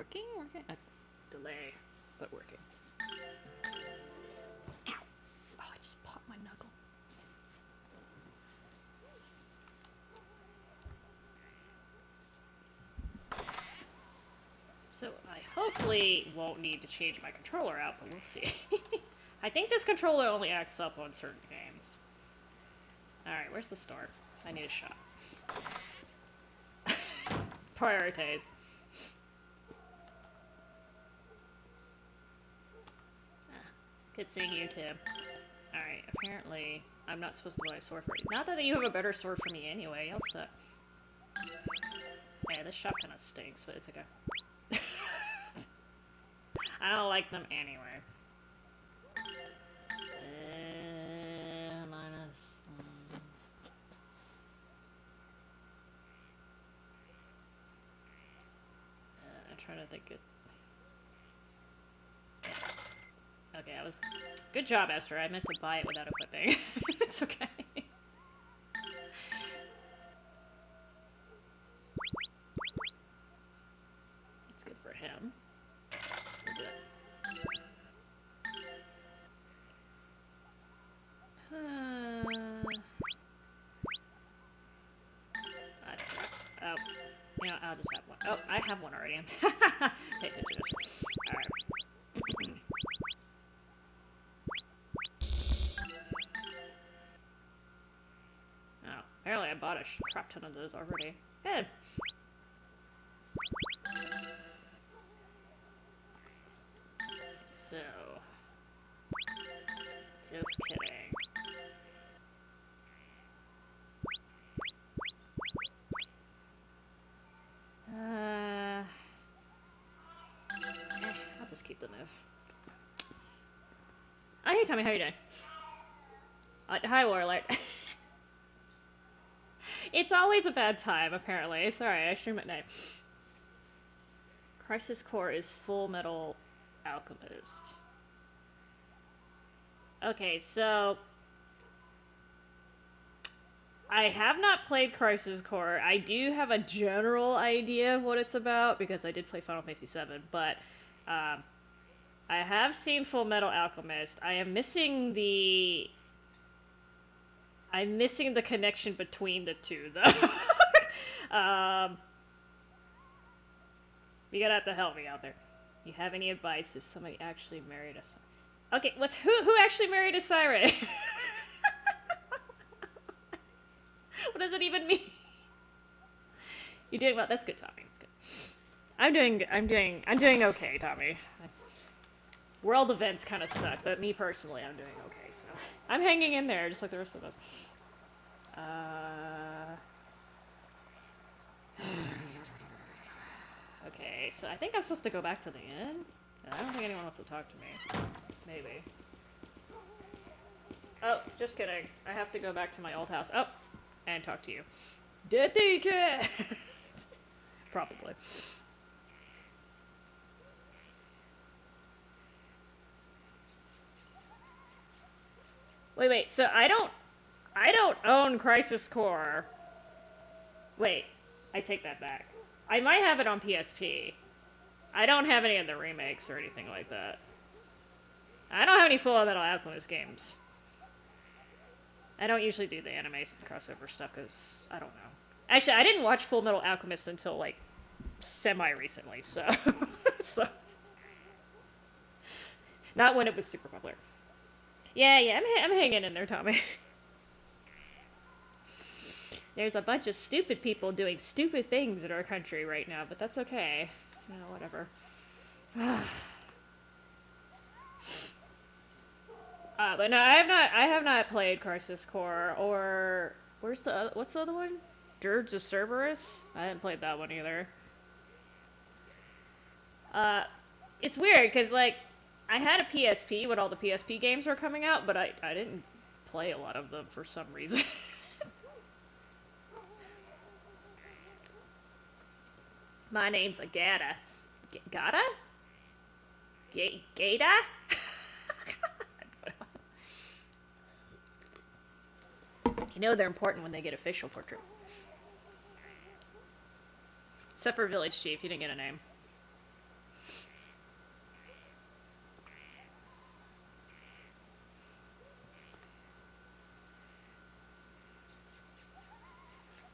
Working? Working? Delay, but working. Ow! Oh, I just popped my knuckle. So I hopefully won't need to change my controller out, but we'll see. I think this controller only acts up on certain games. Alright, where's the store? I need a shop. Prioritize. Good seeing you too. Alright, apparently I'm not supposed to buy a sword for you. Not that you have a better sword for me anyway, I'll set. Yeah, this shop kind of stinks, but it's okay. I don't like them anyway. Minus... I'm trying to think it. Okay, I was... Good job, Esther. I meant to buy it without equipping. It's okay. It's good for him. Oh, you know, I'll just have one. Oh, I have one already. Pay attention to this. Alright. Oh, apparently I bought a crap ton of those already. Good. So... Just kidding. I'll just keep the move. Oh, hey Tommy, how you doing? Hi, Warlord. It's always a bad time, apparently. Sorry, I stream at night. Crisis Core is Full Metal Alchemist. Okay, so... I have not played Crisis Core. I do have a general idea of what it's about, because I did play Final Fantasy VII, but... I have seen Full Metal Alchemist. I am missing the... I'm missing the connection between the two, though. You're gonna have to help me out there. You have any advice if somebody actually married a siren? Okay, who actually married a siren? What does it even mean? You're doing well. That's good, Tommy. That's good. I'm doing okay, Tommy. World events kind of suck, but me personally, I'm doing okay. So I'm hanging in there, just like the rest of us. Okay, so I think I'm supposed to go back to the inn. I don't think anyone wants to talk to me. Maybe. Oh, just kidding. I have to go back to my old house. Oh, and talk to you. Dirty cat! Probably. Wait, so I don't own Crisis Core. Wait, I take that back. I might have it on PSP. I don't have any of the remakes or anything like that. I don't have any Full Metal Alchemist games. I don't usually do the anime crossover stuff because I don't know. Actually, I didn't watch Full Metal Alchemist until like semi-recently, so so not when it was super popular. Yeah, I'm hanging in there, Tommy. There's a bunch of stupid people doing stupid things in our country right now, but that's okay. You know, whatever. But no, I have not played Crisis Core or what's the other one? Dirge of Cerberus? I haven't played that one either. It's weird because like I had a PSP when all the PSP games were coming out, but I didn't play a lot of them for some reason. My name's Agata. Gata? Gata? You know they're important when they get a facial portrait. Except for Village Chief, he didn't get a name.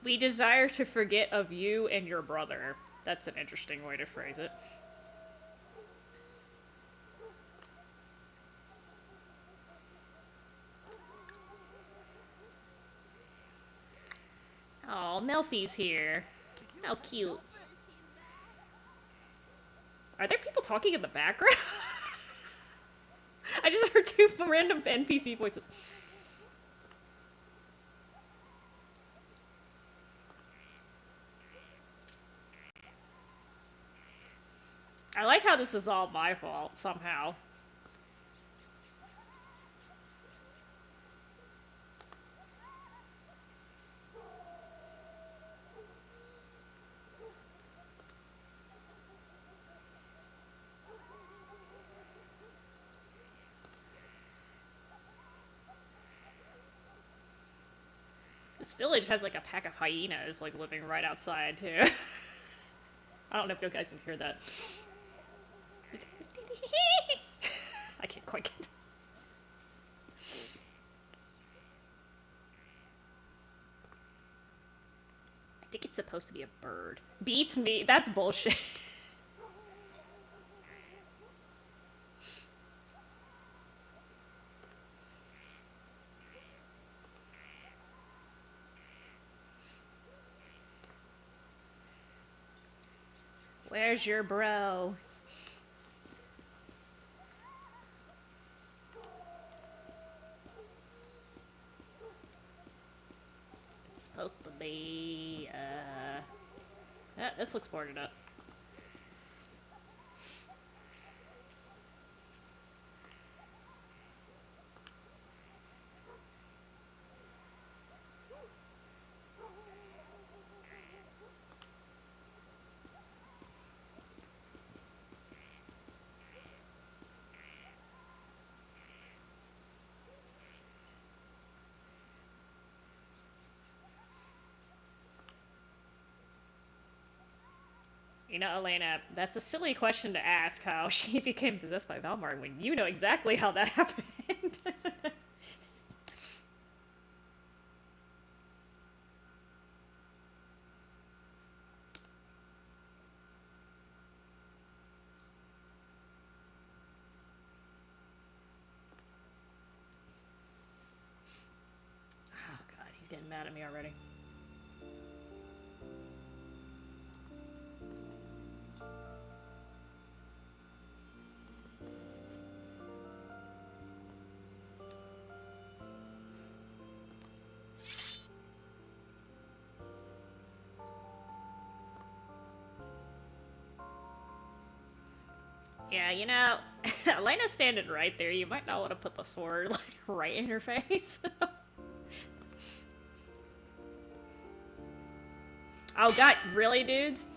We desire to forget of you and your brother. That's an interesting way to phrase it. Oh, Melfi's here. How cute. Are there people talking in the background? I just heard two random NPC voices. I like how this is all my fault, somehow. This village has like a pack of hyenas like living right outside too. I don't know if you guys can hear that. I can't quite get. I think it's supposed to be a bird. Beats me. That's bullshit. Where's your bro? It's supposed to be, yeah, this looks boarded up. You know, Elena, that's a silly question to ask how she became possessed by Valmar when you know exactly how that happened. Oh god, he's getting mad at me already. Yeah, you know, Elena's standing right there. You might not want to put the sword like right in her face. Oh god, really, dudes?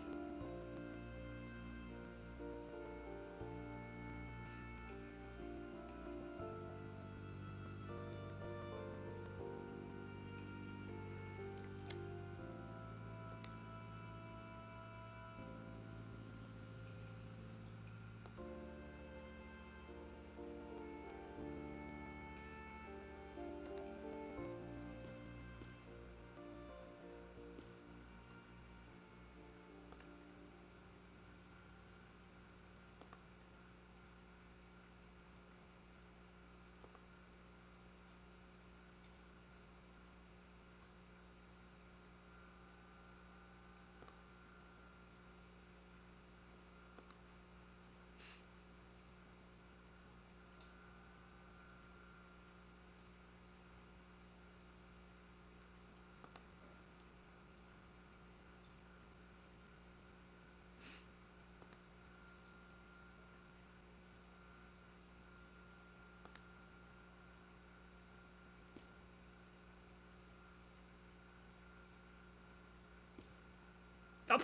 Oh.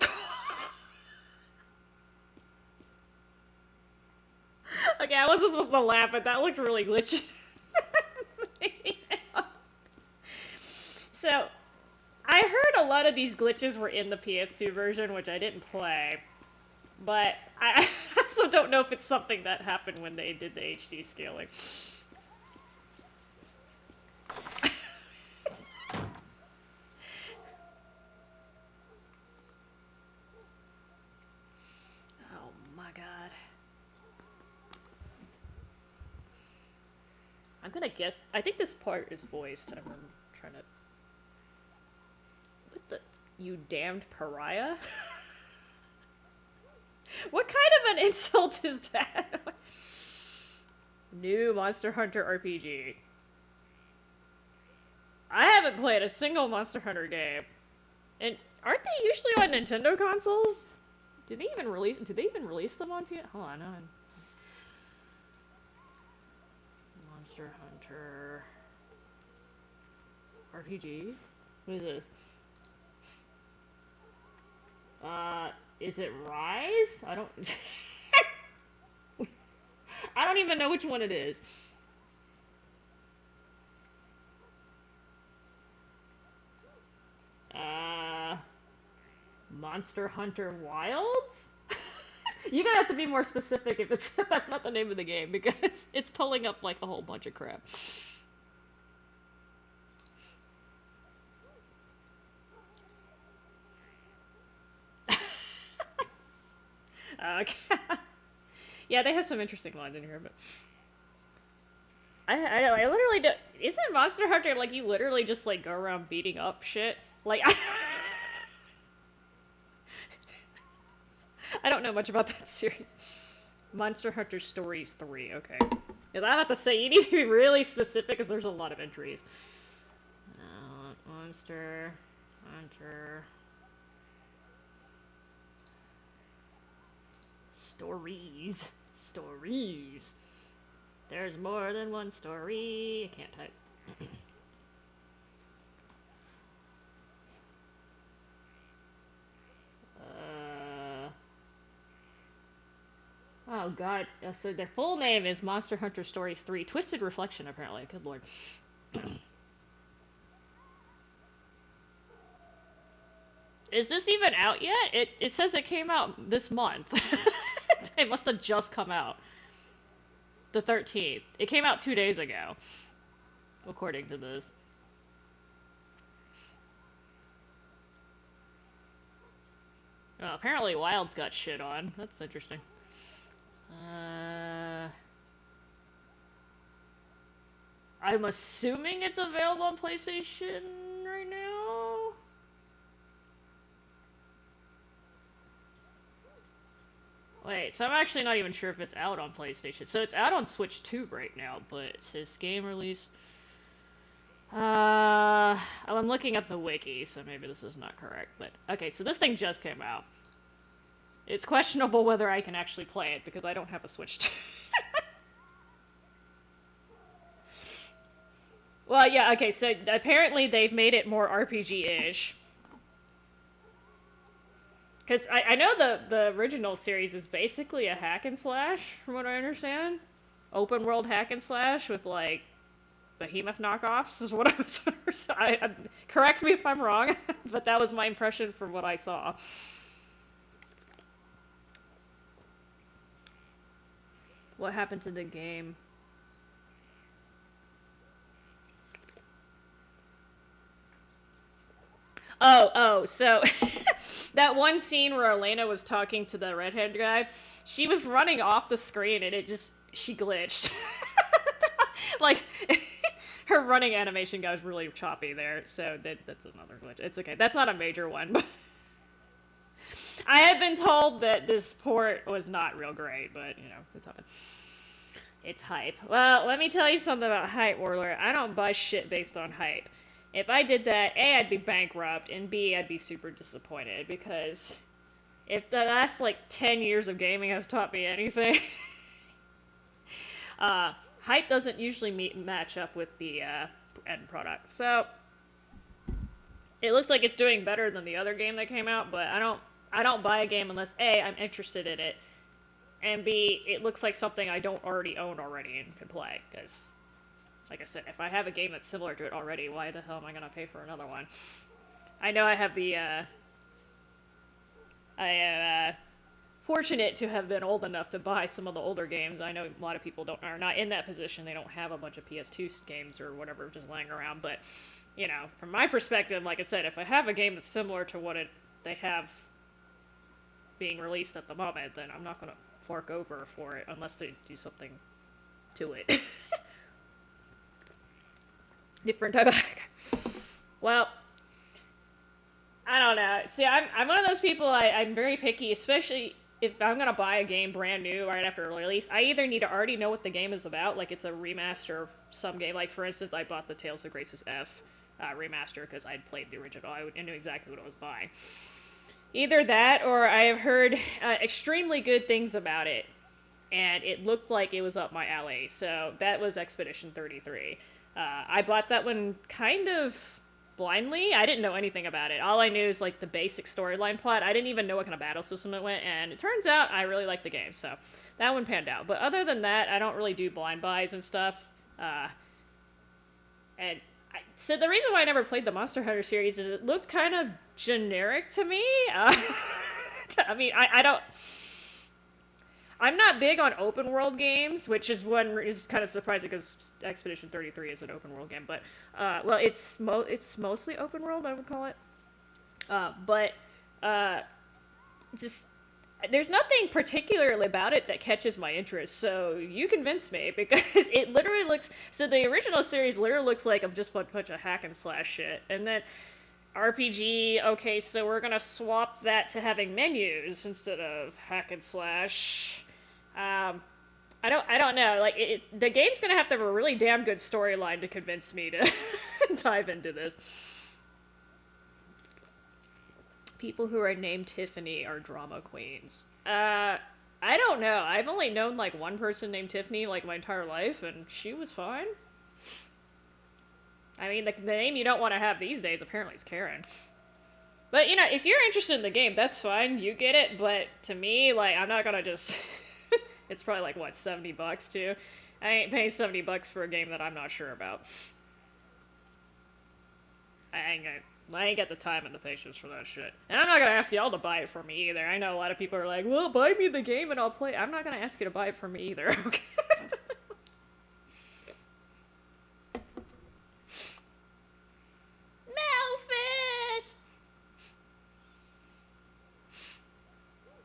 Okay, I wasn't supposed to laugh, but that looked really glitchy. So, I heard a lot of these glitches were in the PS2 version, which I didn't play. But I also don't know if it's something that happened when they did the HD scaling. gonna guess. I think this part is voiced. I'm trying to. What the? You damned pariah? What kind of an insult is that? New Monster Hunter RPG. I haven't played a single Monster Hunter game. And aren't they usually on Nintendo consoles? Did they even release them on PS? Hold on. Monster Hunter RPG? What is this? Is it Rise? I don't I don't even know which one it is. Monster Hunter Wilds? You're gonna have to be more specific if that's not the name of the game, because it's pulling up like a whole bunch of crap. Okay. Yeah, they have some interesting lines in here, but I literally don't. Isn't Monster Hunter like you literally just like go around beating up shit? Like I don't know much about that series. Monster Hunter Stories 3, okay. Because I have to say, you need to be really specific because there's a lot of entries. Monster Hunter Stories. There's more than one story. I can't type. Oh god. So the full name is Monster Hunter Stories 3 Twisted Reflection, apparently. Good lord. Is this even out yet? It says it came out this month. It must have just come out. The 13th. It came out 2 days ago. According to this. Oh, apparently Wild's got shit on. That's interesting. I'm assuming it's available on PlayStation right now? Wait, so I'm actually not even sure if it's out on PlayStation. So it's out on Switch 2 right now, but it says game release. I'm looking at the wiki, so maybe this is not correct, but okay, so this thing just came out. It's questionable whether I can actually play it because I don't have a Switch 2. Well, yeah, okay, so apparently they've made it more RPG-ish. Because I know the original series is basically a hack and slash, from what I understand. Open world hack and slash with, like, behemoth knockoffs is what I was correct me if I'm wrong, but that was my impression from what I saw. What happened to the game? Oh, so that one scene where Elena was talking to the redhead guy, she was running off the screen and she glitched. Like, her running animation got really choppy there, so that's another glitch. It's okay. That's not a major one, but I had been told that this port was not real great, but, you know, it's happened. It's hype. Well, let me tell you something about Hype, Warlord. I don't buy shit based on hype. If I did that, A, I'd be bankrupt, and B, I'd be super disappointed, because if the last, like, 10 years of gaming has taught me anything, hype doesn't usually match up with the end product. So, it looks like it's doing better than the other game that came out, but I don't buy a game unless A, I'm interested in it, and B, it looks like something I don't already own and can play, because, like I said, if I have a game that's similar to it already, why the hell am I going to pay for another one? I know I have the, I am fortunate to have been old enough to buy some of the older games. I know a lot of people are not in that position. They don't have a bunch of PS2 games or whatever just laying around, but, you know, from my perspective, like I said, if I have a game that's similar to what they have being released at the moment, then I'm not going to fork over for it unless they do something to it. Different type of... Well, I don't know. See, I'm one of those people, I'm very picky, especially if I'm going to buy a game brand new right after release. I either need to already know what the game is about, like it's a remaster of some game. Like, for instance, I bought the Tales of Graces F remaster because I'd played the original. I knew exactly what I was buying. Either that, or I have heard extremely good things about it, and it looked like it was up my alley. So that was Expedition 33. I bought that one kind of blindly. I didn't know anything about it. All I knew is like the basic storyline plot. I didn't even know what kind of battle system it went, and it turns out I really liked the game, so that one panned out. But other than that, I don't really do blind buys and stuff. So the reason why I never played the Monster Hunter series is it looked kind of generic to me. I mean, I don't... I'm not big on open world games, which is one is kind of surprising because Expedition 33 is an open world game. But well, it's mostly open world, I would call it. Just there's nothing particularly about it that catches my interest. So you convinced me because it literally looks. So the original series literally looks like just a bunch of hack and slash shit, and then RPG. Okay, so we're gonna swap that to having menus instead of hack and slash. I don't know. Like, the game's gonna have to have a really damn good storyline to convince me to dive into this. People who are named Tiffany are drama queens. I don't know. I've only known, like, one person named Tiffany, like, my entire life, and she was fine. I mean, the name you don't want to have these days, apparently, is Karen. But, you know, if you're interested in the game, that's fine. You get it, but to me, like, I'm not gonna just... It's probably like, what, $70 too? I ain't paying $70 for a game that I'm not sure about. I ain't got the time and the patience for that shit. And I'm not gonna ask y'all to buy it for me either. I know a lot of people are like, well, buy me the game and I'll play it. I'm not gonna ask you to buy it for me either, okay? Melphis!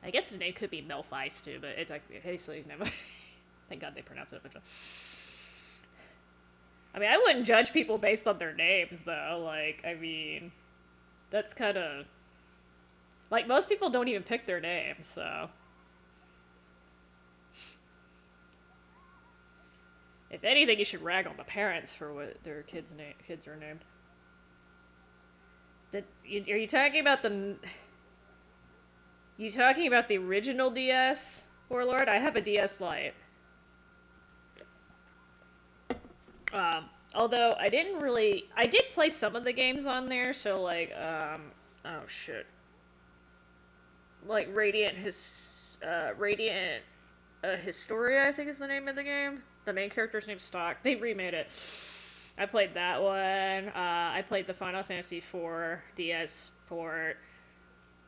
I guess his name could be Melphis too, but it's actually his name. Thank God they pronounce it. I mean, I wouldn't judge people based on their names, though. Like, I mean, that's kind of... Like, most people don't even pick their names, so... If anything, you should rag on the parents for what their kids are named. Are you talking about the... You talking about the original DS, Warlord? I have a DS Lite. Although I didn't really... I did play some of the games on there, so like, oh shit. Like Radiant Historia, I think is the name of the game. The main character's name's Stock. They remade it. I played that one. I played the Final Fantasy IV DS port.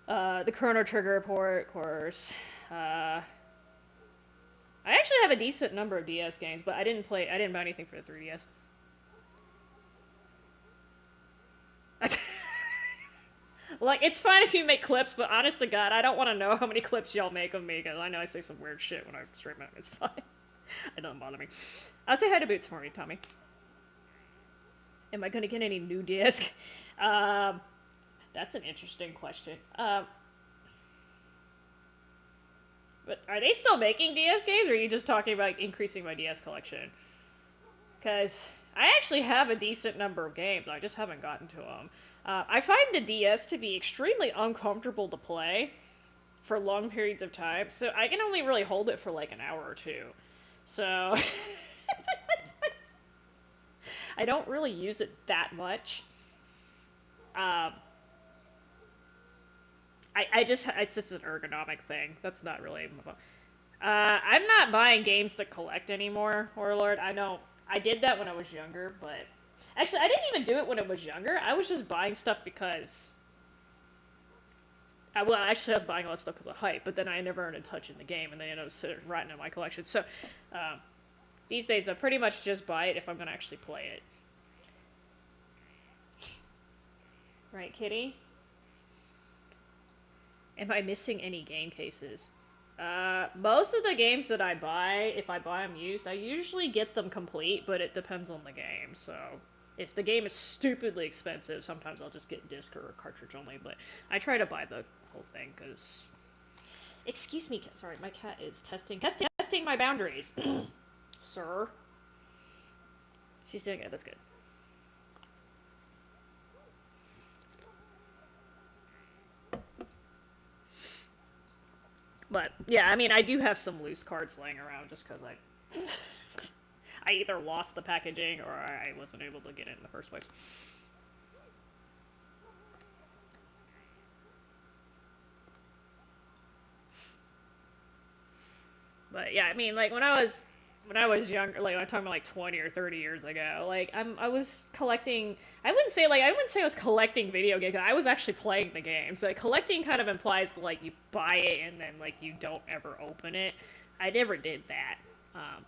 The Chrono Trigger port, of course. I actually have a decent number of DS games, but I didn't buy anything for the 3DS. Like, it's fine if you make clips, but honest to God, I don't want to know how many clips y'all make of me, because I know I say some weird shit when I stream it. It's fine. It doesn't bother me. I'll say hi to Boots for me, Tommy. Am I going to get any new DS? That's an interesting question. But are they still making DS games, or are you just talking about increasing my DS collection? Because I actually have a decent number of games, I just haven't gotten to them. I find the DS to be extremely uncomfortable to play for long periods of time, so I can only really hold it for like an hour or two. So... I don't really use it that much. It's just an ergonomic thing. That's not really... I'm not buying games to collect anymore, Warlord. I did that when I was younger, but... Actually, I didn't even do it when I was younger. I was just buying stuff because... I was buying all that stuff because of hype, but then I never earned a touch in the game, and then it was rotting in my collection. So, these days, I pretty much just buy it if I'm going to actually play it. Right, Kitty? Am I missing any game cases? Most of the games that I buy, if I buy them used, I usually get them complete, but it depends on the game, so... If the game is stupidly expensive, sometimes I'll just get disc or cartridge only, but I try to buy the whole thing, because... Excuse me, sorry, my cat is testing my boundaries. Sir. She's doing it, that's good. But, yeah, I mean, I do have some loose cards laying around just because I either lost the packaging or I wasn't able to get it in the first place. But, yeah, I mean, like, when I was younger, like, I'm talking about, like, 20 or 30 years ago, like, I was collecting, I wouldn't say I was collecting video games, I was actually playing the games. Like, collecting kind of implies, like, you buy it and then, like, you don't ever open it. I never did that.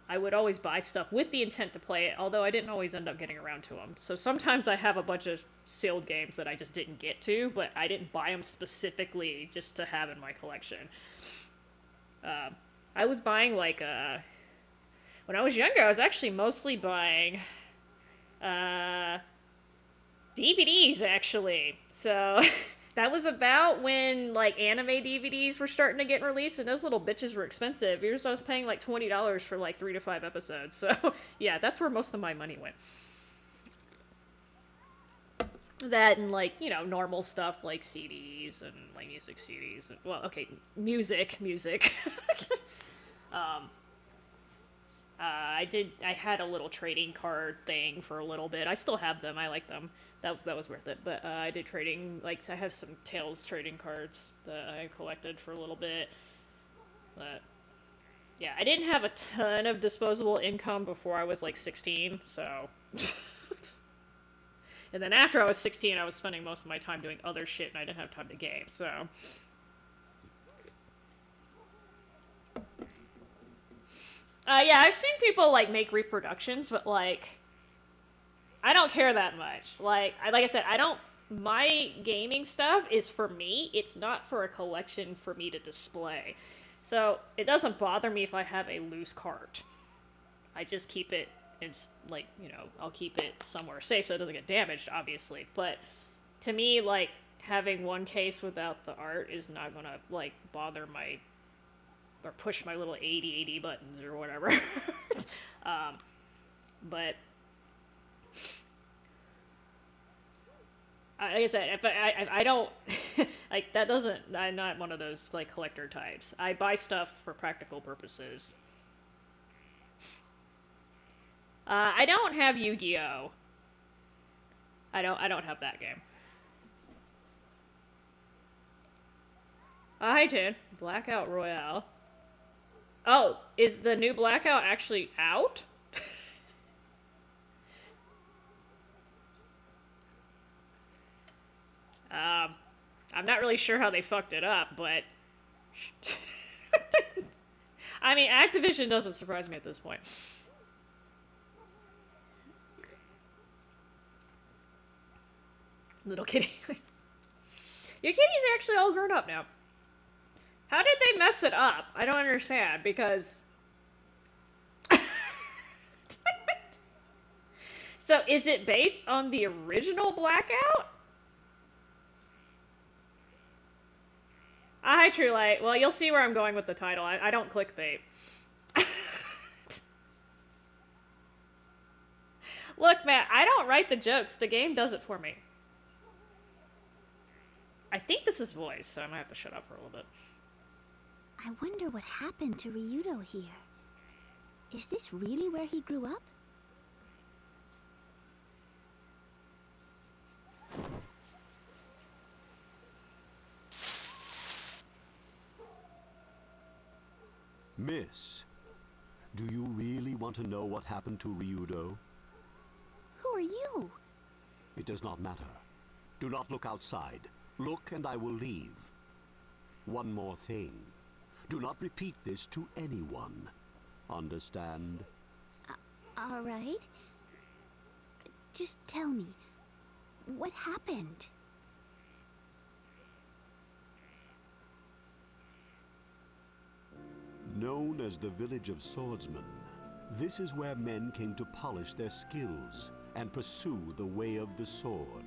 I would always buy stuff with the intent to play it, although I didn't always end up getting around to them. So sometimes I have a bunch of sealed games that I just didn't get to, but I didn't buy them specifically just to have in my collection. I was buying, like, when I was younger, I was actually mostly buying DVDs, actually. So that was about when, like, anime DVDs were starting to get released, and those little bitches were expensive. I was paying, like, $20 for, like, 3 to 5 episodes. So, yeah, that's where most of my money went. That and, like, you know, normal stuff like CDs and, like, music CDs. Well, okay, music. I had a little trading card thing for a little bit. I still have them. I like them. That was worth it. But I did trading, like, I have some Tales trading cards that I collected for a little bit. But, yeah, I didn't have a ton of disposable income before I was, like, 16, so... And then after I was 16, I was spending most of my time doing other shit, and I didn't have time to game, so... Yeah, I've seen people, like, make reproductions, but, like... I don't care that much. Like I said, I don't... My gaming stuff is for me. It's not for a collection for me to display. So, it doesn't bother me if I have a loose cart. I just keep it... It's like, you know, I'll keep it somewhere safe so it doesn't get damaged, obviously. But to me, like, having one case without the art is not gonna, like, bother my, or push my little 80/80 buttons or whatever. But like I said, if I don't like, that doesn't, I'm not one of those, like, collector types. I buy stuff for practical purposes. I don't have Yu-Gi-Oh. I don't have that game. Hi, Tune. Blackout Royale. Oh, is the new Blackout actually out? I'm not really sure how they fucked it up, but... I mean, Activision doesn't surprise me at this point. Little kitty. Your kitties are actually all grown up now. How did they mess it up? I don't understand, because... So, is it based on the original Blackout? Hi, True Light. Well, you'll see where I'm going with the title. I don't clickbait. Look, Matt, I don't write the jokes. The game does it for me. I think this is voice, so I'm gonna have to shut up for a little bit. I wonder what happened to Ryudo here. Is this really where he grew up? Miss, do you really want to know what happened to Ryudo? Who are you? It does not matter. Do not look outside. Look and I will leave. One more thing. Do not repeat this to anyone. Understand? All right. Just tell me, what happened? Known as the Village of Swordsmen, this is where men came to polish their skills and pursue the way of the sword.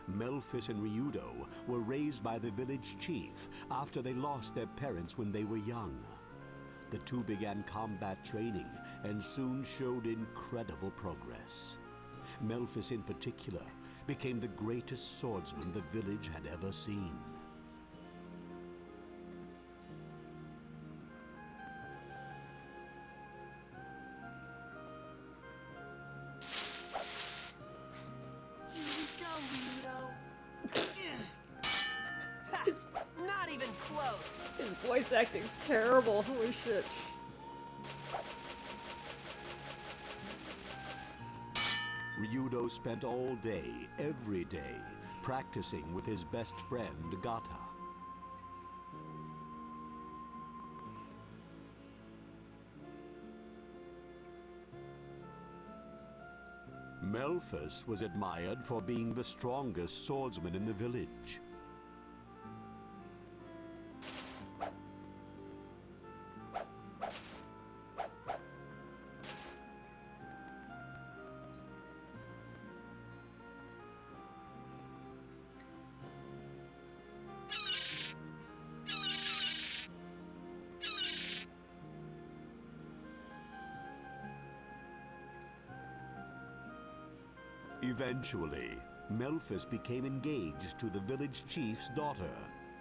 Melphis and Ryudo were raised by the village chief after they lost their parents when they were young. The two began combat training and soon showed incredible progress. Melphis in particular became the greatest swordsman the village had ever seen. Here we go, Ryudo. Not even close. His voice acting's terrible. Holy shit. Ryudo spent all day, every day, practicing with his best friend, Gata. Melphis was admired for being the strongest swordsman in the village. Eventually, Melphis became engaged to the village chief's daughter,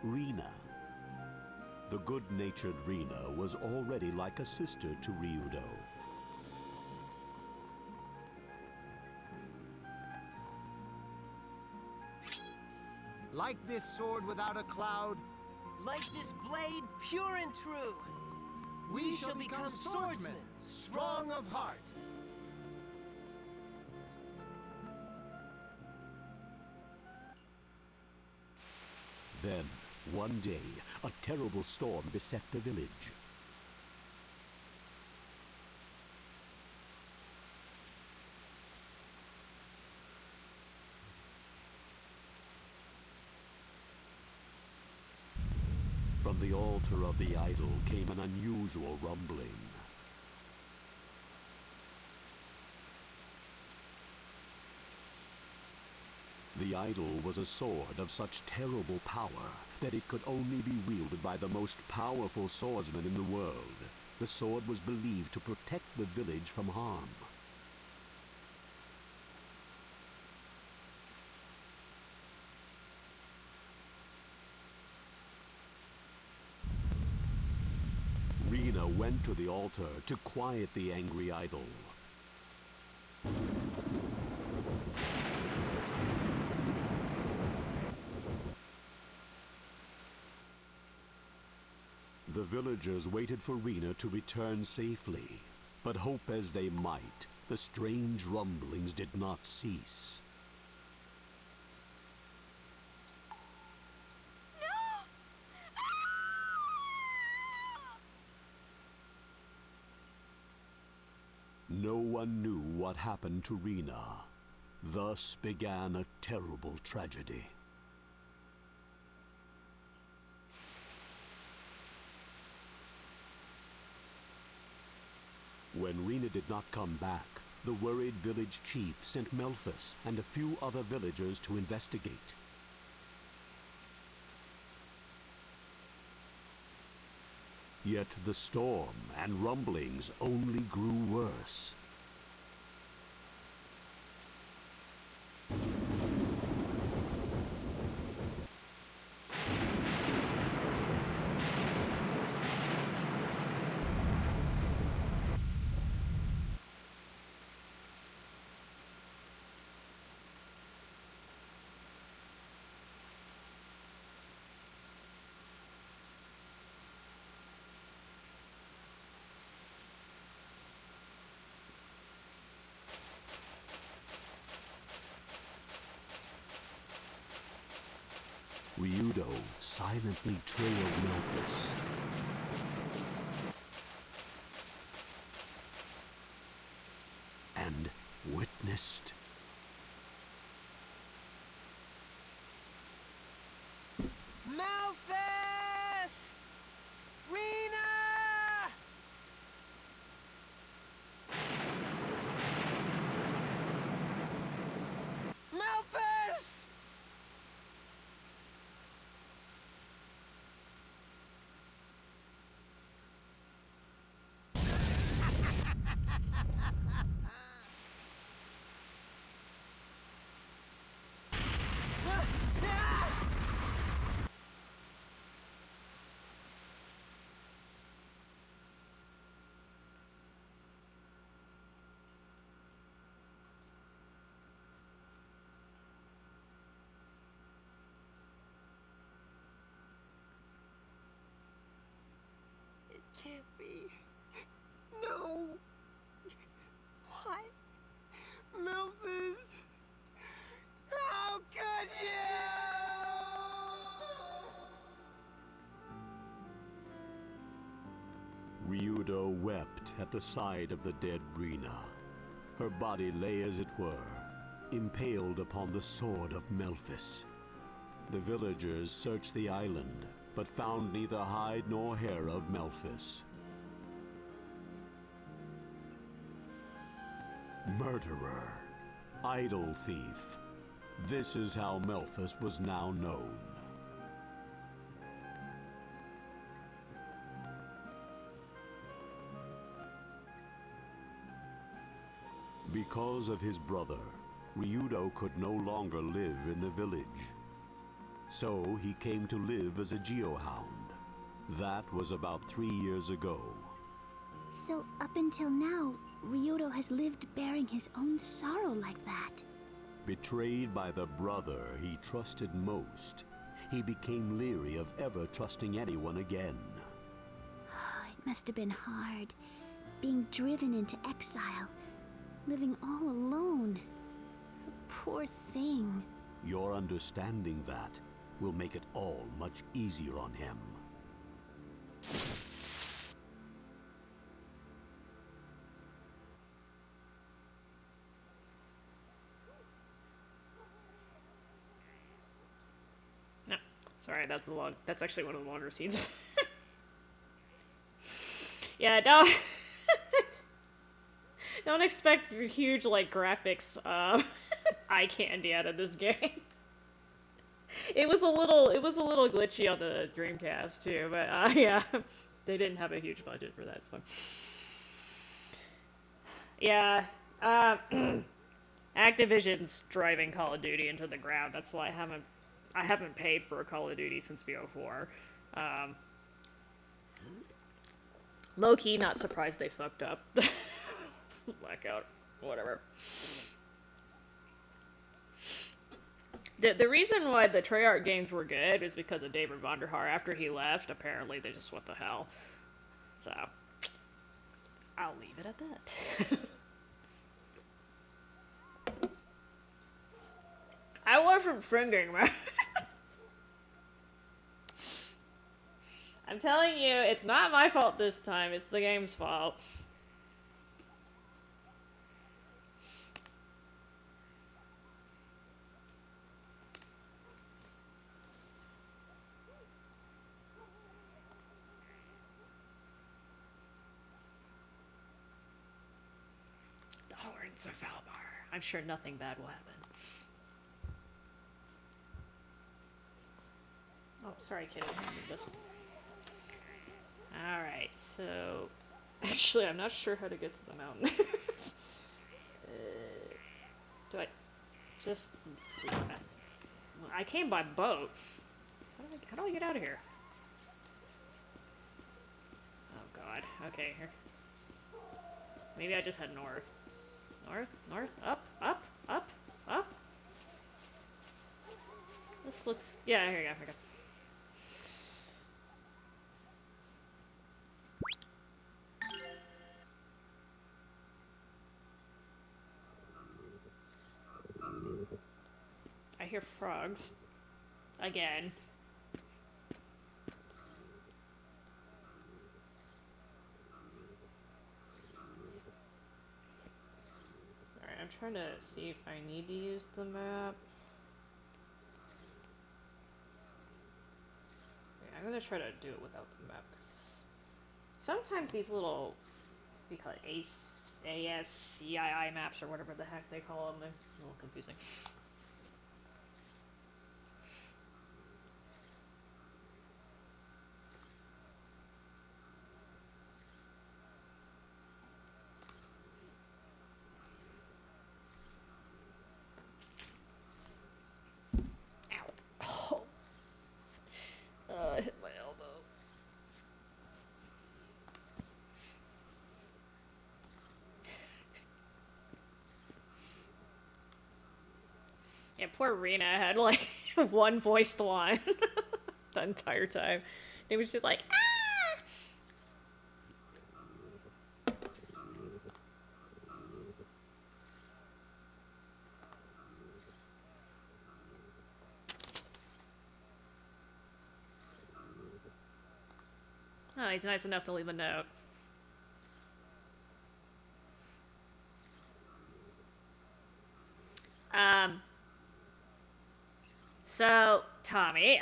Rena. The good-natured Rena was already like a sister to Ryudo. Like this sword without a cloud, Like this blade, pure and true. we shall become swordsmen, strong of heart. Then, one day, a terrible storm beset the village. From the altar of the idol came an unusual rumbling. The idol was a sword of such terrible power that it could only be wielded by the most powerful swordsman in the world. The sword was believed to protect the village from harm. Rena went to the altar to quiet the angry idol. The villagers waited for Rena to return safely, but hope as they might, the strange rumblings did not cease. No one knew what happened to Rena. Thus began a terrible tragedy. When Rena did not come back, the worried village chief sent Melphis and a few other villagers to investigate. Yet the storm and rumblings only grew worse. Ryudo silently trailed Melphis. And witnessed Melphis! Rena! can't be. No. Why? Memphis. How could you? Ryudo wept at the side of the dead Rena. Her body lay, as it were, impaled upon the sword of Memphis. The villagers searched the island, but found neither hide nor hair of Memphis. Murderer, idol thief. This is how Memphis was now known. Because of his brother, Ryudo could no longer live in the village. So he came to live as a geohound. That was about 3 years ago. So up until now, Ryudo has lived bearing his own sorrow like that. Betrayed by the brother he trusted most, he became leery of ever trusting anyone again. It must have been hard, being driven into exile, living all alone. The poor thing. Your understanding that will make it all much easier on him. No, sorry, that's actually one of the longer scenes. Yeah, don't don't expect huge like graphics eye candy out of this game. It was a little glitchy on the Dreamcast too, but yeah, they didn't have a huge budget for that. It's fun. Yeah, Activision's driving Call of Duty into the ground. That's why I haven't paid for a Call of Duty since BO4. Low key, not surprised they fucked up. Blackout, whatever. The reason why the Treyarch games were good is because of David Vonderhaar. After he left, apparently they just, what the hell. So, I'll leave it at that. I wasn't singing, man. I'm telling you, it's not my fault this time, it's the game's fault. The horns of Valmar. I'm sure nothing bad will happen. Oh, sorry, kid. I didn't need this. Alright, so... Actually, I'm not sure how to get to the mountain. Do I just... I came by boat. How do I get out of here? Oh god. Okay, here. Maybe I just head north. North, north, up, up, up, up. This looks... Yeah, here we go, here we go. I hear frogs. Again. Alright, I'm trying to see if I need to use the map. Yeah, I'm gonna try to do it without the map, because sometimes these little, we call it ASCII maps or whatever the heck they call them, they're a little confusing. I hit my elbow. Yeah, poor Rena had like one voiced line the entire time. It was just like, ah! Oh, he's nice enough to leave a note. So, Tommy,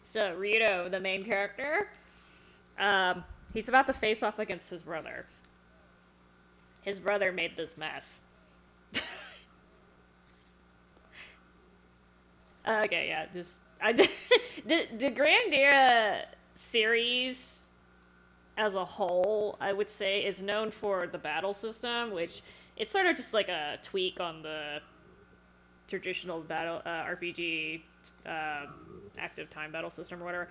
so Ryudo, the main character, he's about to face off against his brother. His brother made this mess. Okay, yeah, just, the Grandia series as a whole, I would say, is known for the battle system, which it's sort of just like a tweak on the traditional battle RPG active time battle system or whatever.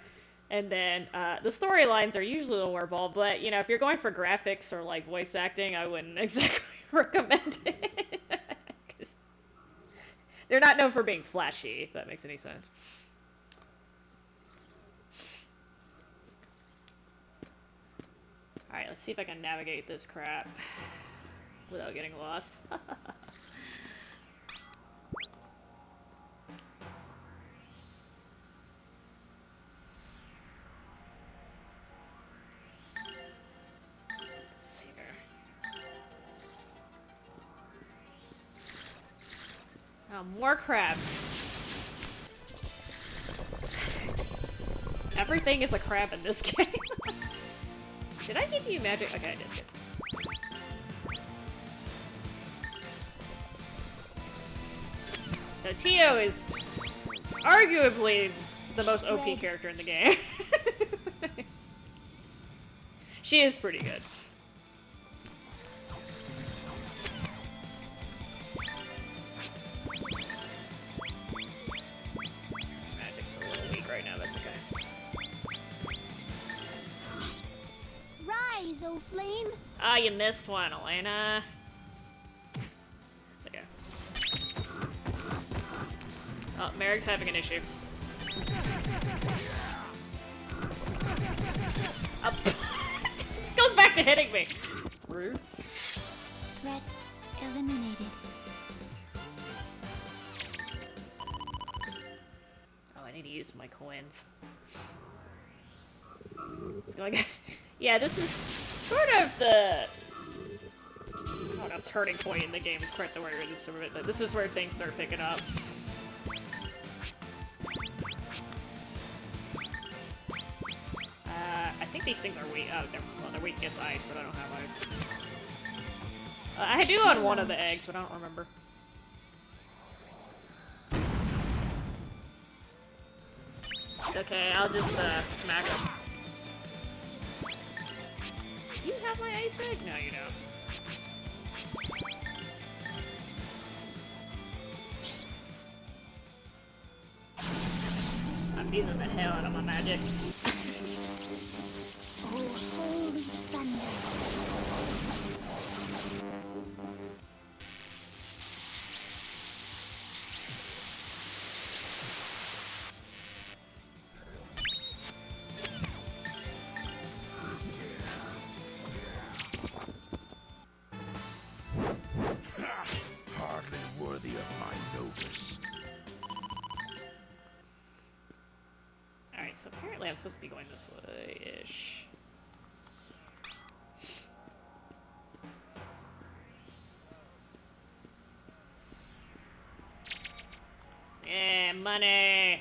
And then the storylines are usually a little more involved, but you know, if you're going for graphics or like voice acting, I wouldn't exactly recommend it. 'Cause they're not known for being flashy, if that makes any sense. Alright, let's see if I can navigate this crap without getting lost. Let's see here. Oh, more crabs. Everything is a crab in this game. Did I give you magic? Okay, I did. Good. So Tio is arguably the most OP character in the game. She is pretty good. Magic's a little weak right now, that's okay. Rise, O flame! Ah, you missed one, Elena. That's okay. Oh, Merrick's having an issue. Oh, it goes back to hitting me. Rude. Threat eliminated. Oh, I need to use my coins. It's going. Yeah, this is sort of the. I don't know, turning point in the game is quite the word. This is where things start picking up. I think these things are weak. Oh, they're weak against ice, but I don't have ice. I do on one of the eggs, but I don't remember. Okay, I'll just smack him. You have my ice egg? No, you don't. I'm using the hell out of my magic. Oh, holy thunder! Hardly worthy of my notice. Alright, so apparently I'm supposed to be going this way-ish. Yeah, money!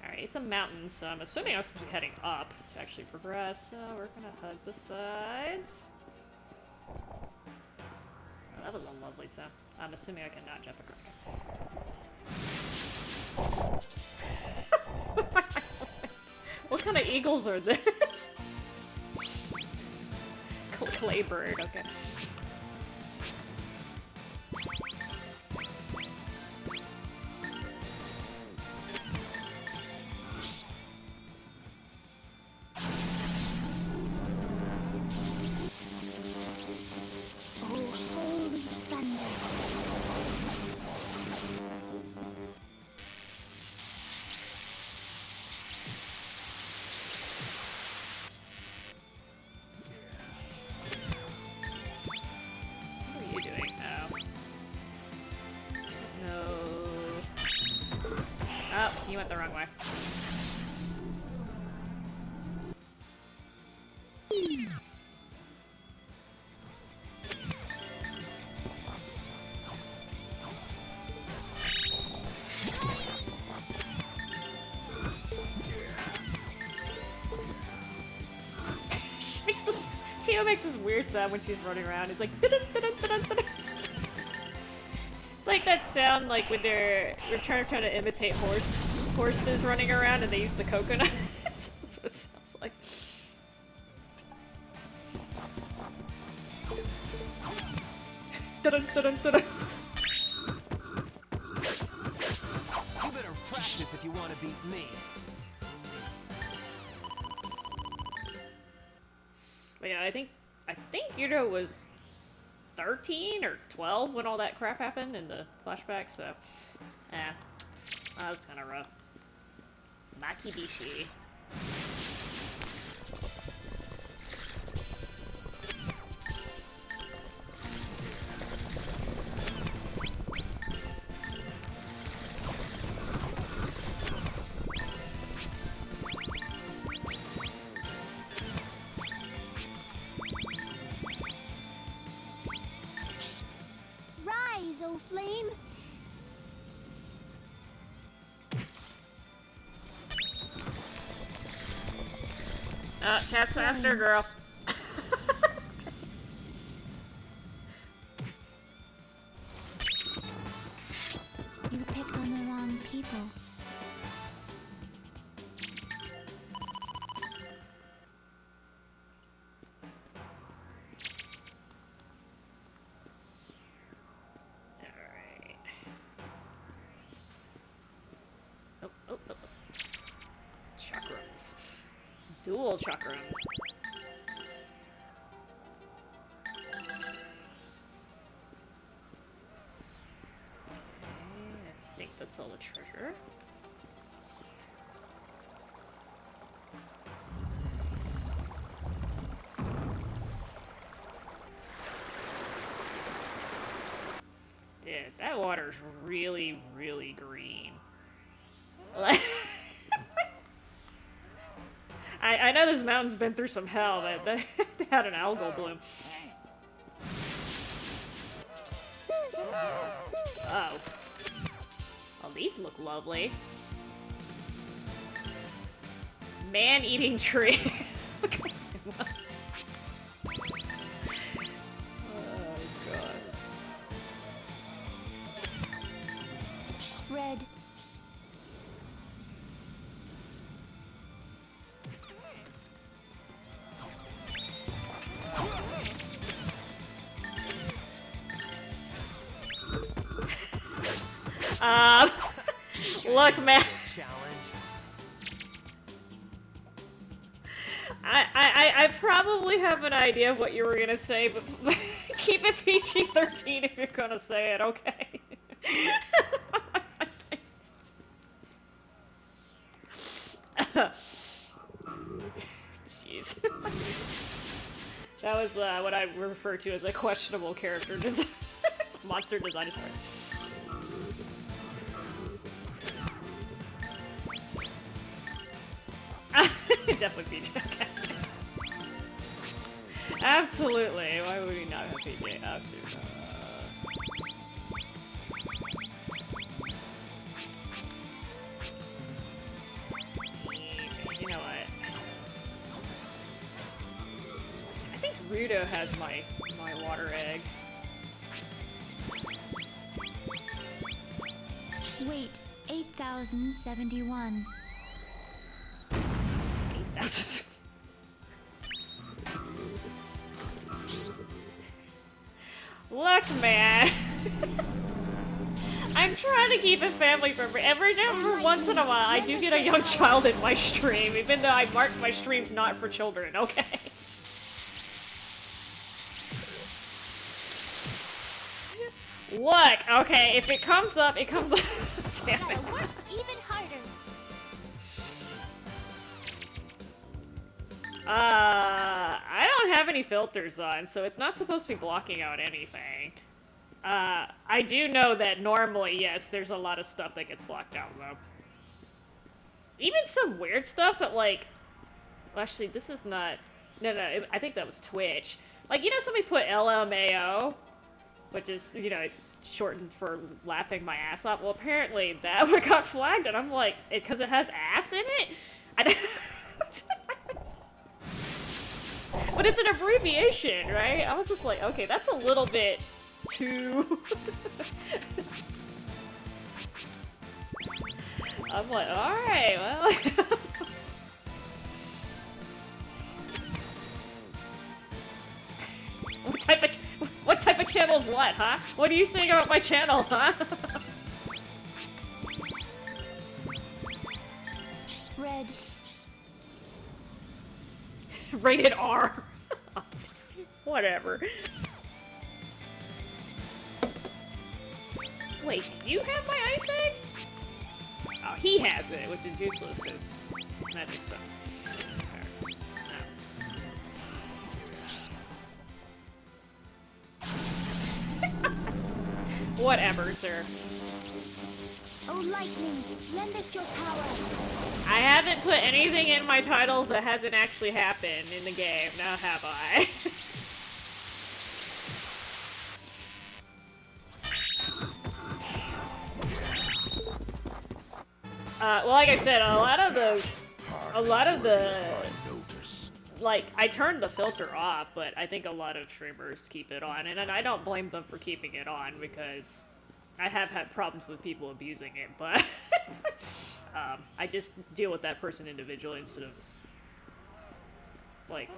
Alright, it's a mountain, so I'm assuming I'm supposed to be heading up to actually progress, so we're gonna hug the sides. Oh, that was a lovely sound. I'm assuming I cannot jump across. What kind of eagles are this? Clay bird, okay. Oh, holy thunder! you went the wrong way. Tio makes this weird sound when she's running around. It's like it's like that sound like when they're trying to imitate horses running around and they use the coconut. That's what it sounds like. You better practice if you want to beat me. But yeah, I think Yudo was 13 or 12 when all that crap happened in the flashback, so yeah, that was kind of rough. Makibishi. Rise, O flame! Cast faster, girl. You picked on the wrong people. Alright. Oh. Chakrams. Dual chakrams. I think that's all the treasure. Dude, that water's really, really green. I know this mountain's been through some hell, but they had an algal bloom. Oh. Well, these look lovely. Man-eating tree. Oh, God. Red. Look, man. I probably have an idea of what you were gonna say, but keep it PG-13 if you're gonna say it, okay? Jeez. That was what I refer to as a questionable character design. Monster design. Sorry. Definitely PJ. Okay. Absolutely. Why would we not have PJ? Absolutely. You know what? I think Rudo has my water egg. Wait, 8,071. 8,000. Look, man. I'm trying to keep it family friendly. Every once in a while, I do get a young child in my stream, even though I mark my streams not for children, okay? Look, okay, if it comes up, it comes up. Damn it. Gotta work even harder. I don't have any filters on, so it's not supposed to be blocking out anything. I do know that normally, yes, there's a lot of stuff that gets blocked out, though. even some weird stuff that like, well, actually this is not, no, I think that was Twitch. Like, you know, somebody put LMAO, which is, you know, shortened for laughing my ass off. Well, apparently that one got flagged, and I'm like, because it has ass in it? But it's an abbreviation, right? I was just like, okay, that's a little bit too... I'm like, alright, well... What type of channel's what, huh? What are you saying about my channel, huh? Red. Rated R. Whatever. Wait, do you have my ice egg? Oh, he has it, which is useless because magic sucks. Whatever, sir. Oh, lightning, lend us your power. I haven't put anything in my titles that hasn't actually happened in the game, now have I? Well, like I said, a lot of the, like, I turned the filter off, but I think a lot of streamers keep it on, and I don't blame them for keeping it on, because I have had problems with people abusing it, but I just deal with that person individually instead of, like,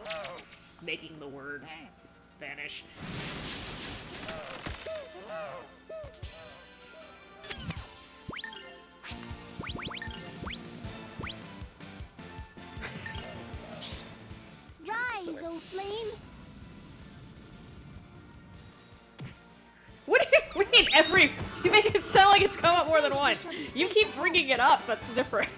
making the word vanish. Rise, O flame! What do you mean every... You make it sound like it's come up more than once. You keep bringing it up, that's different.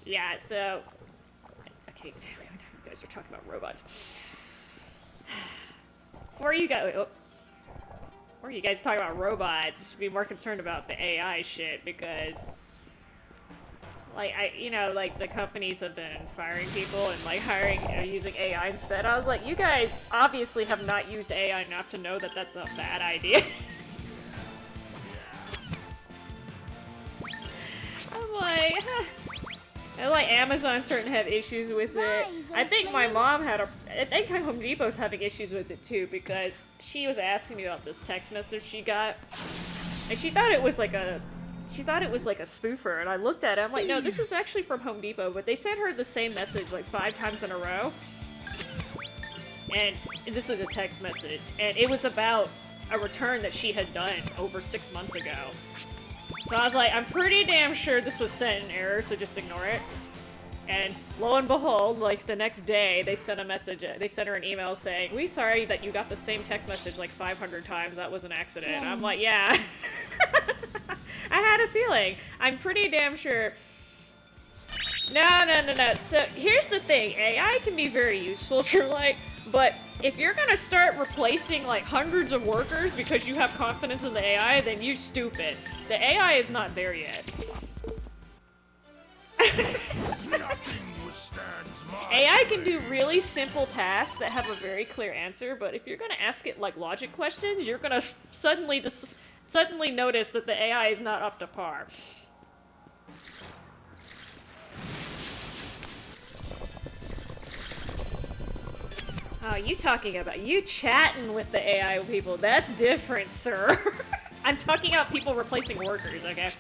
Yeah, so... Okay, you guys are talking about robots. Before you guys talk about robots, you should be more concerned about the AI shit, because... Like, you know, like, the companies have been firing people and, like, hiring, using AI instead. I was like, you guys obviously have not used AI enough to know that that's a bad idea. I'm like... And, like, Amazon's starting to have issues with it. I think my mom had I think Home Depot's having issues with it, too, because she was asking me about this text message she got. And she thought it was like a spoofer, and I looked at it, I'm like, no, this is actually from Home Depot, but they sent her the same message like 5 times in a row. And this is a text message, and it was about a return that she had done over 6 months ago. So I was like, I'm pretty damn sure this was sent in error, so just ignore it. And lo and behold, like the next day, they sent her an email saying, "We sorry that you got the same text message like 500 times, that was an accident." And I'm like, yeah. I had a feeling. I'm pretty damn sure. No. So here's the thing, AI can be very useful, Truelight, but if you're gonna start replacing like hundreds of workers because you have confidence in the AI, then you're stupid. The AI is not there yet. AI can do really simple tasks that have a very clear answer, but if you're gonna ask it like logic questions, you're gonna suddenly notice that the AI is not up to par. Oh, you talking about you chatting with the AI people? That's different, sir. I'm talking about people replacing workers, okay?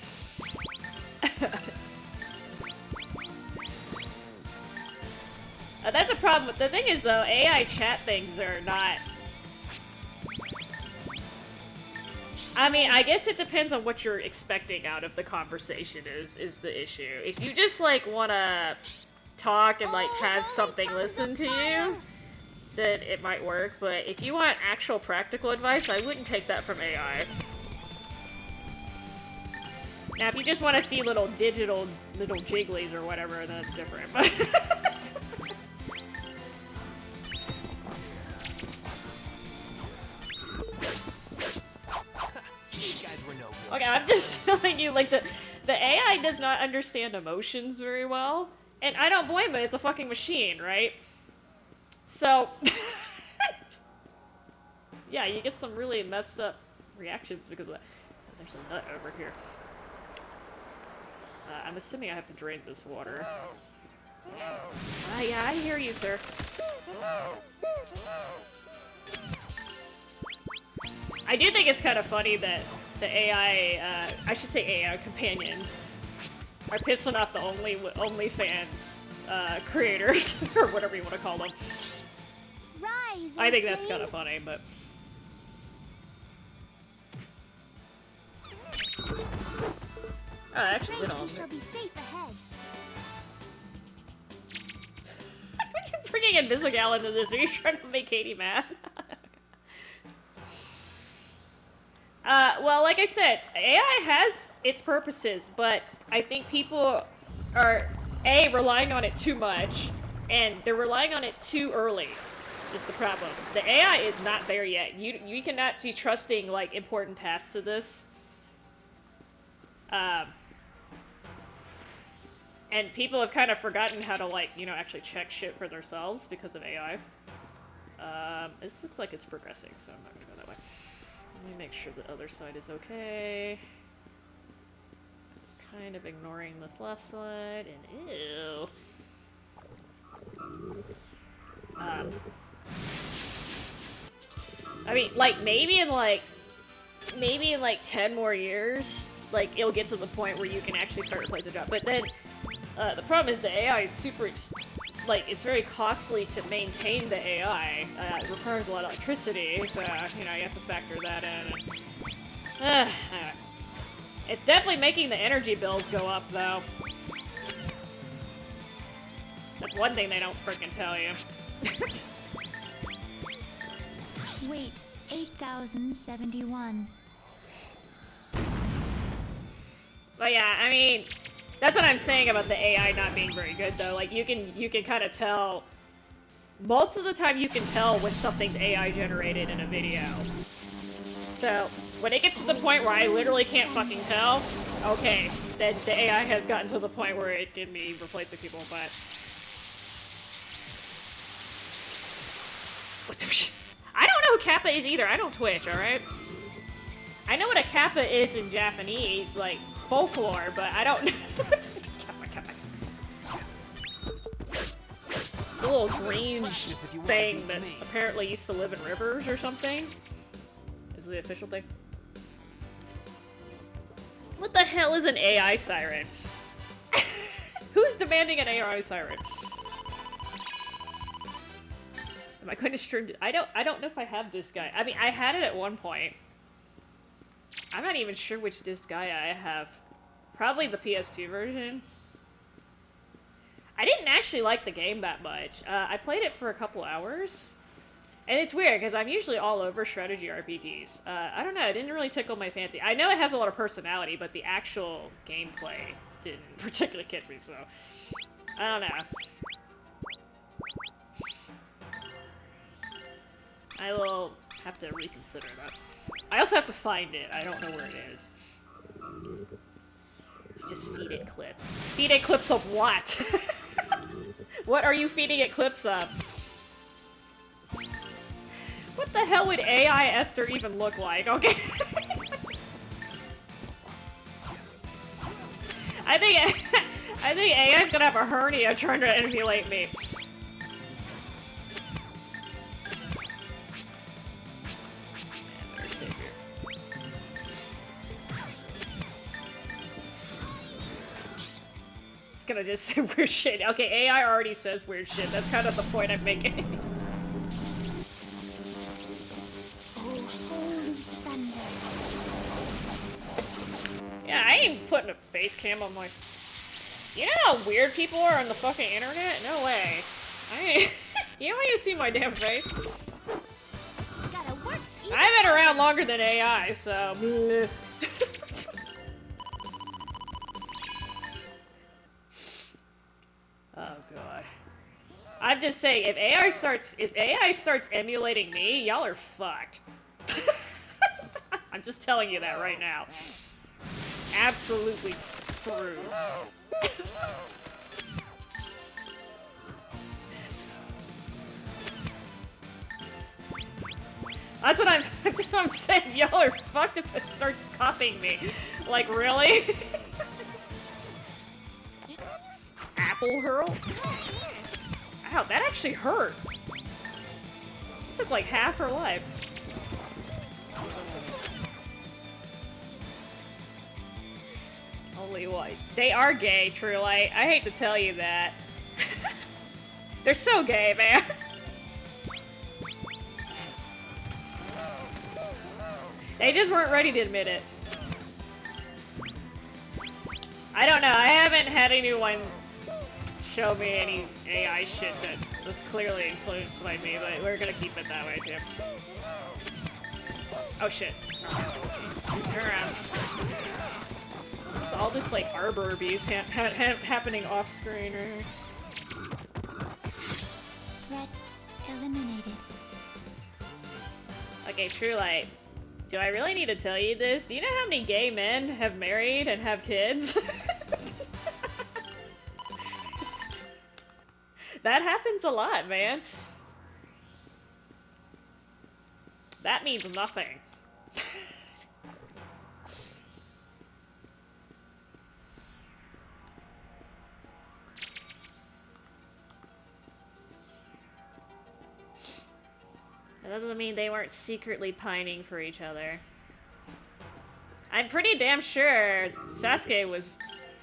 That's a problem. The thing is, though, AI chat things are not... I mean, I guess it depends on what you're expecting out of the conversation is the issue. If you just, like, want to talk and, like, have something listen to you, then it might work. But if you want actual practical advice, I wouldn't take that from AI. Now, if you just want to see little digital, little jigglies or whatever, then it's different. But Okay, I'm just telling you, like, the AI does not understand emotions very well. And I don't blame it, it's a fucking machine, right? So... yeah, you get some really messed up reactions because of that. There's a nut over here. I'm assuming I have to drain this water. Yeah, I hear you, sir. I do think it's kind of funny that the AI, I should say AI companions, are pissing off the OnlyFans creators, or whatever you want to call them. Rise, I think that's Orphan. kind of funny, but... actually, we We don't. shall be safe ahead. You're bringing Invisigal into this. Are you trying to make Katie mad? Well, like I said, AI has its purposes, but I think people are, A, relying on it too much, and they're relying on it too early, is the problem. The AI is not there yet. You cannot be trusting, like, important tasks to this. And people have kind of forgotten how to, like, you know, actually check shit for themselves because of AI. This looks like it's progressing, so I'm not gonna go that way. Let me make sure the other side is okay. Just kind of ignoring this left side, and ew. I mean, like, maybe in like 10 more years, like, it'll get to the point where you can actually start replacing a job. But then, the problem is the AI is super, like, it's very costly to maintain the AI. It requires a lot of electricity, so, you know, you have to factor that in. Anyway. It's definitely making the energy bills go up, though. That's one thing they don't freaking tell you. Wait, 8,071. But yeah, I mean, that's what I'm saying about the AI not being very good, though. Like, you can kind of tell... Most of the time you can tell when something's AI generated in a video. So, when it gets to the point where I literally can't fucking tell, okay, then the AI has gotten to the point where it can be replacing people, but... What the sh- I don't know who Kappa is either, I don't Twitch, alright? I know what a Kappa is in Japanese, like, folklore, but I don't know. Kappa. It's a little green thing that apparently used to live in rivers or something. Is the official thing. What the hell is an AI siren? Who's demanding an AI siren? Am I going to stream? I don't know if I have this guy. I mean, I had it at one point. I'm not even sure which disc guy I have. Probably the PS2 version. I didn't actually like the game that much. I played it for a couple hours. And it's weird, because I'm usually all over strategy RPGs. I don't know, it didn't really tickle my fancy. I know it has a lot of personality, but the actual gameplay didn't particularly catch me, so... I don't know. I will have to reconsider that. I also have to find it. I don't know where it is. Just feed it clips. Feed it clips of what? What are you feeding it clips of? What the hell would AI Esther even look like? Okay. I think AI's gonna have a hernia trying to emulate me. Gonna just say weird shit. Okay, AI already says weird shit. That's kind of the point I'm making. Oh, holy thunder. Yeah, I ain't putting a face cam on my... You know how weird people are on the fucking internet? No way. I ain't... You don't even see my damn face. Gotta work. I've been around longer than AI, so... Oh god. I'm just saying, if AI starts emulating me, y'all are fucked. I'm just telling you that right now. Absolutely screwed. That's what I'm saying. Y'all are fucked if it starts copying me. Like, really? Apple hurl? Ow, that actually hurt. It took like half her life. Only white. They are gay, Truelight. I hate to tell you that. They're so gay, man. They just weren't ready to admit it. I don't know. I haven't had anyone show me any AI shit that was clearly influenced by me, but we're gonna keep it that way too. Oh shit. Turn around. All this like arbor abuse happening off screen right here. Threat eliminated. Okay, Truelight. Do I really need to tell you this? Do you know how many gay men have married and have kids? That happens a lot, man. That means nothing. That doesn't mean they weren't secretly pining for each other. I'm pretty damn sure Sasuke was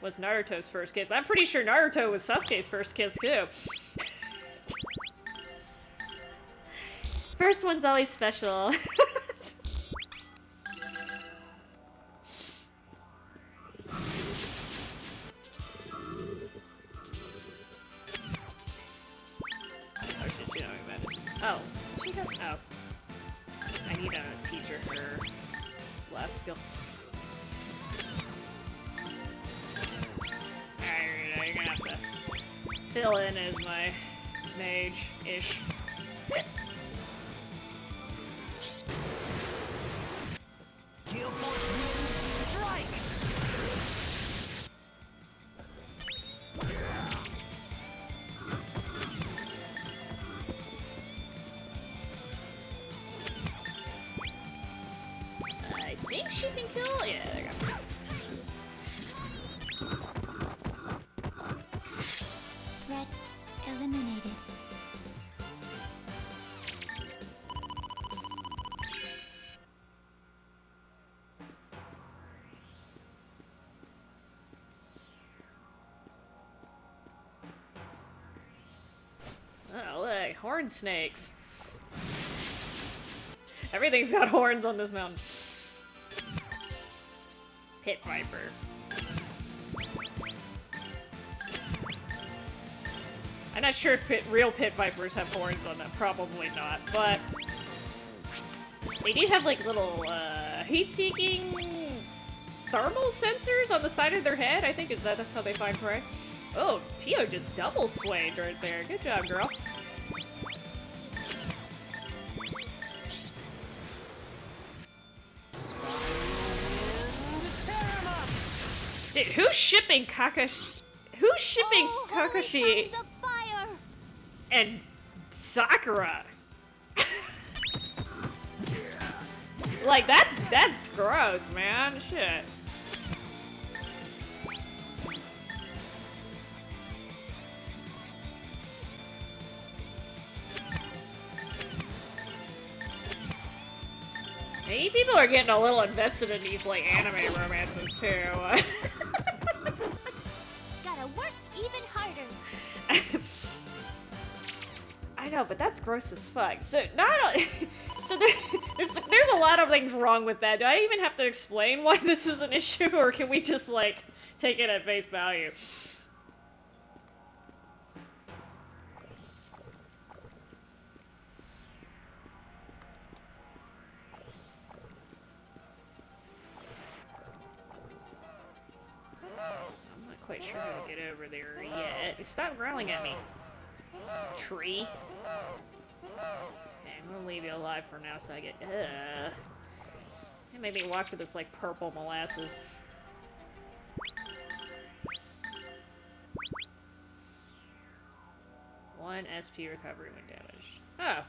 Naruto's first kiss. I'm pretty sure Naruto was Sasuke's first kiss too. First one's always special. Oh shit, she don't remember. Oh, she got. Oh. I need to teach her last skill. Alright, you're gonna have to fill in as my mage-ish. I think she can kill? Yeah, there you go. Threat eliminated. Oh, look, horn snakes. Everything's got horns on this mountain. Pit viper. I'm not sure if real pit vipers have horns on them. Probably not, but they do have like little heat-seeking thermal sensors on the side of their head. I think that's how they find prey. Oh, Tio just double swayed right there. Good job, girl. Dude, who's shipping Kakashi? Who's shipping Kakashi Tongues of fire. and Sakura? Like, that's gross, man. Shit. Maybe people are getting a little invested in these, like, anime romances, too. Gotta work even harder. I know, but that's gross as fuck. So, so there's a lot of things wrong with that. Do I even have to explain why this is an issue, or can we just, like, take it at face value? I'm not quite sure how to get over there yet. Stop growling at me, tree. Okay, I'm gonna leave you alive for now so I get... It made me walk through this, like, purple molasses. One SP recovery when damaged. Oh.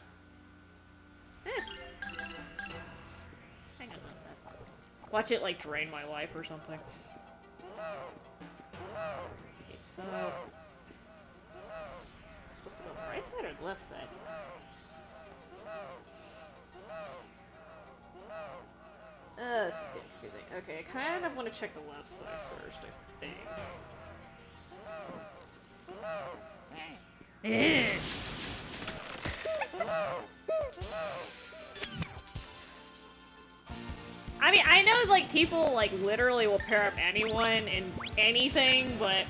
Hang on. Watch it, like, drain my life or something. Okay, so... I'm supposed to go right side or left side? This is getting confusing. Okay, I kind of want to check the left side first, I think. I mean, I know, like, people, like, literally will pair up anyone in anything, but,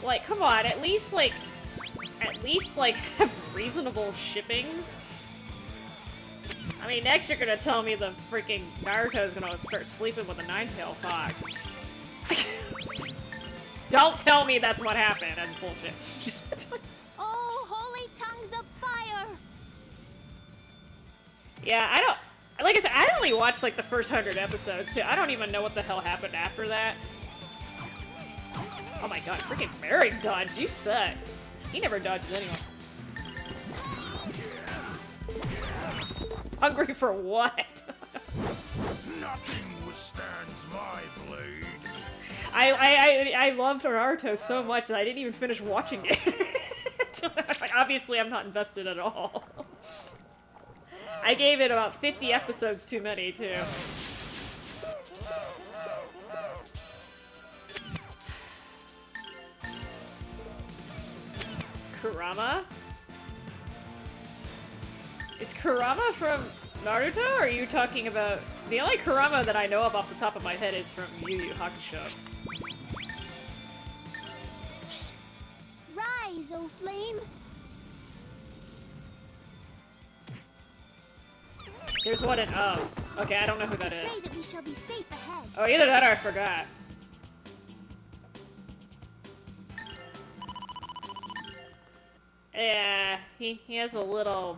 like, come on, at least, like, have reasonable shippings. I mean, next you're gonna tell me the freaking Naruto's gonna start sleeping with a nine-tailed fox. Don't tell me that's what happened. That's bullshit. Oh, holy tongues of fire! Yeah, I don't... Like I said, I only watched, like, the first 100 episodes, too. I don't even know what the hell happened after that. Oh my god, freaking Merrick dodged. You suck. He never dodges anyone. Hungry for what? Nothing withstands my blade. I loved Naruto so much that I didn't even finish watching it. Obviously, I'm not invested at all. I gave it about 50 episodes too many, too. Kurama? Is Kurama from Naruto, or are you talking about... The only Kurama that I know of off the top of my head is from Yu Yu Hakusho. Rise, O flame! There's one in O. Okay, I don't know who that Pray is. that we shall be safe ahead. Oh, either that or I forgot. Yeah, he has a little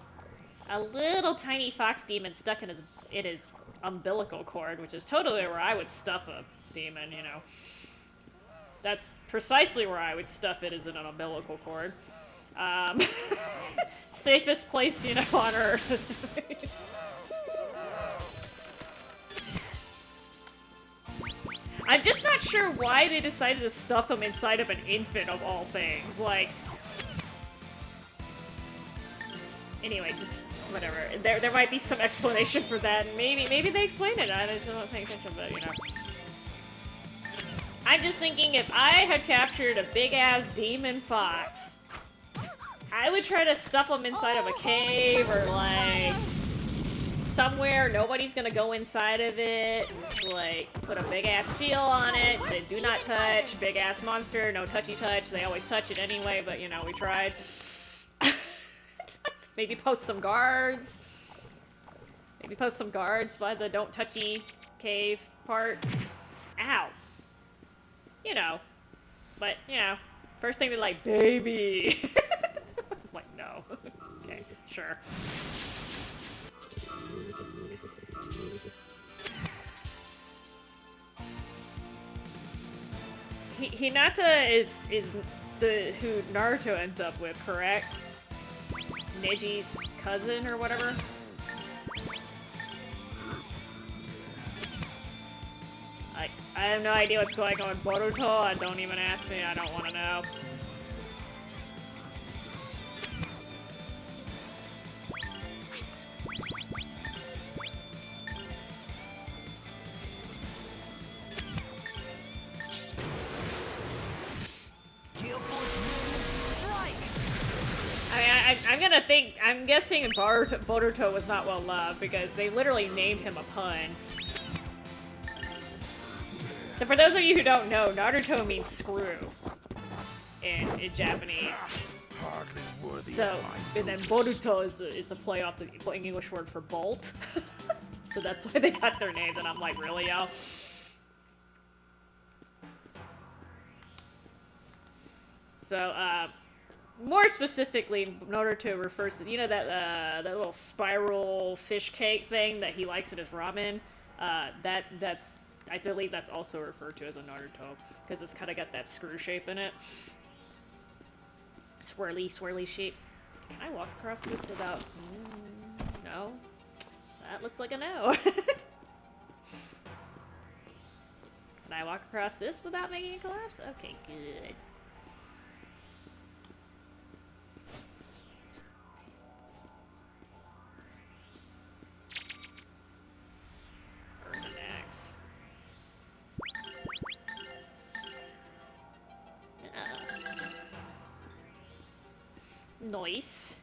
tiny fox demon stuck in his umbilical cord, which is totally where I would stuff a demon, you know. That's precisely where I would stuff it, is in an umbilical cord. Safest place, you know, on Earth. I'm just not sure why they decided to stuff him inside of an infant, of all things. Like... Anyway, just whatever. There might be some explanation for that. Maybe they explain it. I just don't pay attention, but you know. I'm just thinking, if I had captured a big-ass demon fox, I would try to stuff him inside of a cave or like somewhere nobody's gonna go inside of it. Just like put a big-ass seal on it, say "Do not touch." Big-ass monster, no touchy touch. They always touch it anyway, but you know, we tried. Maybe post some guards. Maybe post some guards by the don't touchy cave part. Ow. You know. But, you know. First thing they're like, baby. I'm like, no. Okay, sure. Hinata is the who Naruto ends up with, correct? Neji's cousin or whatever? I have no idea what's going on with Boruto. Don't even ask me. I don't want to know. I'm guessing Boruto was not well loved because they literally named him a pun. So for those of you who don't know, Naruto means screw in Japanese. Hardly worthy So, of my and then Boruto is a play off the English word for bolt. So that's why they got their names, and I'm like, really, y'all? So, more specifically, Naruto refers to, you know, that little spiral fish cake thing that he likes in his ramen? That's I believe that's also referred to as a Naruto because it's kind of got that screw shape in it. Swirly, swirly shape. Can I walk across this without? No. That looks like a no. Can I walk across this without making it collapse? Okay, good. Burn an axe. Nice.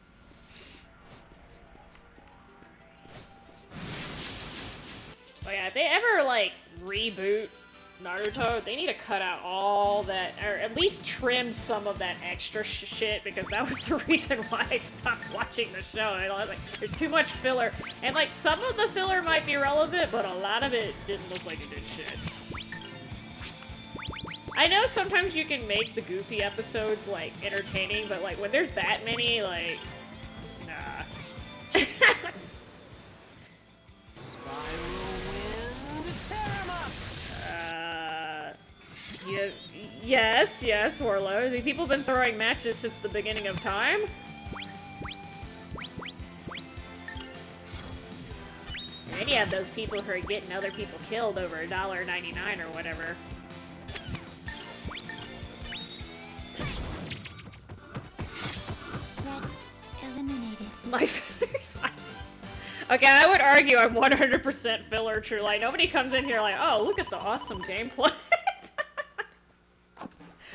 Oh yeah, if they ever, like, reboot Naruto, they need to cut out all that, or at least trim some of that extra shit, because that was the reason why I stopped watching the show. I was like, there's too much filler. And, like, some of the filler might be relevant, but a lot of it didn't look like it did shit. I know sometimes you can make the goofy episodes, like, entertaining, but, like, when there's that many, like, nah. Yes, Warlord. The people have been throwing matches since the beginning of time. And then you have those people who are getting other people killed over $1.99 or whatever. Eliminated. My filler's fine. Okay, I would argue I'm 100% filler true. Like, nobody comes in here like, oh, look at the awesome gameplay.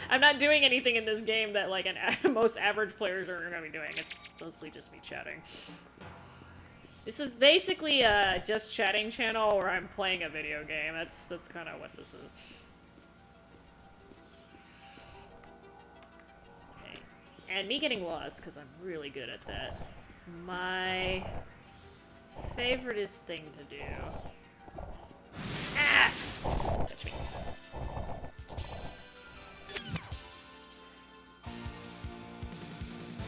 I'm not doing anything in this game that, like, most average players are gonna be doing. It's mostly just me chatting. This is basically a just chatting channel where I'm playing a video game. That's kind of what this is. Okay. And me getting lost, because I'm really good at that. My favoriteest thing to do. Ah! Touch me.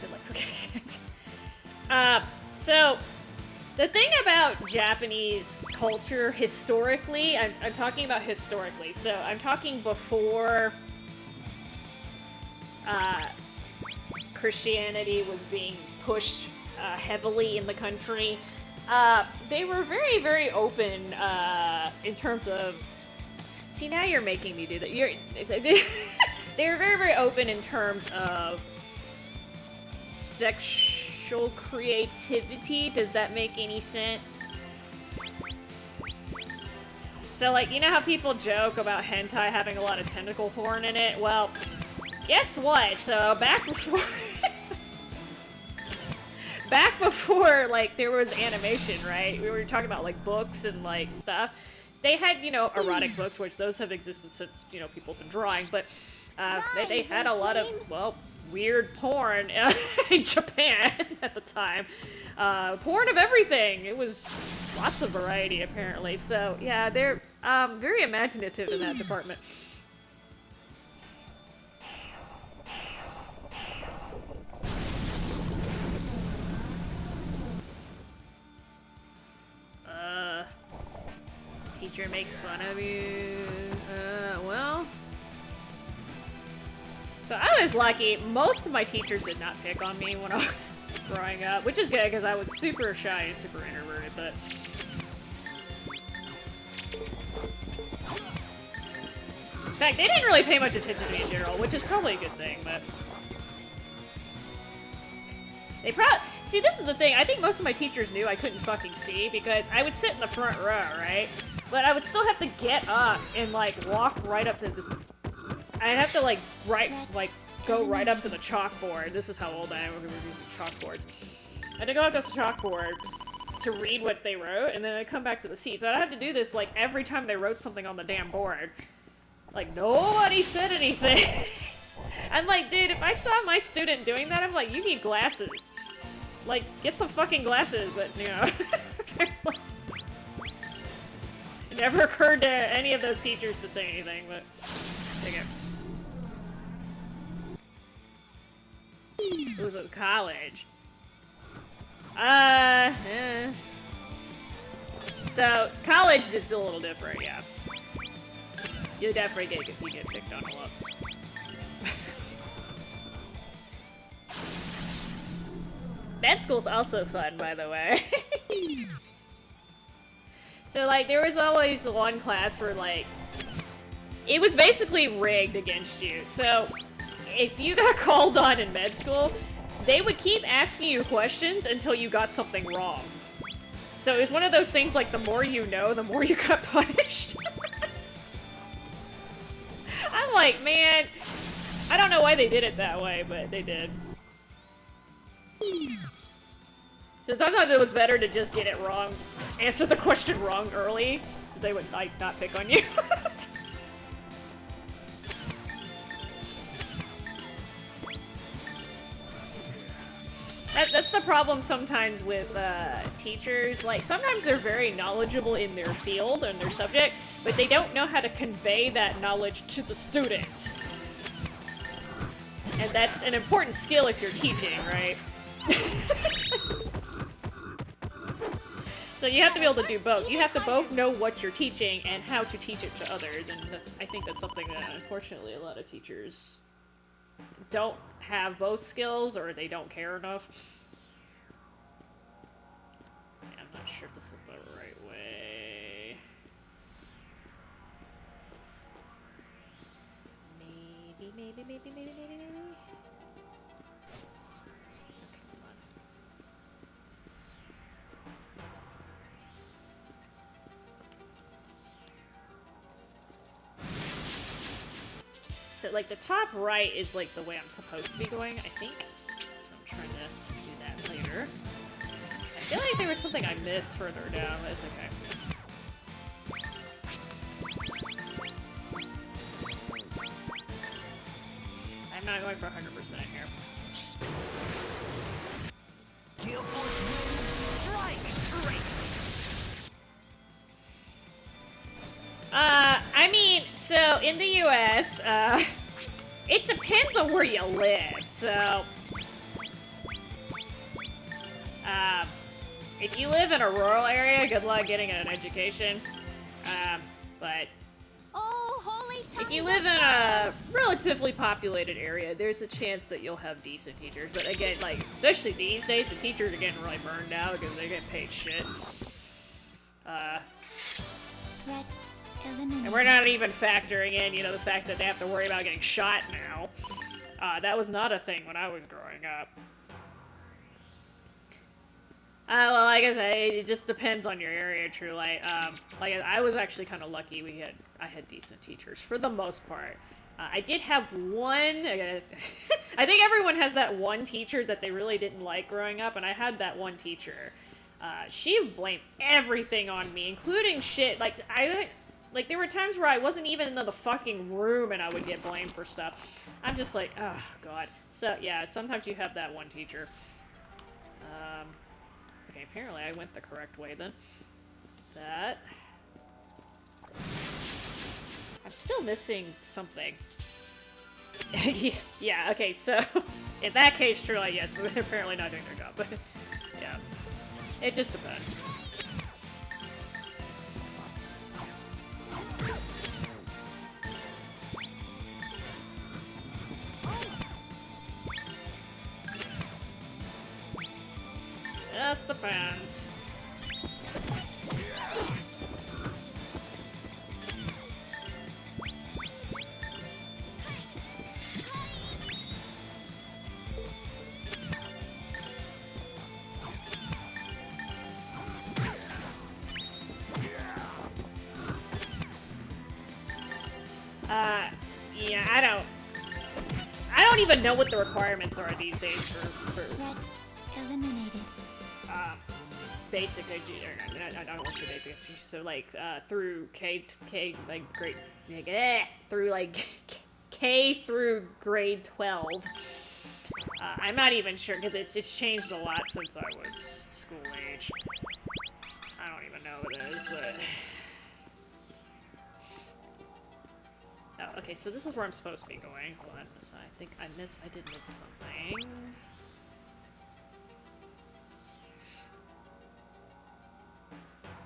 Good luck forgetting it. So, the thing about Japanese culture historically, I'm talking about historically, so I'm talking before Christianity was being pushed heavily in the country. They were very, very open in terms of... See, now you're making me do that. They were very, very open in terms of sexual creativity. Does that make any sense? So, like, you know how people joke about hentai having a lot of tentacle porn in it? Well, guess what? So, back before... back before, like, there was animation, right? We were talking about, like, books and, like, stuff. They had, you know, erotic books, which those have existed since, you know, people have been drawing, but they had a lot of, well, weird porn in Japan at the time. Porn of everything. It was lots of variety, apparently. So, yeah, they're very imaginative in that department. Teacher makes fun of you. Well. So I was lucky. Most of my teachers did not pick on me when I was growing up, which is good because I was super shy and super introverted, but... In fact, they didn't really pay much attention to me in general, which is probably a good thing, but... They probably... See, this is the thing. I think most of my teachers knew I couldn't fucking see because I would sit in the front row, right? But I would still have to get up and, like, walk right up to this... I'd have to, like, go right up to the chalkboard. This is how old I am. We're using chalkboards. I had to go up to the chalkboard to read what they wrote, and then I'd come back to the seat. So I'd have to do this, like, every time they wrote something on the damn board. Like, nobody said anything. I'm like, dude, if I saw my student doing that, I'm like, you need glasses. Like, get some fucking glasses, but, you know. It never occurred to any of those teachers to say anything, but... There you go. It was at college. So, college is a little different, yeah. You definitely get picked on a lot. Med school's also fun, by the way. So, like, there was always one class where, like, it was basically rigged against you. So, if you got called on in med school, they would keep asking you questions until you got something wrong. So it was one of those things like the more you know, the more you got punished. I'm like, man, I don't know why they did it that way, but they did. So sometimes it was better to just get it wrong, answer the question wrong early, so they would like not pick on you. That's the problem sometimes with teachers. Like, sometimes they're very knowledgeable in their field and their subject, but they don't know how to convey that knowledge to the students. And that's an important skill if you're teaching, right? So you have to be able to do both. You have to both know what you're teaching and how to teach it to others, and I think that's something that, unfortunately, a lot of teachers don't have both skills, or they don't care enough. Yeah, I'm not sure if this is the right way. Maybe. Okay, come on. So, like, the top right is, like, the way I'm supposed to be going, I think. So I'm trying to do that later. I feel like there was something I missed further down, but it's okay. I'm not going for 100% here. Gale Force wins. Strike straight. I mean, so in the US, it depends on where you live, so, if you live in a rural area, good luck getting an education, but Oh, holy if you live in a relatively populated area, there's a chance that you'll have decent teachers, but again, like, especially these days, the teachers are getting really burned out because they get paid shit. Threat eliminated. And we're not even factoring in, you know, the fact that they have to worry about getting shot now. That was not a thing when I was growing up. Well, like I said, it just depends on your area, truly. Like, I was actually kind of lucky. I had decent teachers, for the most part. I did have one, I think everyone has that one teacher that they really didn't like growing up, and I had that one teacher. She blamed everything on me, including shit, like, there were times where I wasn't even in the fucking room and I would get blamed for stuff. I'm just like, oh, God. So, yeah, sometimes you have that one teacher. Okay, apparently I went the correct way then. That. I'm still missing something. Yeah, okay, so, in that case, truly, yes, they're apparently not doing their job, but, yeah. It just depends. Just depends. Yeah, I don't even know what the requirements are these days for Threat eliminated. basic I don't want to say basic, so like through K like grade through like K through grade 12. I'm not even sure because it's changed a lot since I was school age. I don't even know what it is, but oh, okay, so this is where I'm supposed to be going. Hold on, so I think I did miss something.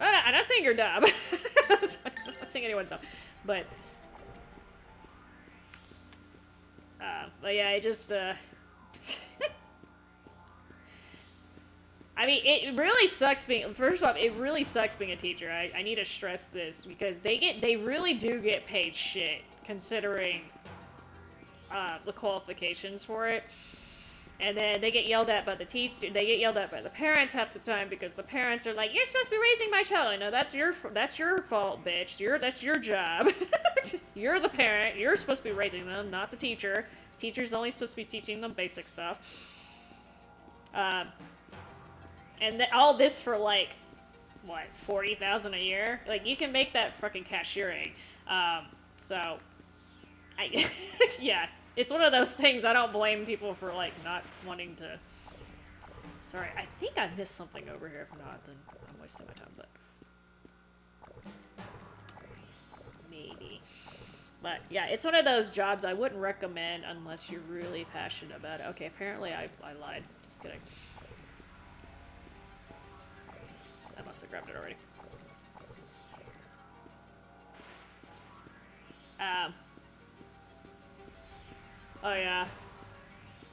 Oh, and not saying you're dumb. I'm not saying anyone's dumb, but yeah, I just I mean, it really sucks being. First off, it really sucks being a teacher. I need to stress this because they really do get paid shit considering the qualifications for it. And then they get yelled at by the teacher. They get yelled at by the parents half the time because the parents are like, "You're supposed to be raising my child." I know that's your fault, bitch. That's your job. You're the parent. You're supposed to be raising them, not the teacher. Teacher's only supposed to be teaching them basic stuff. And all this for like, what, $40,000 a year? Like, you can make that fucking cashiering. So, yeah. It's one of those things I don't blame people for, like, not wanting to... Sorry, I think I missed something over here. If not, then I'm wasting my time, but... Maybe. But, yeah, it's one of those jobs I wouldn't recommend unless you're really passionate about it. Okay, apparently I lied. Just kidding. I must have grabbed it already. Oh yeah.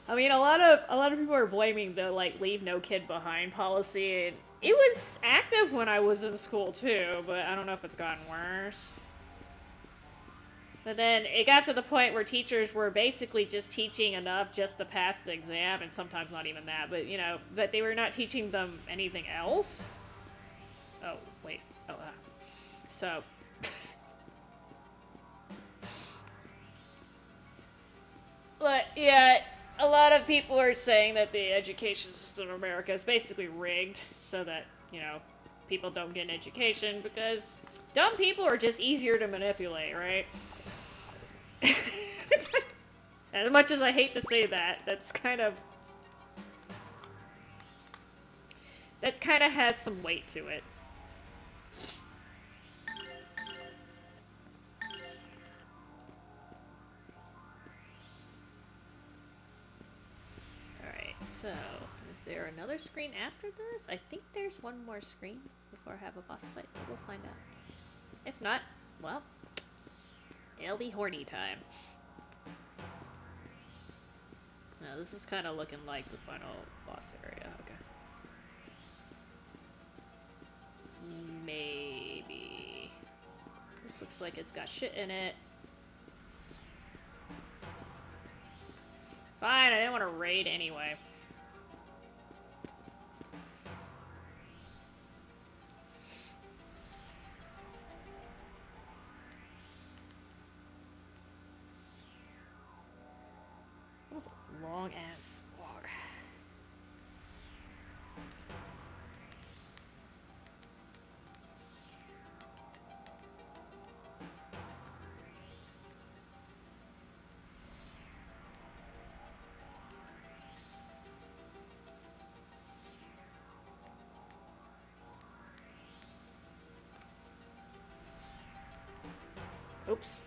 I mean, a lot of people are blaming the like leave no kid behind policy, and it was active when I was in school too, but I don't know if it's gotten worse. But then it got to the point where teachers were basically just teaching enough just to pass the exam, and sometimes not even that, but you know, but they were not teaching them anything else. Oh, wait. Oh, so. But, yeah, a lot of people are saying that the education system in America is basically rigged so that, you know, people don't get an education because dumb people are just easier to manipulate, right? As much as I hate to say that, that kind of has some weight to it. So, is there another screen after this? I think there's one more screen before I have a boss fight, but we'll find out. If not, well, it'll be horny time. Now, this is kind of looking like the final boss area. Okay. Maybe. This looks like it's got shit in it. Fine, I didn't want to raid anyway. That was a long-ass walk. Oops.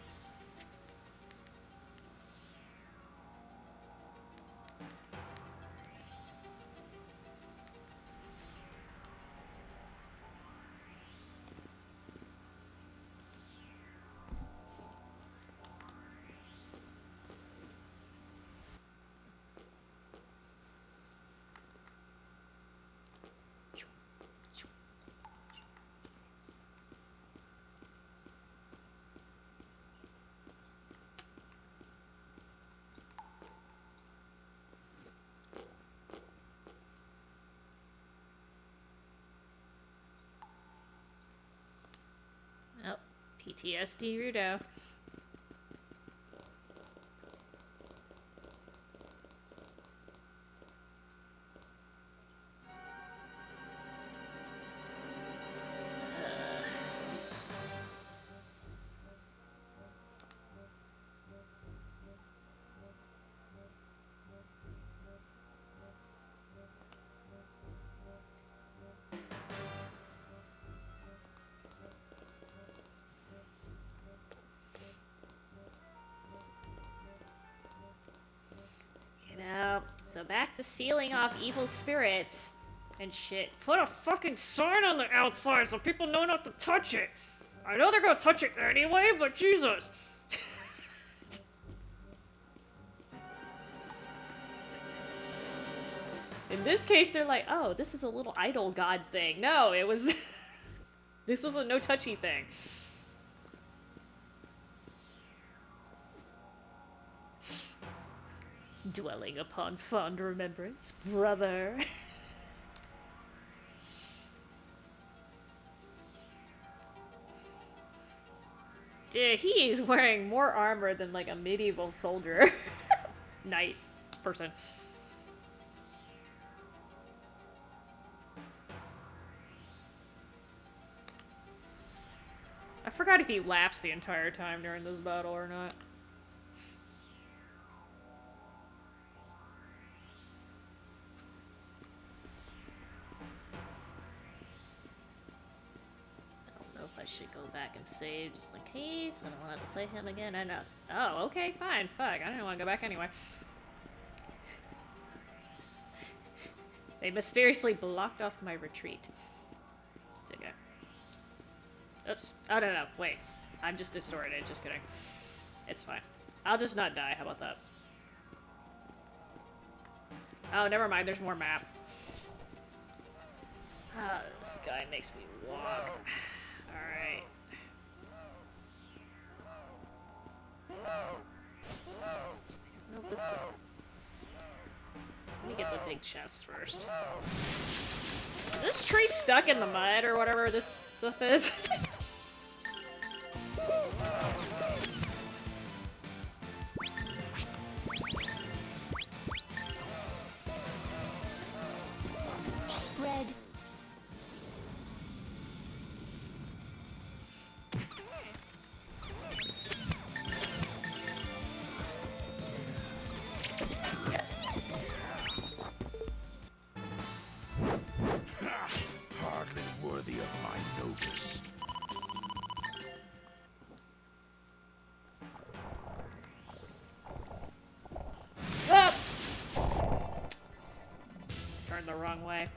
Oh, PTSD Rudo. So back to sealing off evil spirits. And shit. Put a fucking sign on the outside so people know not to touch it. I know they're gonna touch it anyway, but Jesus. In this case, they're like, oh, this is a little idol god thing. No, it was... this was a no-touchy thing. Dwelling upon fond remembrance, brother. Dude, he is wearing more armor than like a medieval soldier. Knight person. I forgot if he laughs the entire time during this battle or not. I should go back and save just in case. I don't want to have to play him again. I know. Oh, okay, fine. Fuck. I didn't want to go back anyway. They mysteriously blocked off my retreat. It's okay. Oops. Oh, no. Wait. I'm just distorted. Just kidding. It's fine. I'll just not die. How about that? Oh, never mind. There's more map. Ah, this guy makes me walk. Alright. Nope, this is... Let me get the big chest first. Is this tree stuck in the mud or whatever this stuff is? Spread. Hardly worthy of my notice. Up! Turned the wrong way.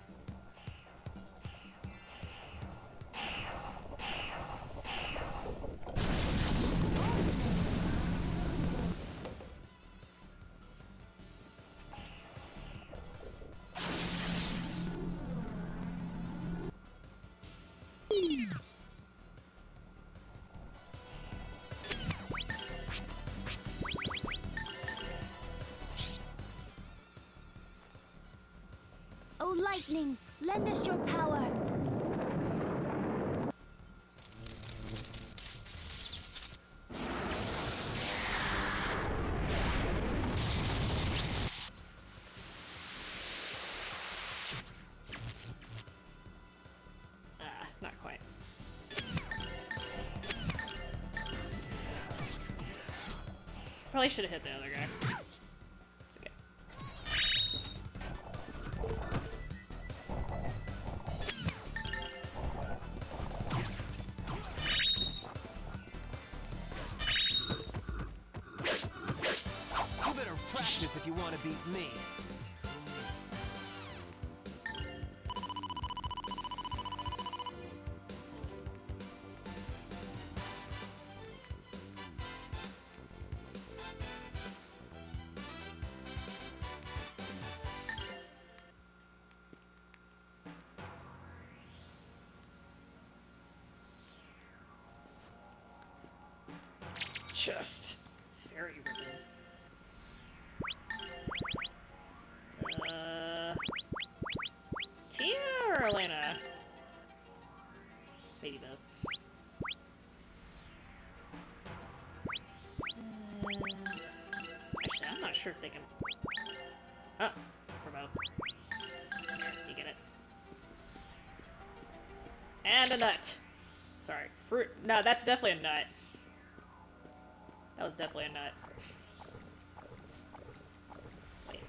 Oh, lightning, lend us your power. Not quite. Probably should have hit the other guy. It's okay. You better practice if you want to beat me. Just very ribbon. Tia or Elena? Maybe both. Actually, I'm not sure if they can. Oh, for both. Here, you get it. And a nut. Sorry, fruit. No, that's definitely a nut. That was definitely a nut. Wait.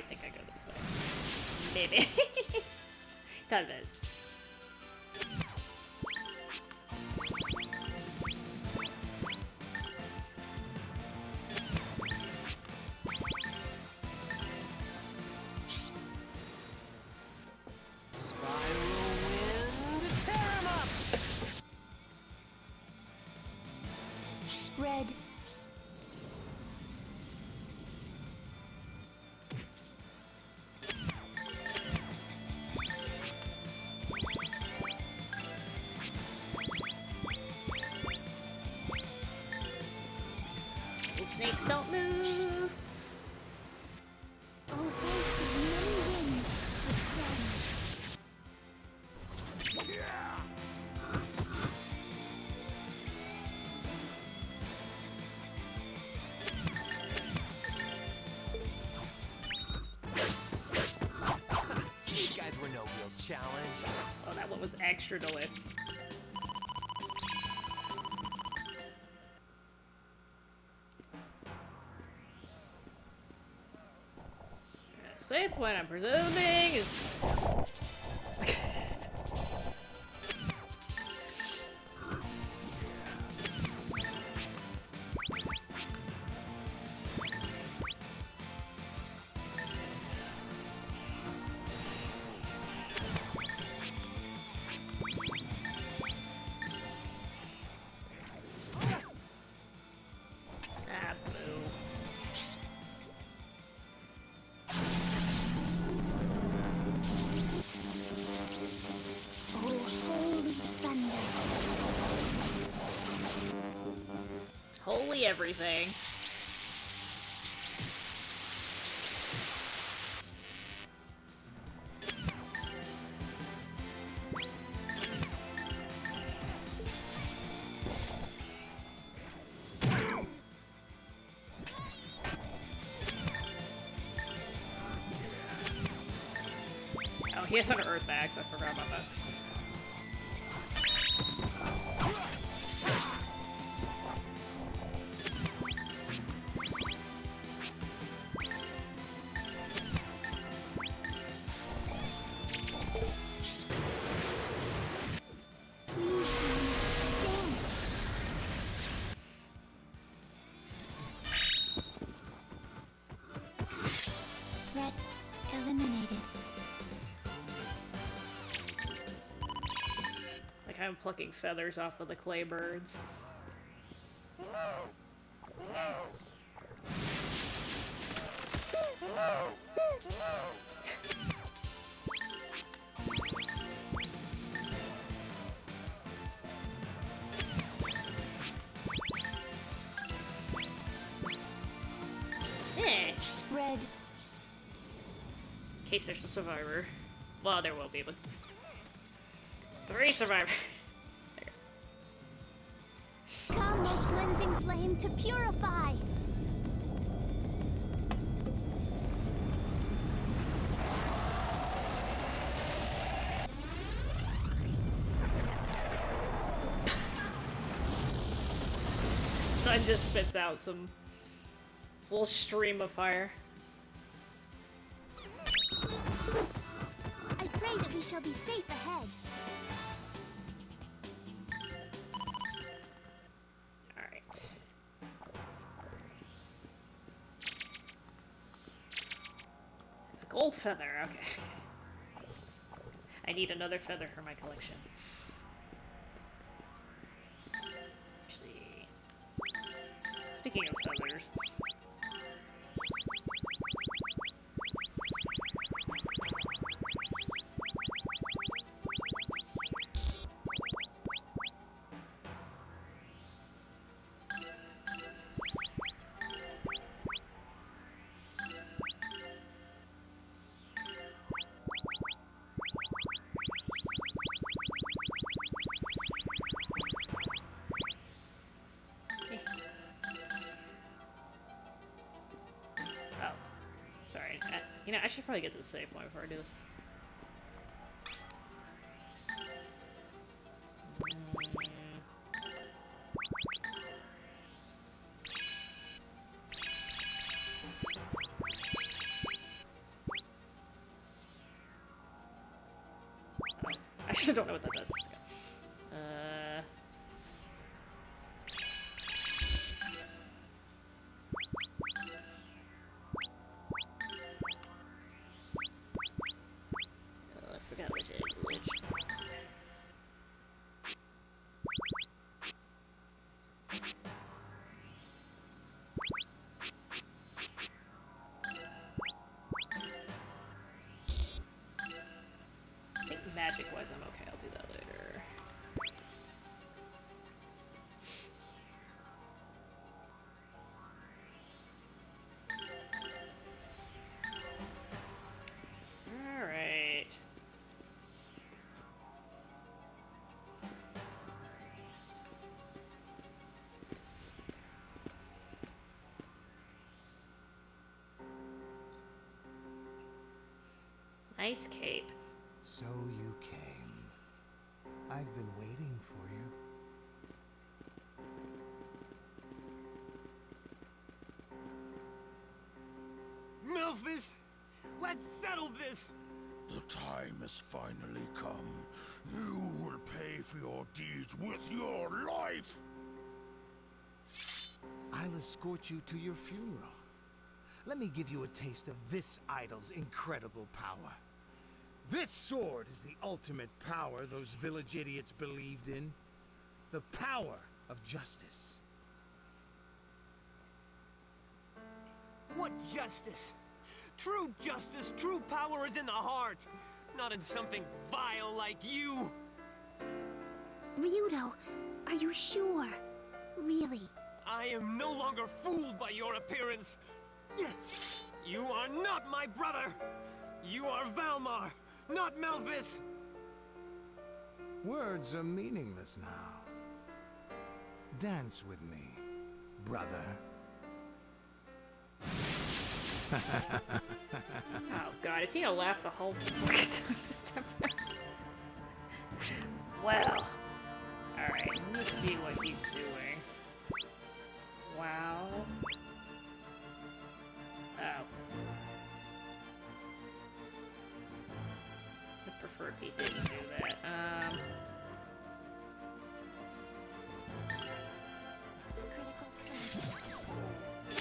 think I go this way. Maybe. That is. Red. The snakes don't move. Oh, thanks of many winds descend. These guys were no real challenge. Oh, that one was extra delicious. Save point, I'm presuming, is... Ah, boo. Oh, holy thunder. Holy everything. Oh, he has an earth axe, I forgot about that. Threat eliminated. Like I'm plucking feathers off of the clay birds. Eh. Red. In case there's a survivor. Well, there will be, but 3 survivors. Come, most cleansing flame, to purify. Sun just spits out some little stream of fire. I pray that we shall be safe ahead. Alright. The gold feather, okay. I need another feather for my collection. Actually, speaking of feathers. Oh, sorry. You know, I should probably get to the save point before I do this. I don't know what that does. I forgot which egg which. I think magic-wise I'm okay, I'll do that later. Alright. Nice cape. So you came. I've been waiting for you. Milphus, let's settle this! The time has finally come. You will pay for your deeds with your life! I'll escort you to your funeral. Let me give you a taste of this idol's incredible power. This sword is the ultimate power those village idiots believed in. The power of justice. What justice? True justice, true power is in the heart, not in something vile like you. Ryudo, are you sure? Really? I am no longer fooled by your appearance. You are not my brother. You are Valmar, not Melvis. Words are meaningless now. Dance with me, brother. Oh god, is he gonna laugh the whole fucking time this time? Well. Alright, let me see what he's doing. Wow. Oh. I prefer if he didn't do that. Critical strike.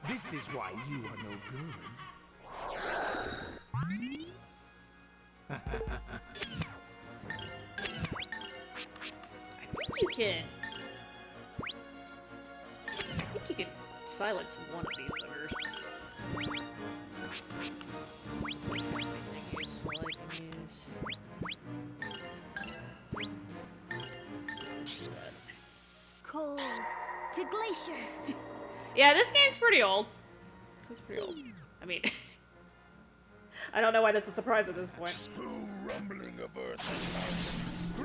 This is why you are no good. I think you can silence one of these buggers. Anything useful I can use. Cold to glacier. Yeah, this game's pretty old. It's pretty old. I mean, I don't know why that's a surprise at this point. Who rumbling of earth and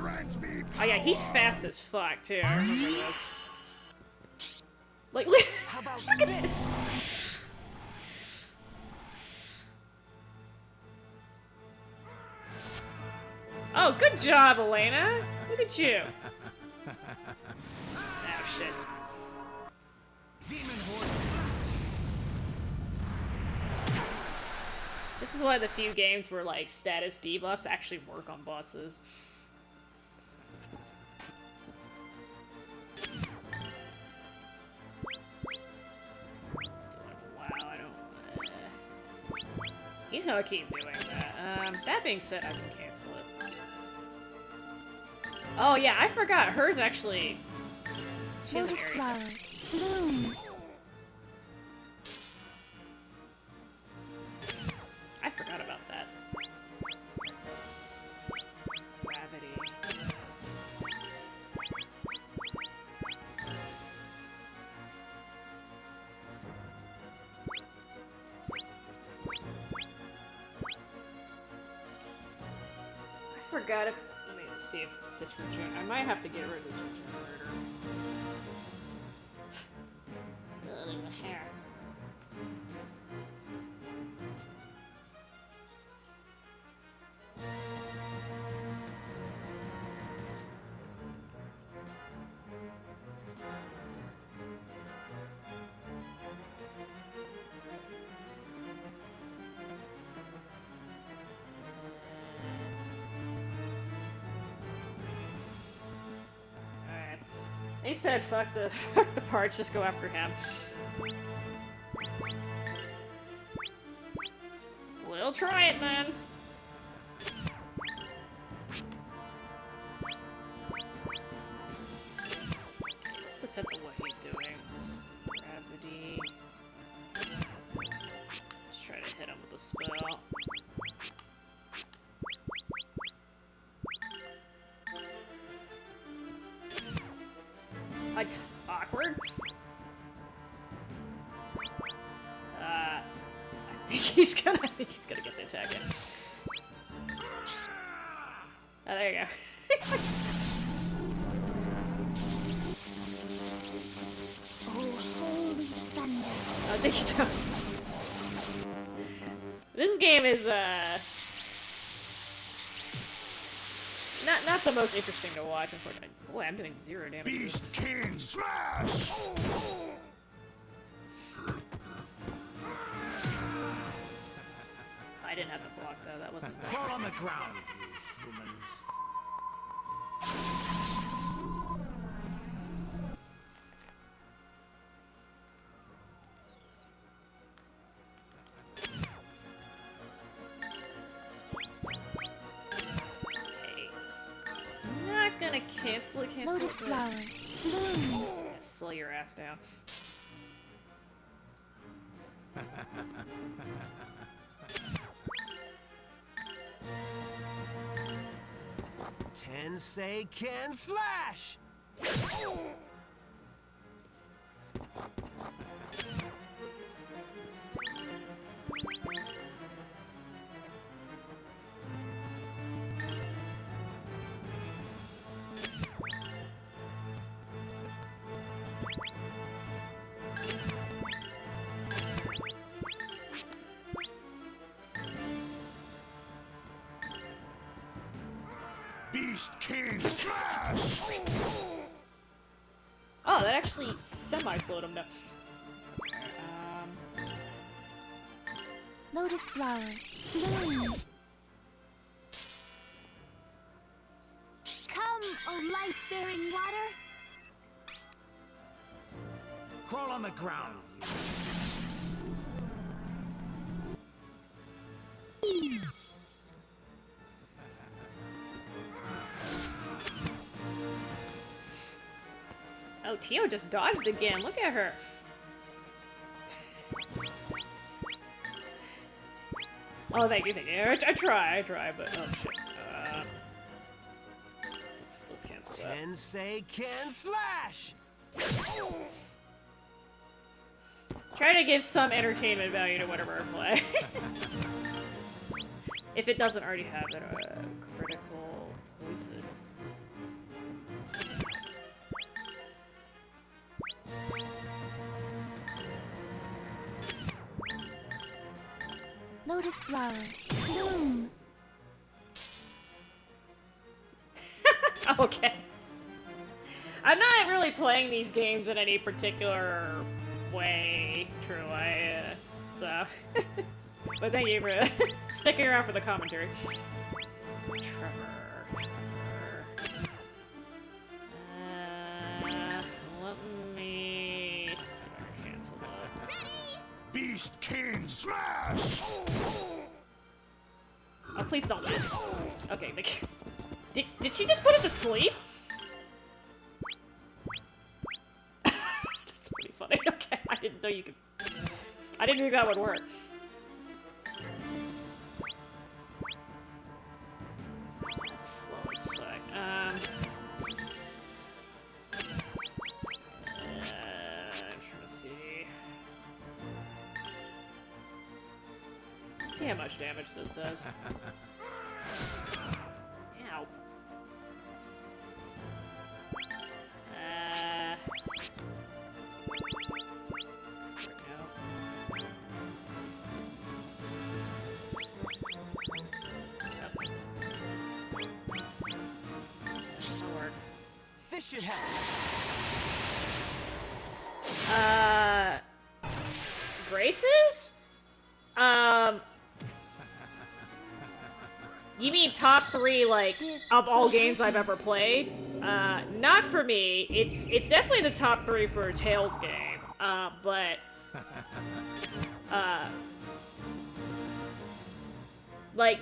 mountain grant me Oh yeah, he's power. fast as fuck too. I remember this. Like, How about this? oh, good job, Elena. Look at you. Oh shit. Demon horde. This is one of the few games where like status debuffs actually work on bosses. Wow, I don't. He's gonna keep doing that. That being said, I can cancel it. Oh yeah, I forgot. Hers actually. She has an Lotus area. flower. Bloom. I forgot about that. Gravity. I forgot if. Let me see if this regen. I might have to get rid of this regenerator. Ugh, my hair. He said, fuck the fuck the parts, just go after him. We'll try it then. This depends on what he's doing. Gravity. Let's try to hit him with a spell. Like, awkward? I think he's gonna get the attack in. Oh, there you go. Holy thunder. Oh, thank you, Tom. This game is, not the most interesting to watch, unfortunately. Boy, I'm doing 0 damage. Beast King Smash! I didn't have the block, though. That wasn't bad. Crawl on the ground, you humans. Not gonna cancel it. Lotus flower. Bloom. Slow your ass down. Tensei can slash! Beast King Smash! Oh, that actually semi-slowed him down. Lotus flower. Bloom. Come, O life-bearing water. Crawl on the ground, you. Oh, Tio just dodged again. Look at her. Oh, thank you. I try, but oh shit. Let's cancel that. Tensei can slash! Try to give some entertainment value to whatever I play. If it doesn't already have it, critical poison. Lotus flower. Bloom. Okay. I'm not really playing these games in any particular way, truly. So, but thank you for sticking around for the commentary. Trevor. Let me see if I can cancel that. Beast King Smash! Oh, please don't miss. Okay, did she just put it to sleep? That's pretty funny. Okay, I didn't know you could. I didn't know that would work. That's slow as fuck. I'm trying to see. Let's see how much damage this does. Ow. This should help. Braces? You mean top 3, like, of all games I've ever played? Not for me. It's definitely the top 3 for a Tales game. But... like,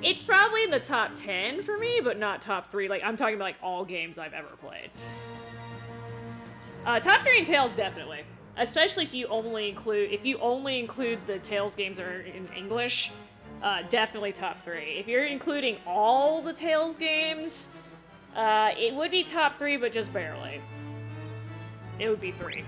it's probably in the top 10 for me, but not top 3. Like, I'm talking about, like, all games I've ever played. Top 3 in Tales, definitely. Especially if you only include the Tales games that are in English, definitely top 3. If you're including all the Tales games, it would be top 3, but just barely. It would be 3.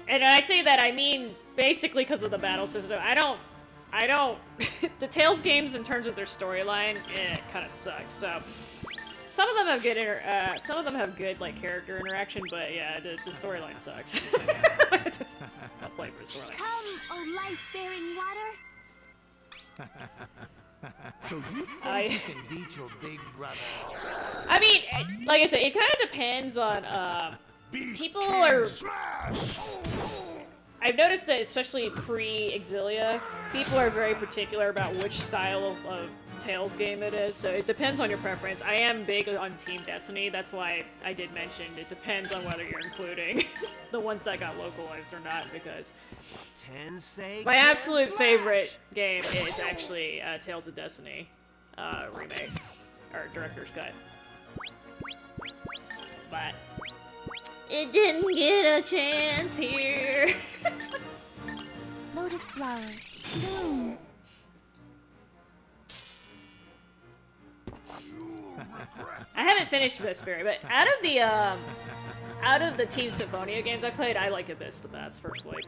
And I say that, I mean, basically because of the battle system. I don't, the Tales games in terms of their storyline, kind of suck. So, some of them have good, like, character interaction, but yeah, the storyline sucks. I'll play for the storyline. Come, oh life-bearing water. So you think you can beat your big brother? I mean, like I said, it kind of depends on, people are... I've noticed that, especially pre-Exilia, people are very particular about which style of Tales game it is, so it depends on your preference. I am big on Team Destiny, that's why I did mention it depends on whether you're including the ones that got localized or not, because my absolute favorite game is actually Tales of Destiny remake, or Director's Cut. But it didn't get a chance here. Lotus flower. Bloom. I haven't finished Abyss Fairy, but out of the Team Symphonia games I played, I like Abyss the best, personally.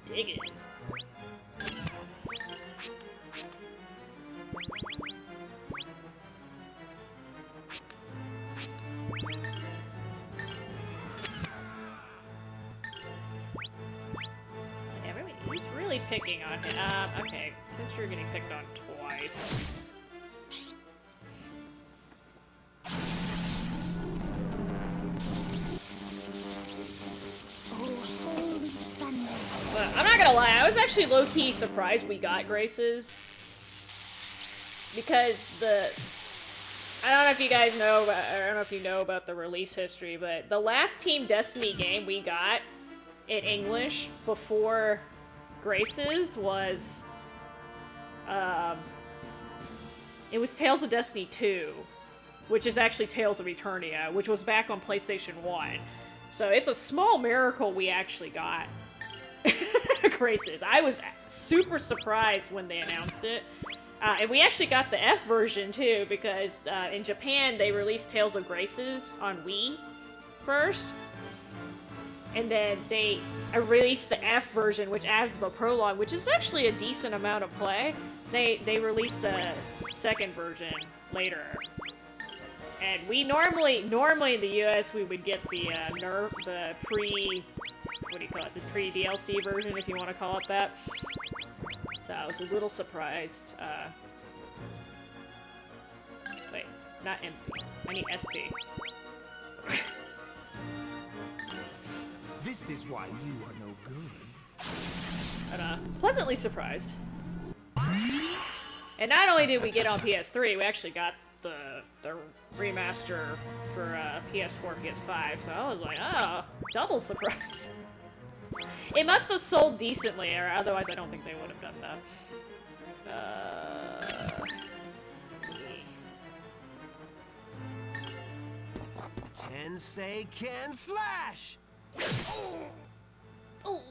Dig it. He's really picking on him. Okay, since you're getting picked on twice. I'm not gonna lie, I was actually low-key surprised we got Graces. Because I don't know if you guys know, I don't know if you know about the release history, but the last Team Destiny game we got in English before Graces was, it was Tales of Destiny 2, which is actually Tales of Eternia, which was back on PlayStation 1. So it's a small miracle we actually got Graces. I was super surprised when they announced it. And we actually got the F version too, because in Japan they released Tales of Graces on Wii first. And then they released the F version, which adds the prologue, which is actually a decent amount of play. They released the second version later. And we normally in the US we would get the pre-DLC version, if you want to call it that. So I was a little surprised. Wait, not MP. I need SP. This is why you are no good. But, pleasantly surprised. And not only did we get on PS3, we actually got the remaster for PS4, PS5, so I was like, oh, double surprise. It must have sold decently, or otherwise I don't think they would have done that. Let's see. Tensei can slash! Oh.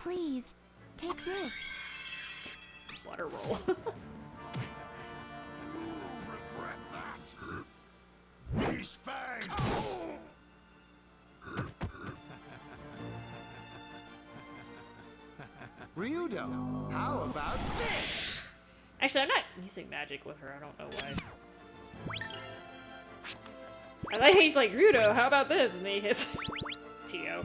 Please, take this. Water roll. Regret that. Beast Fang! Ryudo, how about this? Actually, I'm not using magic with her. I don't know why. I like he's like, Rudo, how about this? And then he hits Tio.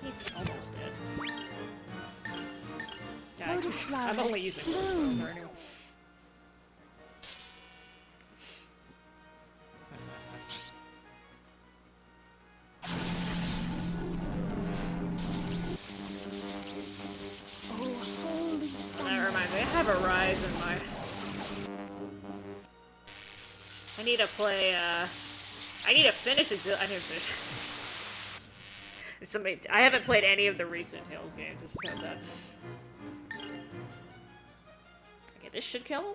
He's almost dead. flower. I'm only using Bloom. one anyway. Oh, holy That reminds me, I have a Rise in my... I need to play, I need to finish it. I need to finish. Somebody, I haven't played any of the recent Tales games, just because that. Okay, this should kill him.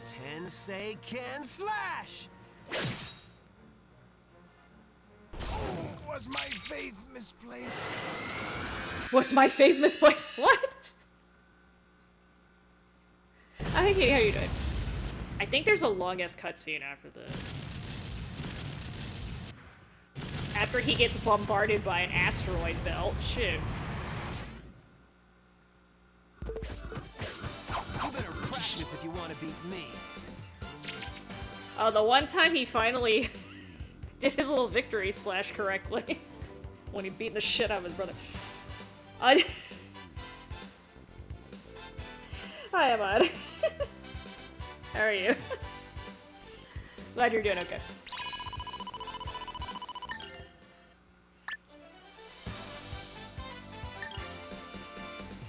Tensei can slash! Was my faith misplaced? Was my faith misplaced? What? I think how you doing? I think there's a longest cutscene after this. After he gets bombarded by an asteroid belt. Shit. You better practice if you want to beat me. Oh, the one time he finally did his little victory slash correctly. When he beat the shit out of his brother. Hi, Ahmad. How are you? Glad you're doing okay.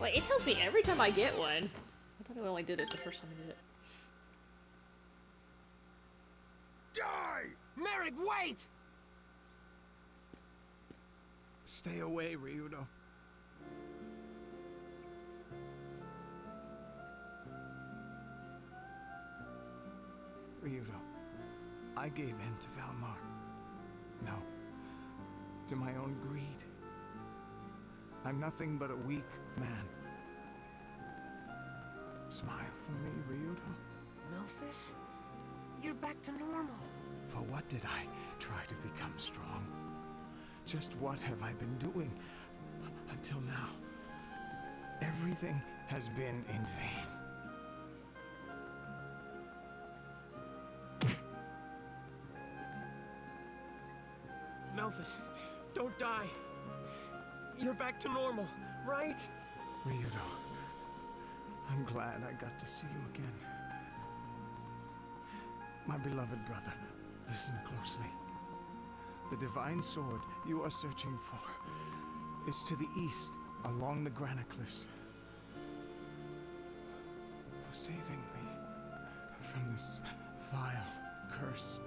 Wait, it tells me every time I get one. I thought I only did it the first time I did it. Die! Merrick, wait! Stay away, Ryudo. Ryudo, I gave in to Valmar. No, to my own greed. I'm nothing but a weak man. Smile for me, Ryudo. Melphis, you're back to normal. For what did I try to become strong? Just what have I been doing until now? Everything has been in vain. Melphis, don't die. You're back to normal, right? Ryudo, I'm glad I got to see you again. My beloved brother, listen closely. The divine sword you are searching for is to the east, along the granite cliffs. For saving me from this vile curse.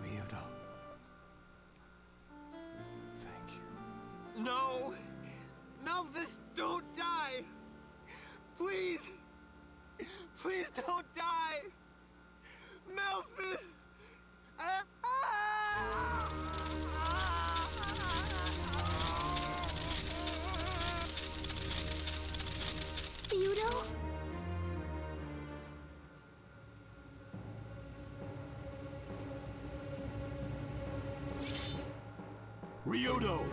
Ryudo. Thank you. No! Melphis, don't die! Please! Please don't die! Melphis! Ryudo? Ryudo!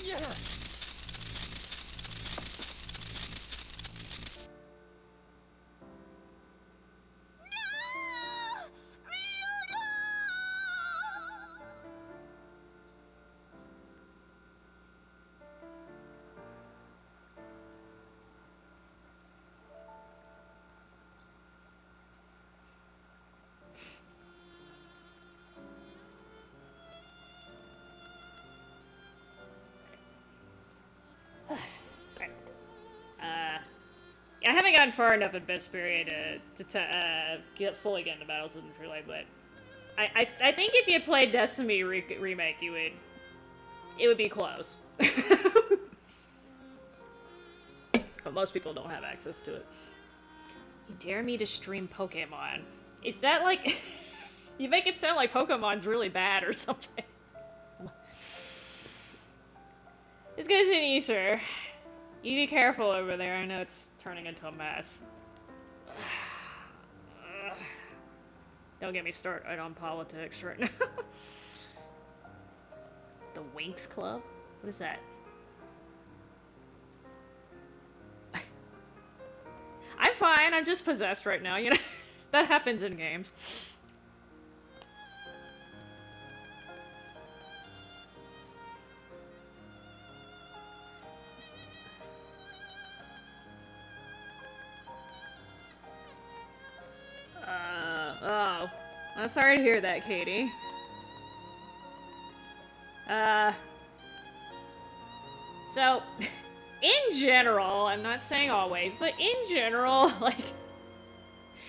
Yeah! I haven't gotten far enough in Vesperia to get fully get into Battles of the True Light, but I think if you played Destiny Remake, it would be close. But most people don't have access to it. You dare me to stream Pokemon? Is that like... You make it sound like Pokemon's really bad or something. This guy's an Easter. You be careful over there, I know it's turning into a mess. Don't get me started on politics right now. The Winx Club? What is that? I'm just possessed right now, you know? That happens in games. Oh. I'm sorry to hear that, Katie. So, in general, I'm not saying always, but in general, like,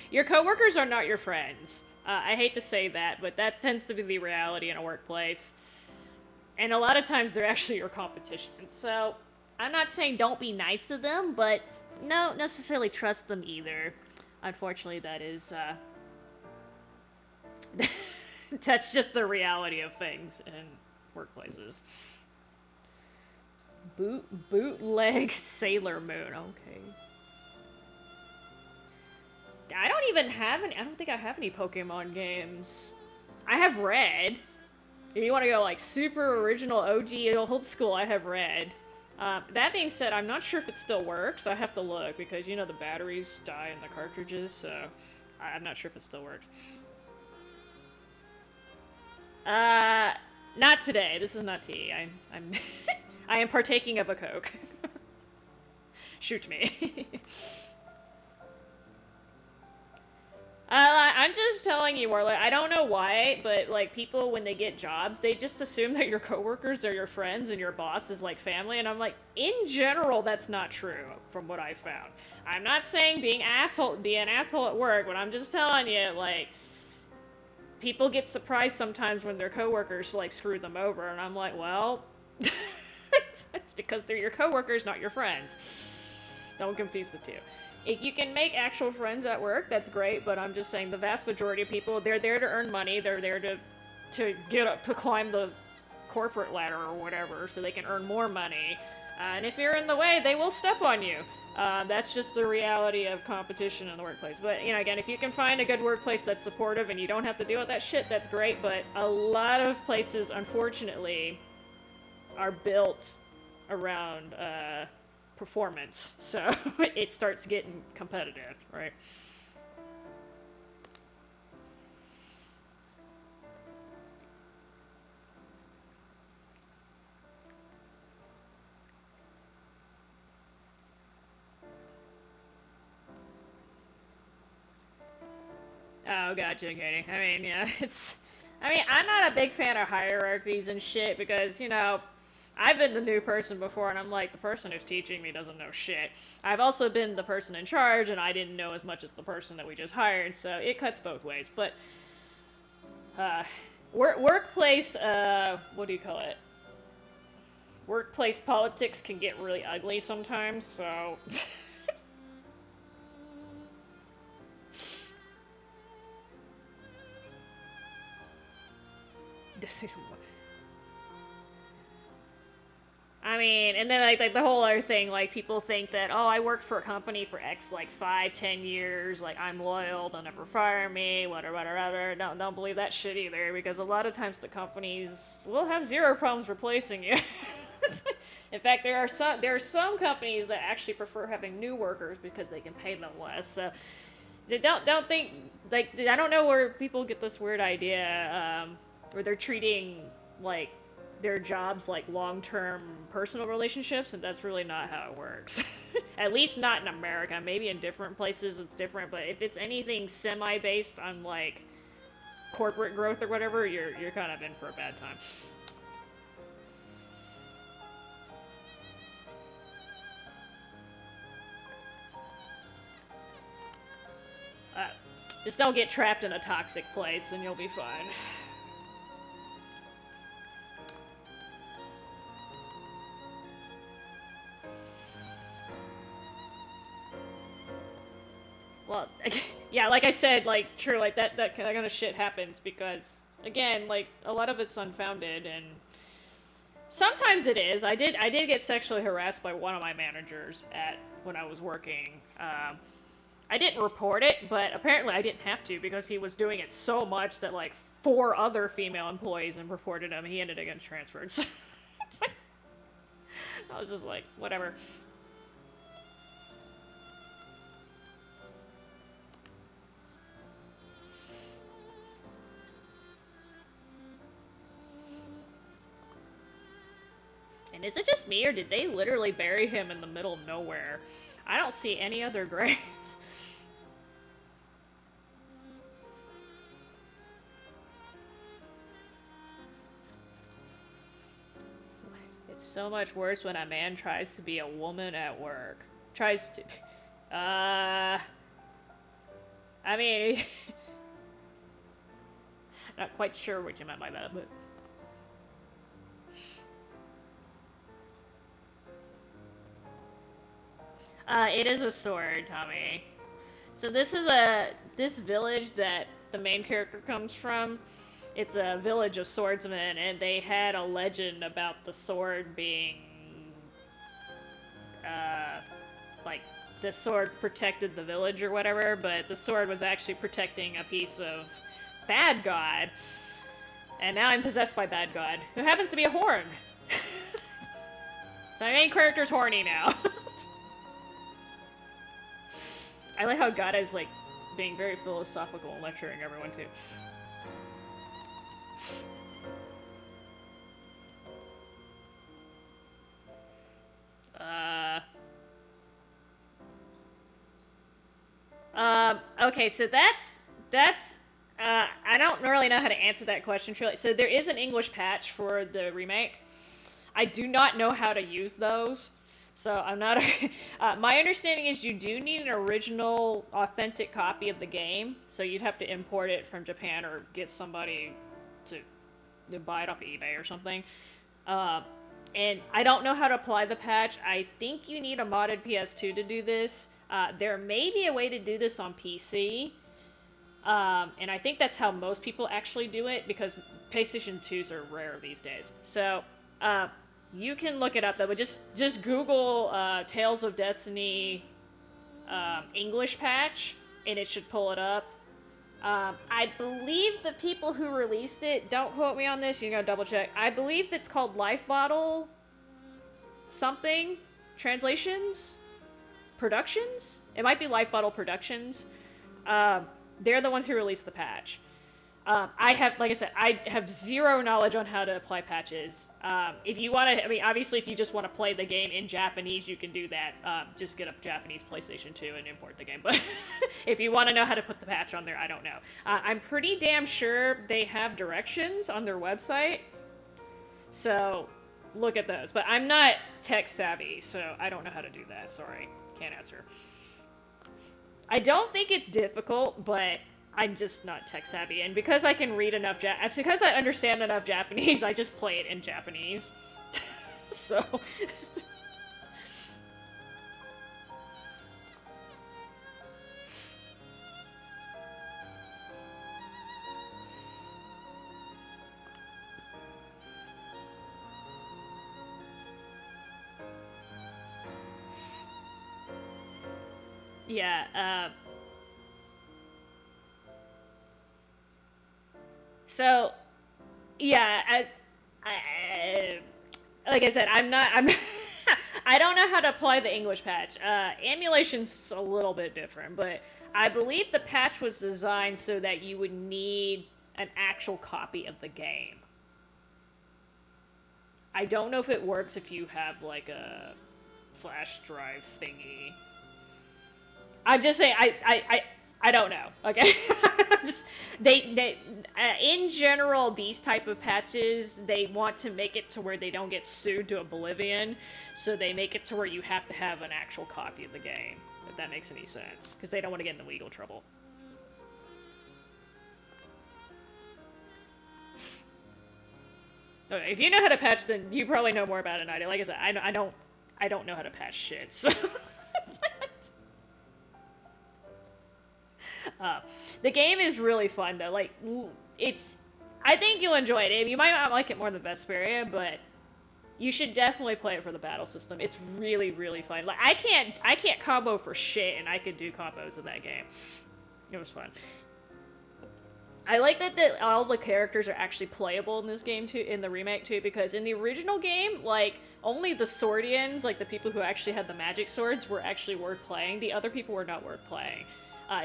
your coworkers are not your friends. I hate to say that, but that tends to be the reality in a workplace. And a lot of times they're actually your competition. So, I'm not saying don't be nice to them, but don't necessarily trust them either. Unfortunately, that is, that's just the reality of things in workplaces. Bootleg Sailor Moon, okay. I don't even have any, I don't think I have any Pokemon games. I have Red. If you want to go like super original OG old school, I have Red. That being said, I'm not sure if it still works. I have to look because, you know, the batteries die in the cartridges, so I'm not sure if it still works. Not today. This is not tea. I'm I am partaking of a Coke. Shoot me. I'm just telling you, Warlock, I don't know why, but, like, people, when they get jobs, they just assume that your coworkers are your friends and your boss is, like, family, and I'm like, in general, that's not true, from what I found. I'm not saying be an asshole at work, but I'm just telling you, like, people get surprised sometimes when their coworkers, like, screw them over, and I'm like, well, it's because they're your coworkers, not your friends. Don't confuse the two. If you can make actual friends at work, that's great, but I'm just saying the vast majority of people, they're there to earn money, they're there to get up, to climb the corporate ladder or whatever, so they can earn more money. And if you're in the way, they will step on you. That's just the reality of competition in the workplace. But, you know, again, if you can find a good workplace that's supportive and you don't have to deal with that shit, that's great, but a lot of places, unfortunately, are built around, performance, so it starts getting competitive, right? Oh, gotcha, Katie. I mean, yeah, I'm not a big fan of hierarchies and shit because, you know, I've been the new person before, and I'm like, the person who's teaching me doesn't know shit. I've also been the person in charge, and I didn't know as much as the person that we just hired, so it cuts both ways. But, workplace, what do you call it? Workplace politics can get really ugly sometimes, so... This is... I mean, and then like the whole other thing, like people think that, oh, I worked for a company for X, like 5-10 years, like I'm loyal, they'll never fire me, whatever. Don't believe that shit either, because a lot of times the companies will have zero problems replacing you. In fact, there are some companies that actually prefer having new workers because they can pay them less. So they don't think, like, I don't know where people get this weird idea where they're treating like their jobs like long-term personal relationships, and that's really not how it works. At least not in America. Maybe in different places it's different, but if it's anything semi-based on like corporate growth or whatever, you're kind of in for a bad time. Just don't get trapped in a toxic place and you'll be fine. Well, yeah, like I said, like, true, like, that kind of shit happens because, again, like, a lot of it's unfounded, and sometimes it is. I did get sexually harassed by one of my managers when I was working. I didn't report it, but apparently I didn't have to because he was doing it so much that, like, 4 other female employees and reported him. He ended up getting transferred. So I was just like, whatever. And is it just me, or did they literally bury him in the middle of nowhere? I don't see any other graves. It's so much worse when a man tries to be a woman at work. Tries to... I mean... Not quite sure what you meant by that, but... It is a sword, Tommy. So this is this village that the main character comes from. It's a village of swordsmen, and they had a legend about the sword being, like, the sword protected the village or whatever, but the sword was actually protecting a piece of bad god. And now I'm possessed by bad god, who happens to be a horn. So my main character's horny now. I like how God is, like, being very philosophical and lecturing everyone, too. Okay, so that's, I don't really know how to answer that question truly. So there is an English patch for the remake. I do not know how to use those. So I'm not, my understanding is you do need an original, authentic copy of the game. So you'd have to import it from Japan or get somebody to buy it off of eBay or something. And I don't know how to apply the patch. I think you need a modded PS2 to do this. There may be a way to do this on PC. And I think that's how most people actually do it, because PlayStation 2s are rare these days. So, you can look it up though, but just Google Tales of Destiny English patch, and it should pull it up. I believe the people who released it, don't quote me on this, you can go double check. I believe it's called Life Bottle something Translations? Productions? It might be Life Bottle Productions. They're the ones who released the patch. I have, like I said, I have zero knowledge on how to apply patches. If you want to, I mean, obviously if you just want to play the game in Japanese, you can do that. Just get a Japanese PlayStation 2 and import the game. But if you want to know how to put the patch on there, I don't know. I'm pretty damn sure they have directions on their website. So look at those. But I'm not tech savvy, so I don't know how to do that. Sorry, can't answer. I don't think it's difficult, but I'm just not tech savvy, and because I can read enough because I understand enough Japanese, I just play it in Japanese. So yeah, so, yeah, like I said, I'm I don't know how to apply the English patch. Emulation's a little bit different, but I believe the patch was designed so that you would need an actual copy of the game. I don't know if it works if you have, like, a flash drive thingy. I'm just saying, I don't know, okay? Just, in general, these type of patches, they want to make it to where they don't get sued to oblivion, so they make it to where you have to have an actual copy of the game, if that makes any sense, because they don't want to get into legal trouble. Okay, if you know how to patch, then you probably know more about it than I do. Like I said, I don't know how to patch shit, so... The game is really fun though. Like, I think you'll enjoy it. You might not like it more than Vesperia, but you should definitely play it for the battle system. It's really, really fun. Like, I can't combo for shit, and I could do combos in that game. It was fun. I like that all the characters are actually playable in this game too, in the remake too, because in the original game, like, only the Swordians, like the people who actually had the magic swords, were actually worth playing. The other people were not worth playing.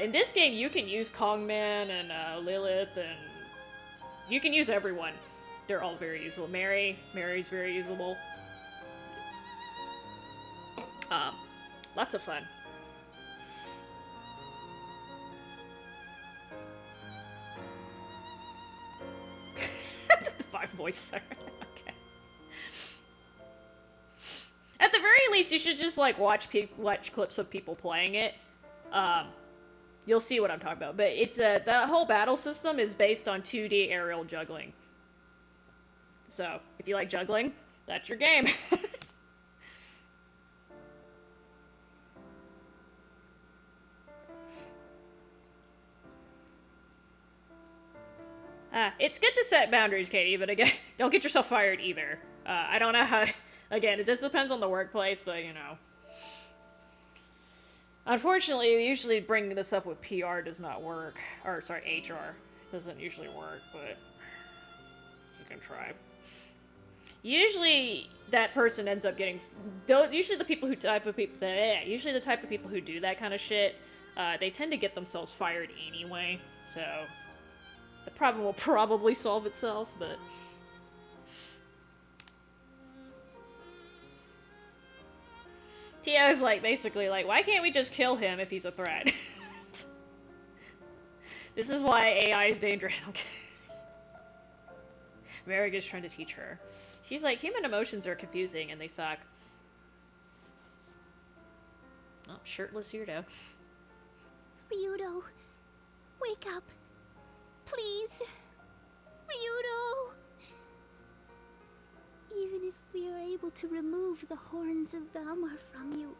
In this game, you can use Kongman and Lilith, and you can use everyone. They're all very usable. Mary's very usable. Lots of fun. The 5 voice. Okay. At the very least, you should just like watch clips of people playing it. You'll see what I'm talking about. But it's the whole battle system is based on 2D aerial juggling. So if you like juggling, that's your game. It's good to set boundaries, Katie, but again, don't get yourself fired either. I don't know how... Again, it just depends on the workplace, but, you know. Unfortunately, usually bringing this up with PR does not work. Or, sorry, HR. Doesn't usually work, but you can try. Usually, that person ends up getting... Usually the people who usually the type of people who do that kind of shit, they tend to get themselves fired anyway, so... The problem will probably solve itself, but... Tio's like, basically like, why can't we just kill him if he's a threat? This is why AI is dangerous. Okay. Merrick is trying to teach her. She's like, human emotions are confusing and they suck. Oh, shirtless Weirdo. Ryudo, wake up. Please. Ryudo. Even if we are able to remove the horns of Valmar from you,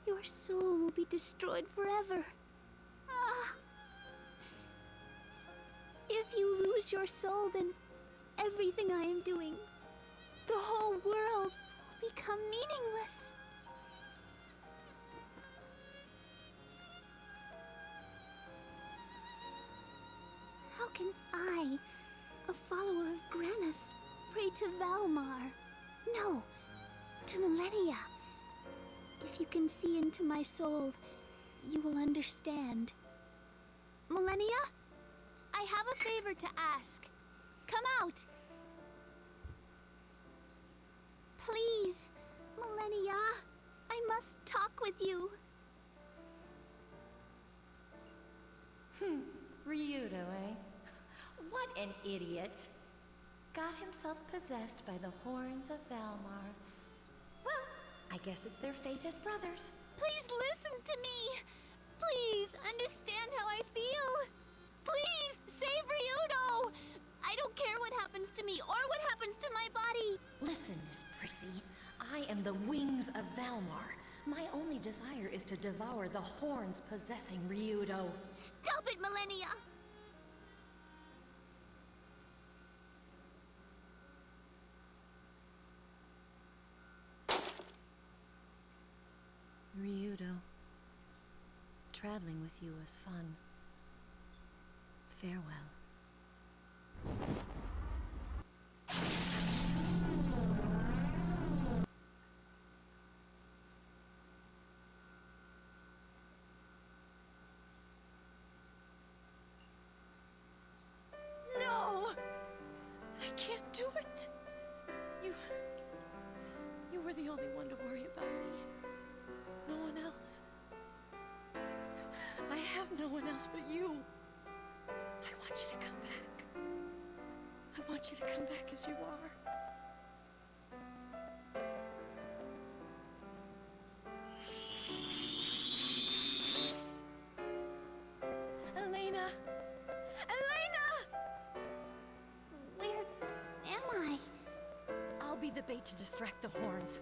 your soul will be destroyed forever. Ah. If you lose your soul, then everything I am doing, the whole world, will become meaningless. How can I, a follower of Granis, pray to Valmar? No, to Millennia. If you can see into my soul, you will understand. Millennia? I have a favor to ask. Come out! Please, Millennia, I must talk with you. Ryudo, eh? What an idiot. Got himself possessed by the horns of Valmar. Well, I guess it's their fate as brothers. Please listen to me. Please understand how I feel. Please save Ryudo. I don't care what happens to me or what happens to my body. Listen, Miss Prissy. I am the wings of Valmar. My only desire is to devour the horns possessing Ryudo. Stop it, Millennia. Ryudo, traveling with you was fun. Farewell. No! I can't do it! You were the only one to worry about me. No one else. I have no one else but you. I want you to come back. I want you to come back as you are. Elena! Elena! Where am I? I'll be the bait to distract the horns.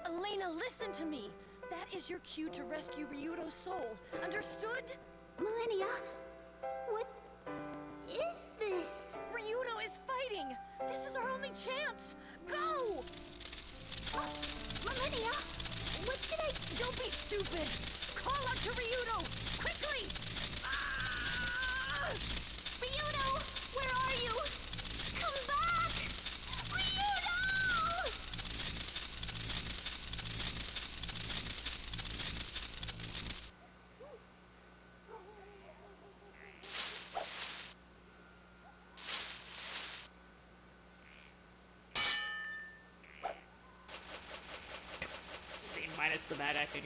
Elena, listen to me! That is your cue to rescue Ryudo's soul. Understood? Millennia, what is this? Ryudo is fighting! This is our only chance! Go! Millennia, what should I... Don't be stupid! Call out to Ryudo! Quickly! Ah! Ryudo, where are you? Come back! Ryudo! Seen my minus the bad acting.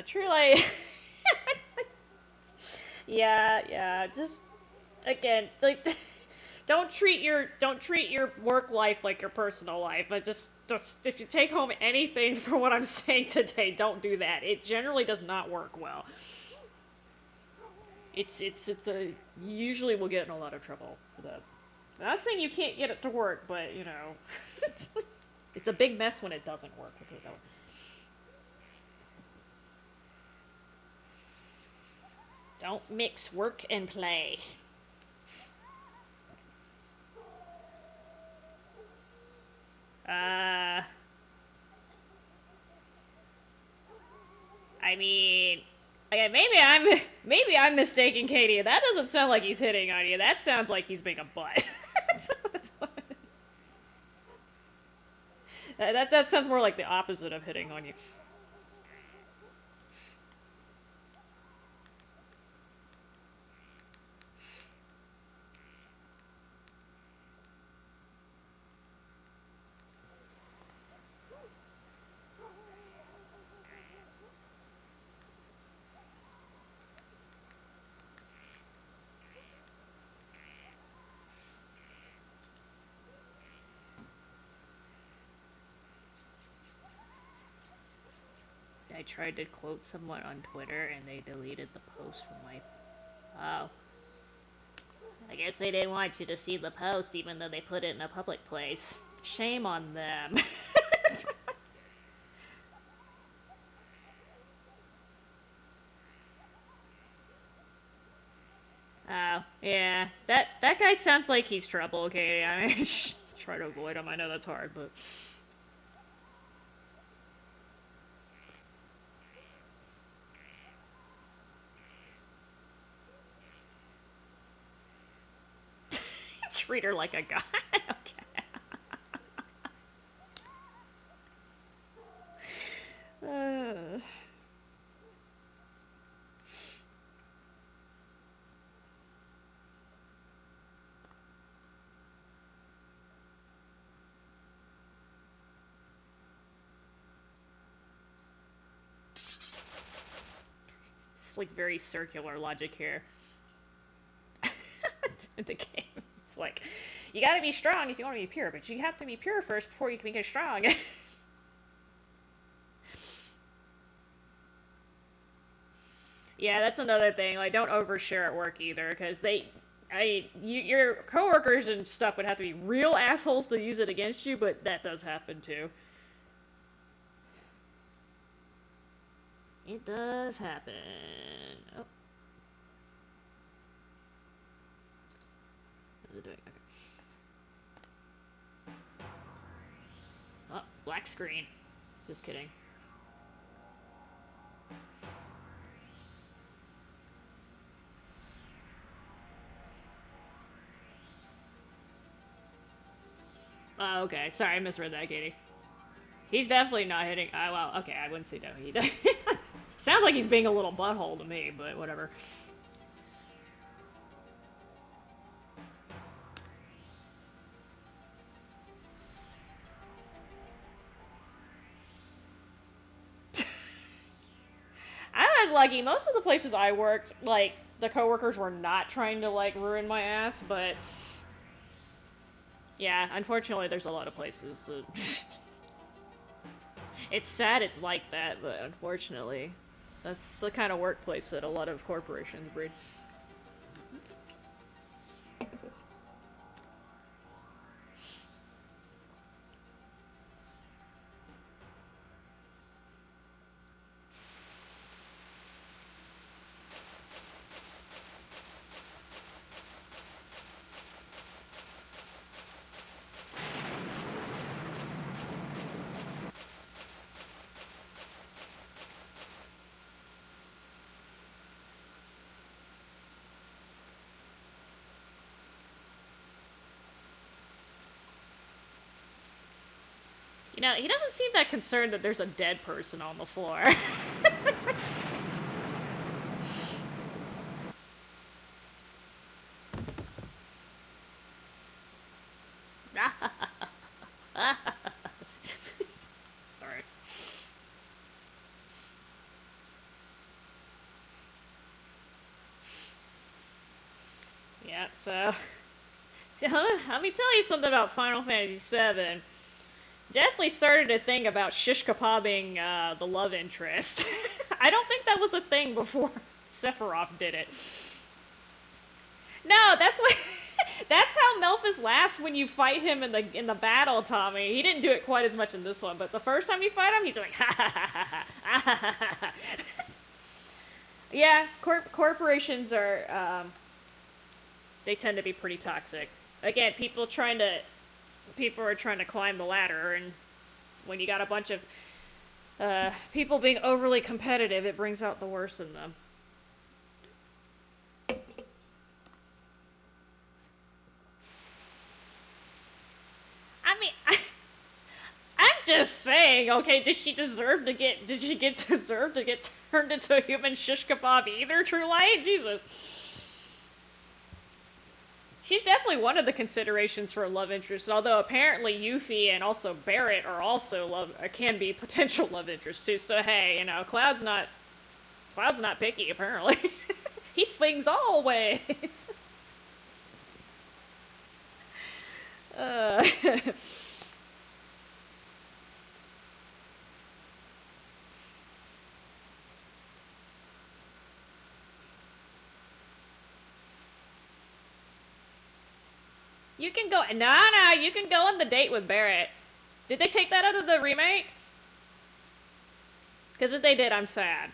Truly. Yeah, just again, like don't treat your work life like your personal life. But just if you take home anything from what I'm saying today, don't do that. It generally does not work well. It's a usually will get in a lot of trouble for that. I'm not saying you can't get it to work, but you know, it's a big mess when it doesn't work. With it, though. Don't mix work and play. I mean, okay, maybe I'm mistaken, Katie. That doesn't sound like he's hitting on you. That sounds like he's being a butt. That sounds more like the opposite of hitting on you. I tried to quote someone on Twitter and they deleted the post from my... Oh. I guess they didn't want you to see the post even though they put it in a public place. Shame on them. Oh, yeah. That guy sounds like he's trouble, okay? I mean, try to avoid him. I know that's hard, but... Treat her like a guy. Okay. It's like very circular logic here. In the game. It's like, you gotta be strong if you want to be pure, but you have to be pure first before you can get strong. Yeah, that's another thing. Like, don't overshare at work either, because your coworkers and stuff would have to be real assholes to use it against you, but that does happen too. It does happen. Oh. What is it doing? Okay. Oh, black screen. Just kidding. Oh, okay. Sorry, I misread that, Katie. He's definitely not hitting... well, okay, I wouldn't say no. He does. Sounds like he's being a little butthole to me, but whatever. I was lucky. Most of the places I worked, like, the coworkers were not trying to, like, ruin my ass, but... Yeah, unfortunately, there's a lot of places that... It's sad it's like that, but unfortunately, that's the kind of workplace that a lot of corporations breed. You know, he doesn't seem that concerned that there's a dead person on the floor. So let me tell you something about Final Fantasy VII. Definitely started a thing about shish kebabbing the love interest. I don't think that was a thing before Sephiroth did it. No, that's how Melphis laughs when you fight him in the battle, Tommy. He didn't do it quite as much in this one, but the first time you fight him, he's like, ha ha ha ha ha ha ha ha. Yeah, corporations are they tend to be pretty toxic. Again, people are trying to climb the ladder, and when you got a bunch of people being overly competitive, it brings out the worst in them. I mean, I'm just saying, okay, did she deserve to get turned into a human shish kebab either, True Light? Jesus. She's definitely one of the considerations for a love interest, although apparently Yuffie and also Barrett are also can be potential love interests too. So hey, you know, Cloud's not picky apparently. He swings all ways. You can go. No, you can go on the date with Barrett. Did they take that out of the remake? Because if they did, I'm sad.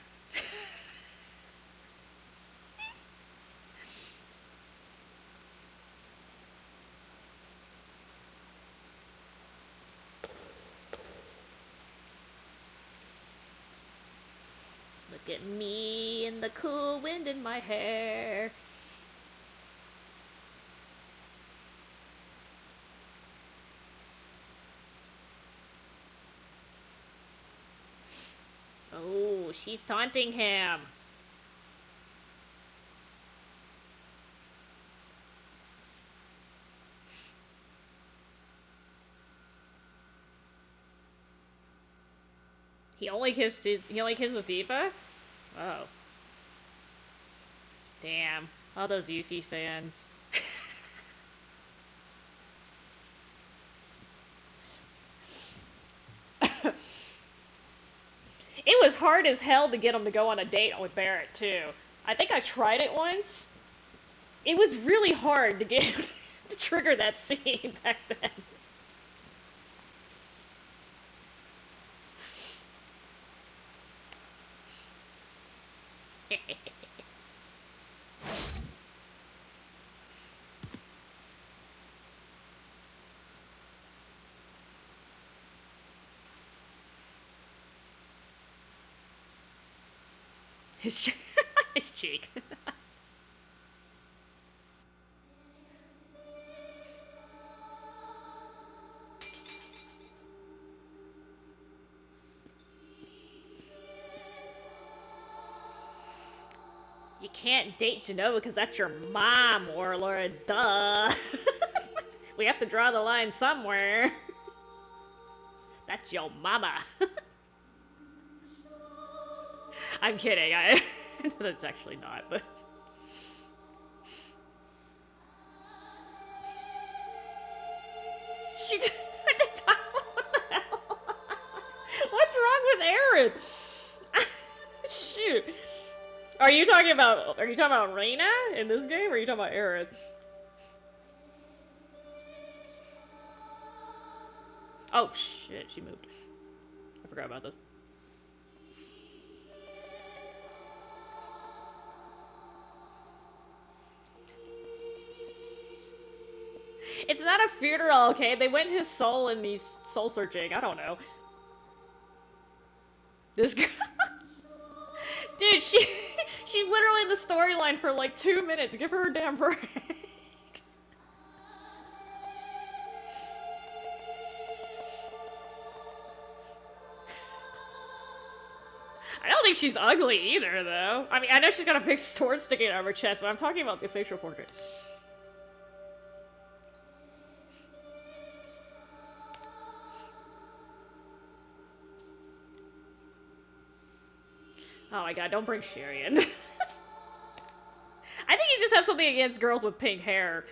Look at me and the cool wind in my hair. Oh, she's taunting him. He only kisses Diva? Oh. Damn. All those Yuffie fans. It was hard as hell to get him to go on a date with Barrett, too. I think I tried it once. It was really hard to get him to trigger that scene back then. His cheek. You can't date Genova because that's your mom, Warlord. Duh. We have to draw the line somewhere. That's your mama. I'm kidding. I that's actually not, but she. What the hell? What's wrong with Aaron? Shoot. Are you talking about Reina in this game, or are you talking about Aaron? Oh shit, she moved. I forgot about this. It's not a funeral, okay? They went his soul in these soul searching. I don't know. This girl. Dude, she's literally in the storyline for like 2 minutes. Give her a damn break. I don't think she's ugly either, though. I mean, I know she's got a big sword sticking out of her chest, but I'm talking about the facial portrait. Oh my god, don't bring Shirian. I think you just have something against girls with pink hair.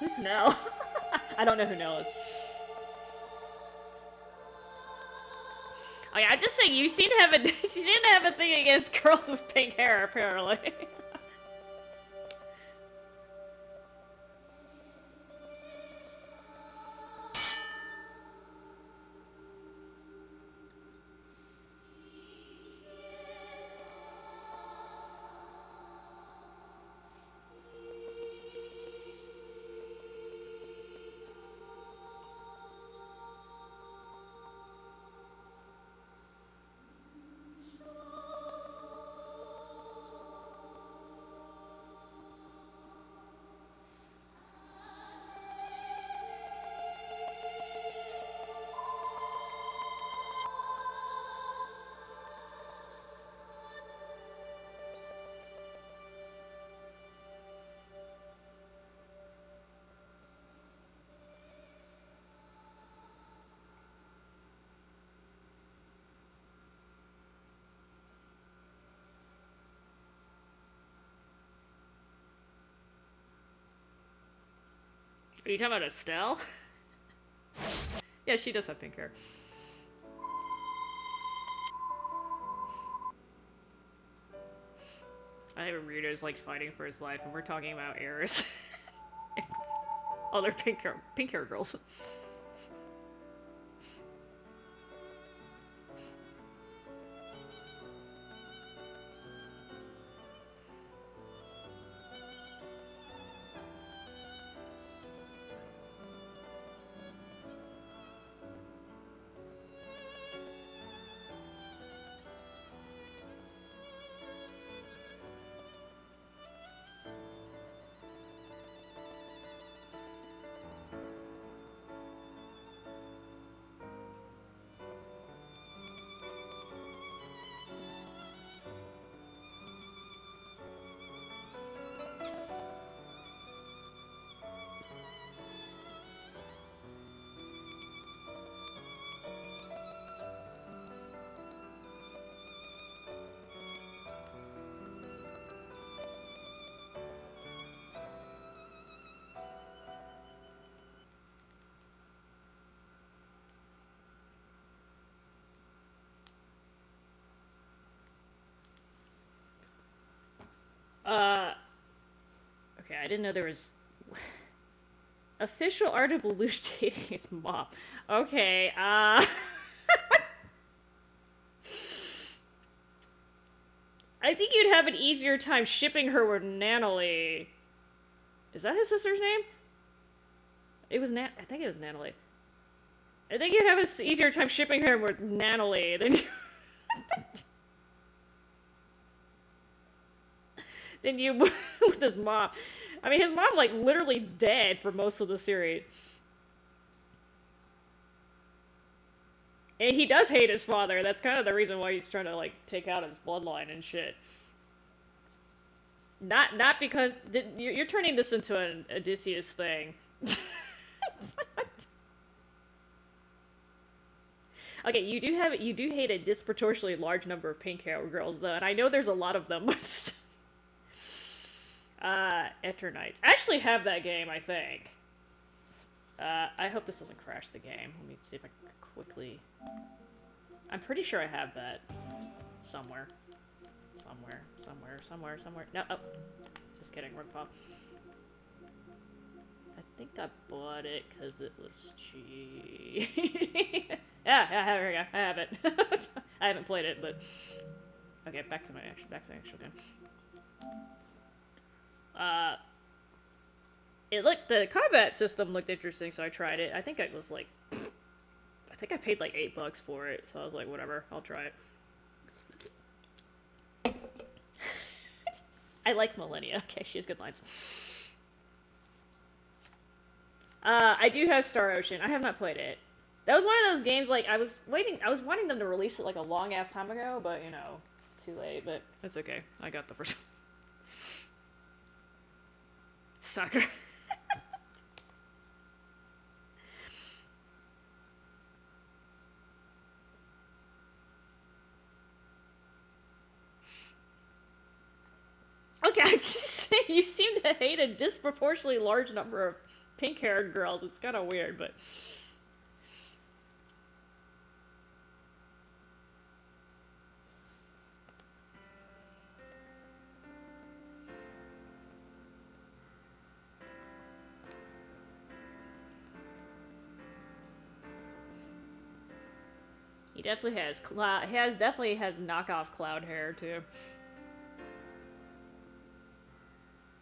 Who's Nell? I don't know who Nell is. Oh yeah, I'm just saying you seem to have a you seem to have a thing against girls with pink hair, apparently. Are you talking about Estelle? Yeah, she does have pink hair. I have a reader's like fighting for his life, and we're talking about heirs. Other pink hair girls. Okay, I didn't know there was... Official art of Lelouch dating his mom. Okay, I think you'd have an easier time shipping her with Natalie. Is that his sister's name? It was I think it was Natalie. I think you'd have an easier time shipping her with Natalie than... than you with his mom. I mean, his mom, like, literally dead for most of the series. And he does hate his father. That's kind of the reason why he's trying to, like, take out his bloodline and shit. Not because... You're turning this into an Odysseus thing. Okay, you do hate a disproportionately large number of pink hair girls, though, and I know there's a lot of them, but... Eternites. I actually have that game, I think. I hope this doesn't crash the game. Let me see if I can quickly... I'm pretty sure I have that. Somewhere. Somewhere. No, oh. Just kidding, rug pop. I think I bought it because it was cheap. Yeah, here we go. I have it. I haven't played it, but... Okay, back to the actual game. The combat system looked interesting, so I tried it. I think it was like, I think I paid like $8 for it, so I was like, whatever, I'll try it. I like Millennia. Okay, she has good lines. I do have Star Ocean. I have not played it. That was one of those games, like, I was wanting them to release it, like, a long-ass time ago, but, you know, too late, but it's okay. I got the first one. Soccer. Okay, I just say you seem to hate a disproportionately large number of pink-haired girls. It's kind of weird, but... He definitely has definitely has knockoff Cloud hair too.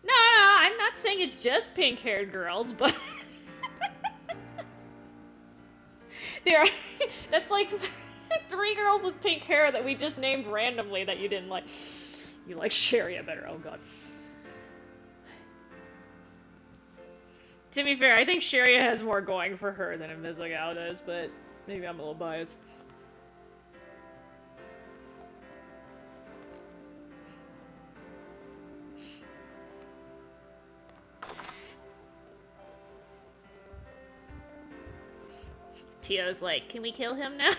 No, I'm not saying it's just pink-haired girls, but there are, that's like 3 girls with pink hair that we just named randomly that you didn't like. You like Sharia better. Oh god. To be fair, I think Sharia has more going for her than Invisigal does, but maybe I'm a little biased. Tio's like, can we kill him now?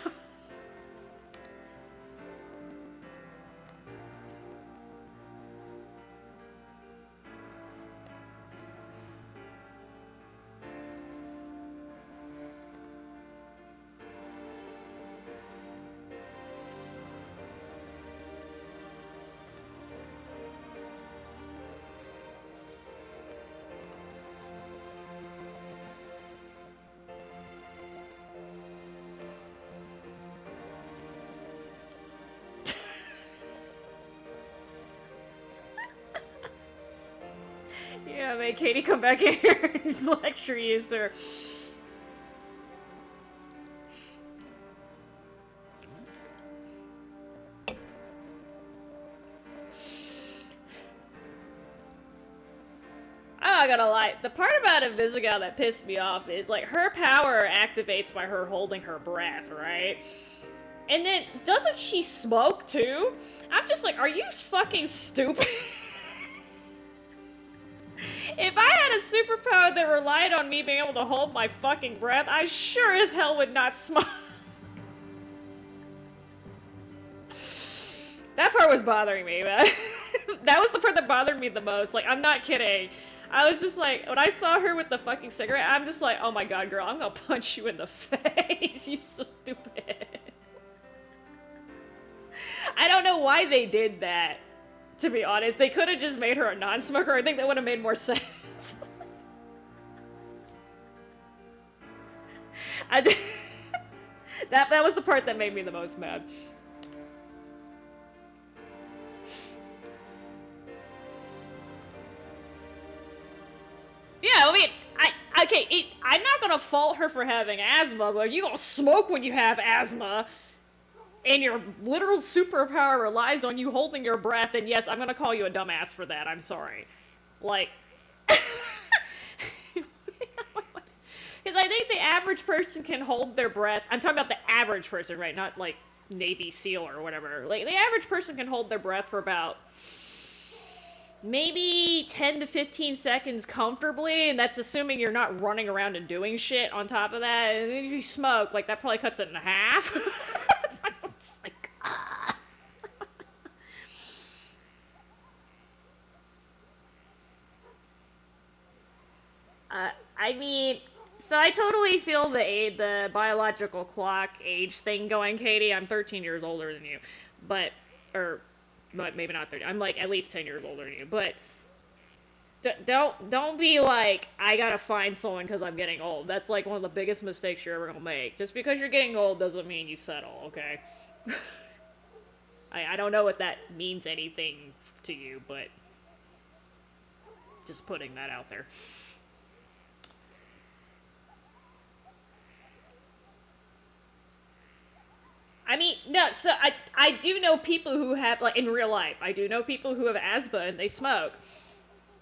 Yeah, make Katie come back in here and lecture you, sir. I'm not gonna lie, the part about Invisigal that pissed me off is, like, her power activates by her holding her breath, right? And then, doesn't she smoke, too? I'm just like, are you fucking stupid? If I had a superpower that relied on me being able to hold my fucking breath, I sure as hell would not smoke. That part was bothering me, man. That was the part that bothered me the most. Like, I'm not kidding. I was just like, when I saw her with the fucking cigarette, I'm just like, oh my god, girl, I'm gonna punch you in the face. You're so stupid. I don't know why they did that, to be honest. They could have just made her a non-smoker. I think that would have made more sense. That was the part that made me the most mad. Yeah, I mean, I'm not gonna fault her for having asthma, but you gonna smoke when you have asthma, and your literal superpower relies on you holding your breath, and yes, I'm gonna call you a dumbass for that, I'm sorry. Like... Because I think the average person can hold their breath... I'm talking about the average person, right? Not, like, Navy SEAL or whatever. Like, the average person can hold their breath for about... maybe 10 to 15 seconds comfortably, and that's assuming you're not running around and doing shit on top of that. And if you smoke, like, that probably cuts it in half. It's like, I mean, so I totally feel the biological clock age thing going, Katie. I'm 13 years older than you, but maybe not 30. I'm like at least 10 years older than you, but don't be like, I gotta find someone because I'm getting old. That's like one of the biggest mistakes you're ever gonna make. Just because you're getting old doesn't mean you settle, okay? I don't know if that means anything to you, but just putting that out there. I mean, no, so I do know people who have, like, in real life, I do know people who have asthma and they smoke.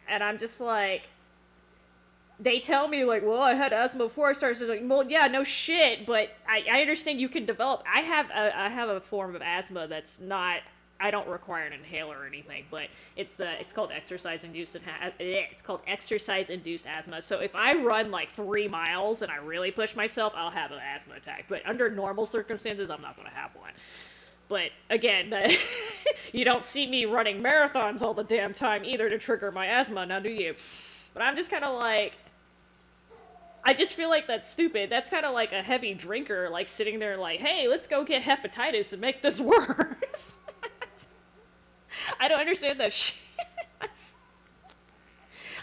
And I'm just like, they tell me, like, well, I had asthma before I started. So like, well, yeah, no shit, but I understand you can develop. I have a form of asthma that's not, I don't require an inhaler or anything, but it's called exercise-induced asthma. So if I run like 3 miles and I really push myself, I'll have an asthma attack. But under normal circumstances, I'm not going to have one. But again, you don't see me running marathons all the damn time either to trigger my asthma, now do you? But I'm just kind of like, I just feel like that's stupid. That's kind of like a heavy drinker, like sitting there like, hey, let's go get hepatitis and make this worse. I don't understand that shit.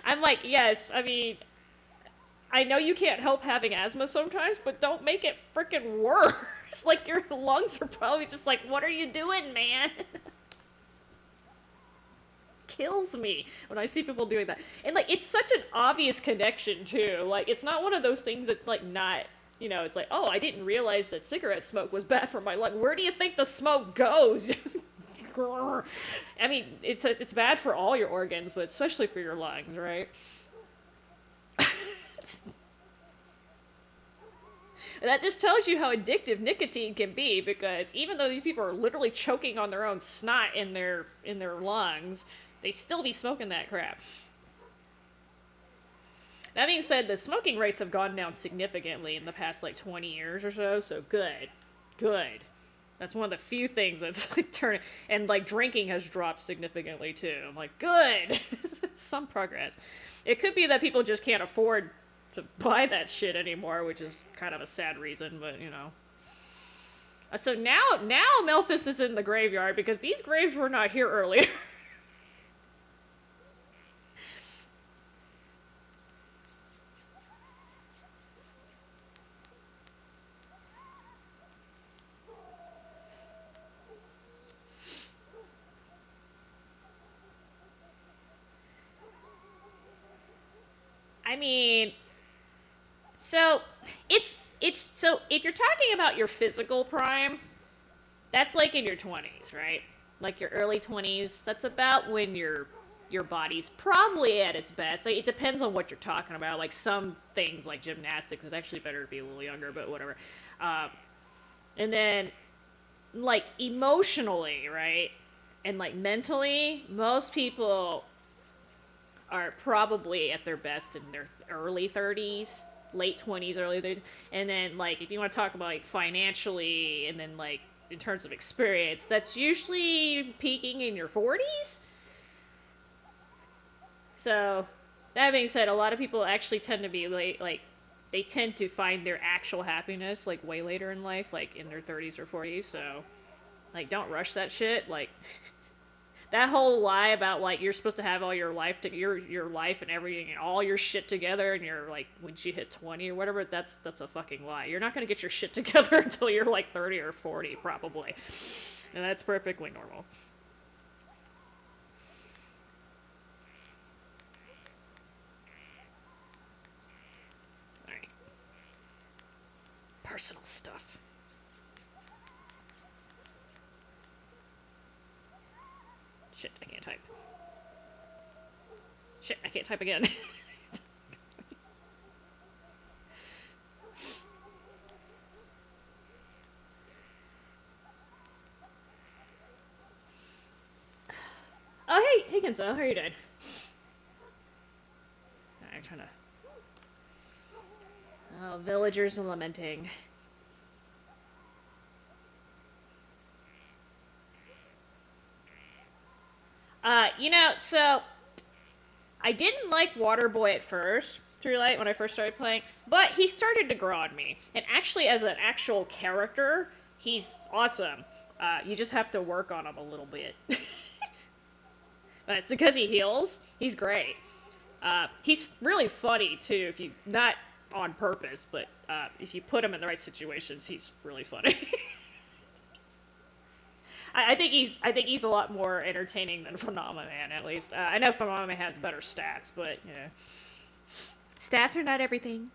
I'm like, yes, I mean, I know you can't help having asthma sometimes, but don't make it freaking worse. Like, your lungs are probably just like, what are you doing, man? Kills me when I see people doing that. And, like, it's such an obvious connection, too. Like, it's not one of those things that's, like, not, you know, it's like, oh, I didn't realize that cigarette smoke was bad for my lung. Where do you think the smoke goes? I mean, it's bad for all your organs, but especially for your lungs, right? That just tells you how addictive nicotine can be, because even though these people are literally choking on their own snot in their lungs, they still be smoking that crap. That being said, the smoking rates have gone down significantly in the past, like, 20 years or so good. Good. That's one of the few things that's, like, turning... And, like, drinking has dropped significantly, too. I'm like, good! Some progress. It could be that people just can't afford to buy that shit anymore, which is kind of a sad reason, but, you know. So now Melphis is in the graveyard, because these graves were not here earlier. I mean, so so if you're talking about your physical prime, that's like in your 20s, right? Like your early 20s. That's about when your body's probably at its best. Like, it depends on what you're talking about. Like, some things like gymnastics is actually better to be a little younger, but whatever. And then, like, emotionally, right? And, like, mentally, most people are probably at their best in their early 30s, late 20s, early 30s. And then, like, if you want to talk about, like, financially, and then, like, in terms of experience, that's usually peaking in your 40s. So, that being said, a lot of people actually tend to be late, like, they tend to find their actual happiness, like, way later in life, like, in their 30s or 40s. So, like, don't rush that shit. Like, that whole lie about, like, you're supposed to have all your life, your life and everything and all your shit together, and you're, like, when you hit 20 or whatever, that's a fucking lie. You're not gonna get your shit together until you're, like, 30 or 40, probably. And that's perfectly normal. Alright. Personal stuff. Shit, I can't type. Shit, I can't type again. Oh, hey Kenzo, how are you doing? I'm trying to... Oh, villagers lamenting. You know, so I didn't like Waterboy at first, Through Light, when I first started playing, but he started to grow on me. And actually, as an actual character, he's awesome. You just have to work on him a little bit. But it's because he heals. He's great. He's really funny, too, if you... Not on purpose, but if you put him in the right situations, he's really funny. I think he's a lot more entertaining than Phenomena Man, at least. I know Phenomena Man has better stats, but, you know. Stats are not everything.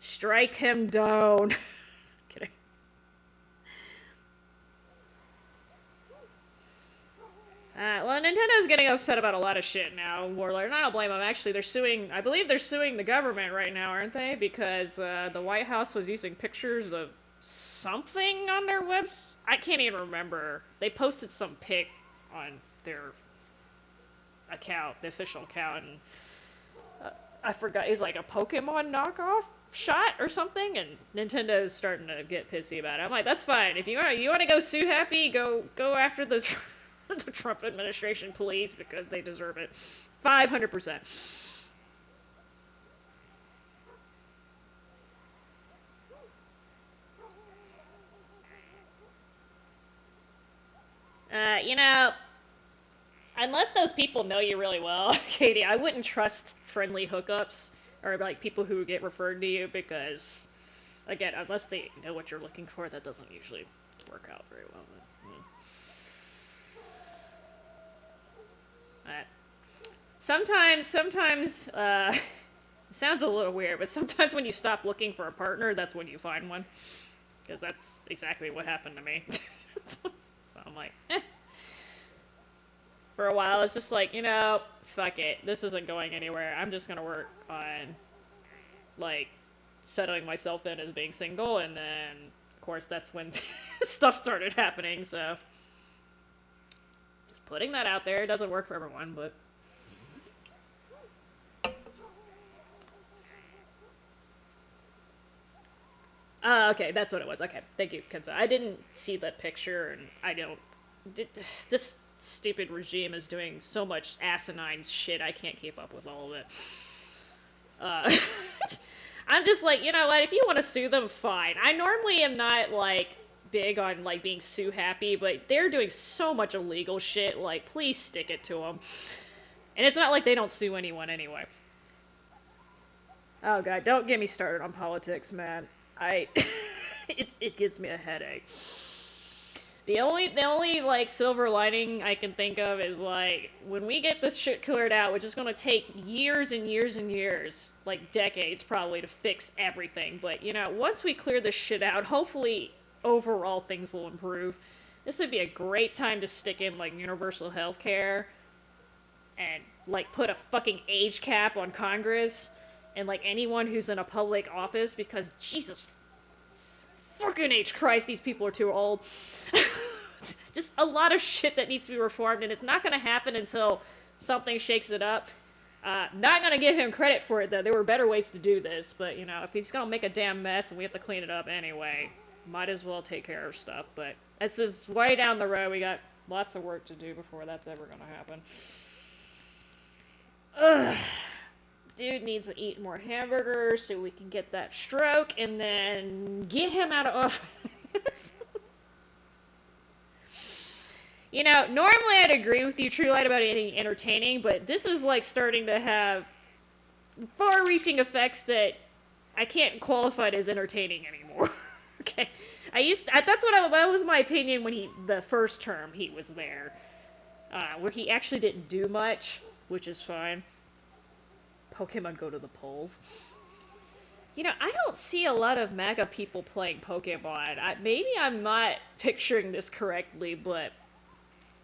Strike him down. Kidding. Well, Nintendo's getting upset about a lot of shit now, Warlord, and I don't blame them. Actually, they're suing, I believe they're suing the government right now, aren't they? Because, the White House was using pictures of something on their website. I can't even remember. They posted some pic on their account, the official account, and I forgot, it was like a Pokemon knockoff shot or something, and Nintendo's starting to get pissy about it. I'm like, that's fine. If you want to go sue Happy, go after the the Trump administration, please, because they deserve it. 500%. You know, unless those people know you really well, Katie, I wouldn't trust friendly hookups or like people who get referred to you because, again, unless they know what you're looking for, that doesn't usually work out very well. Sometimes, it sounds a little weird, but sometimes when you stop looking for a partner, that's when you find one. Because that's exactly what happened to me. So I'm like, eh. For a while, it's just like, you know, fuck it. This isn't going anywhere. I'm just gonna work on, like, settling myself in as being single, and then, of course, that's when stuff started happening, so. Just putting that out there. It doesn't work for everyone, but. Okay, that's what it was. Okay, thank you, Kenza. I didn't see that picture, and I don't... This stupid regime is doing so much asinine shit, I can't keep up with all of it. I'm just like, you know what, if you want to sue them, fine. I normally am not, like, big on, like, being sue happy, but they're doing so much illegal shit, like, please stick it to them. And it's not like they don't sue anyone anyway. Oh god, don't get me started on politics, man. It gives me a headache. The only, like, silver lining I can think of is, like, when we get this shit cleared out, which is gonna take years and years and years, like, decades probably, to fix everything, but, you know, once we clear this shit out, hopefully, overall things will improve. This would be a great time to stick in, like, universal health care, and, like, put a fucking age cap on Congress, and, like, anyone who's in a public office, because Jesus fucking H Christ, these people are too old. Just a lot of shit that needs to be reformed, and it's not gonna happen until something shakes it up. Not gonna give him credit for it, though. There were better ways to do this, but, you know, if he's gonna make a damn mess and we have to clean it up anyway, might as well take care of stuff, but this is way down the road. We got lots of work to do before that's ever gonna happen. Ugh. Dude needs to eat more hamburgers so we can get that stroke and then get him out of office. You know, normally I'd agree with you, True Light, about anything entertaining, but this is, like, starting to have far-reaching effects that I can't qualify it as entertaining anymore. Okay, that was my opinion when the first term he was there, where he actually didn't do much, which is fine. Pokemon go to the polls. You know, I don't see a lot of MAGA people playing Pokemon. Maybe I'm not picturing this correctly, but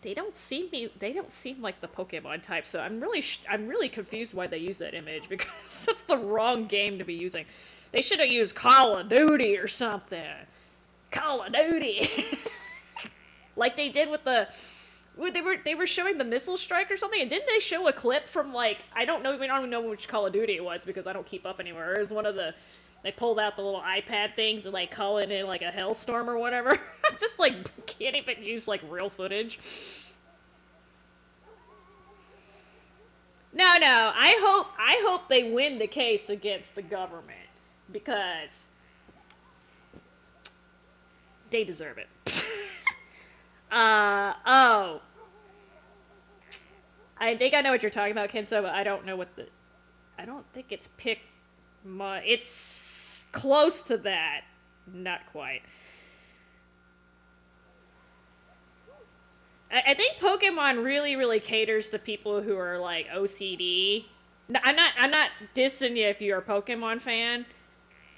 they don't seem like the Pokemon type. So I'm really confused why they use that image, because that's the wrong game to be using. They should have used Call of Duty or something. Call of Duty, like they did with the. They were showing the missile strike or something, and didn't they show a clip from, like, I don't even know which Call of Duty it was because I don't keep up anywhere. It was one of they pulled out the little iPad things and, like, call it in, like, a hellstorm or whatever. Just, like, can't even use, like, real footage. No, I hope they win the case against the government, because they deserve it. Oh. I think I know what you're talking about, Kenso, but I don't know I don't think it's it's close to that. Not quite. I think Pokemon really, really caters to people who are, like, OCD. No, I'm not dissing you if you're a Pokemon fan.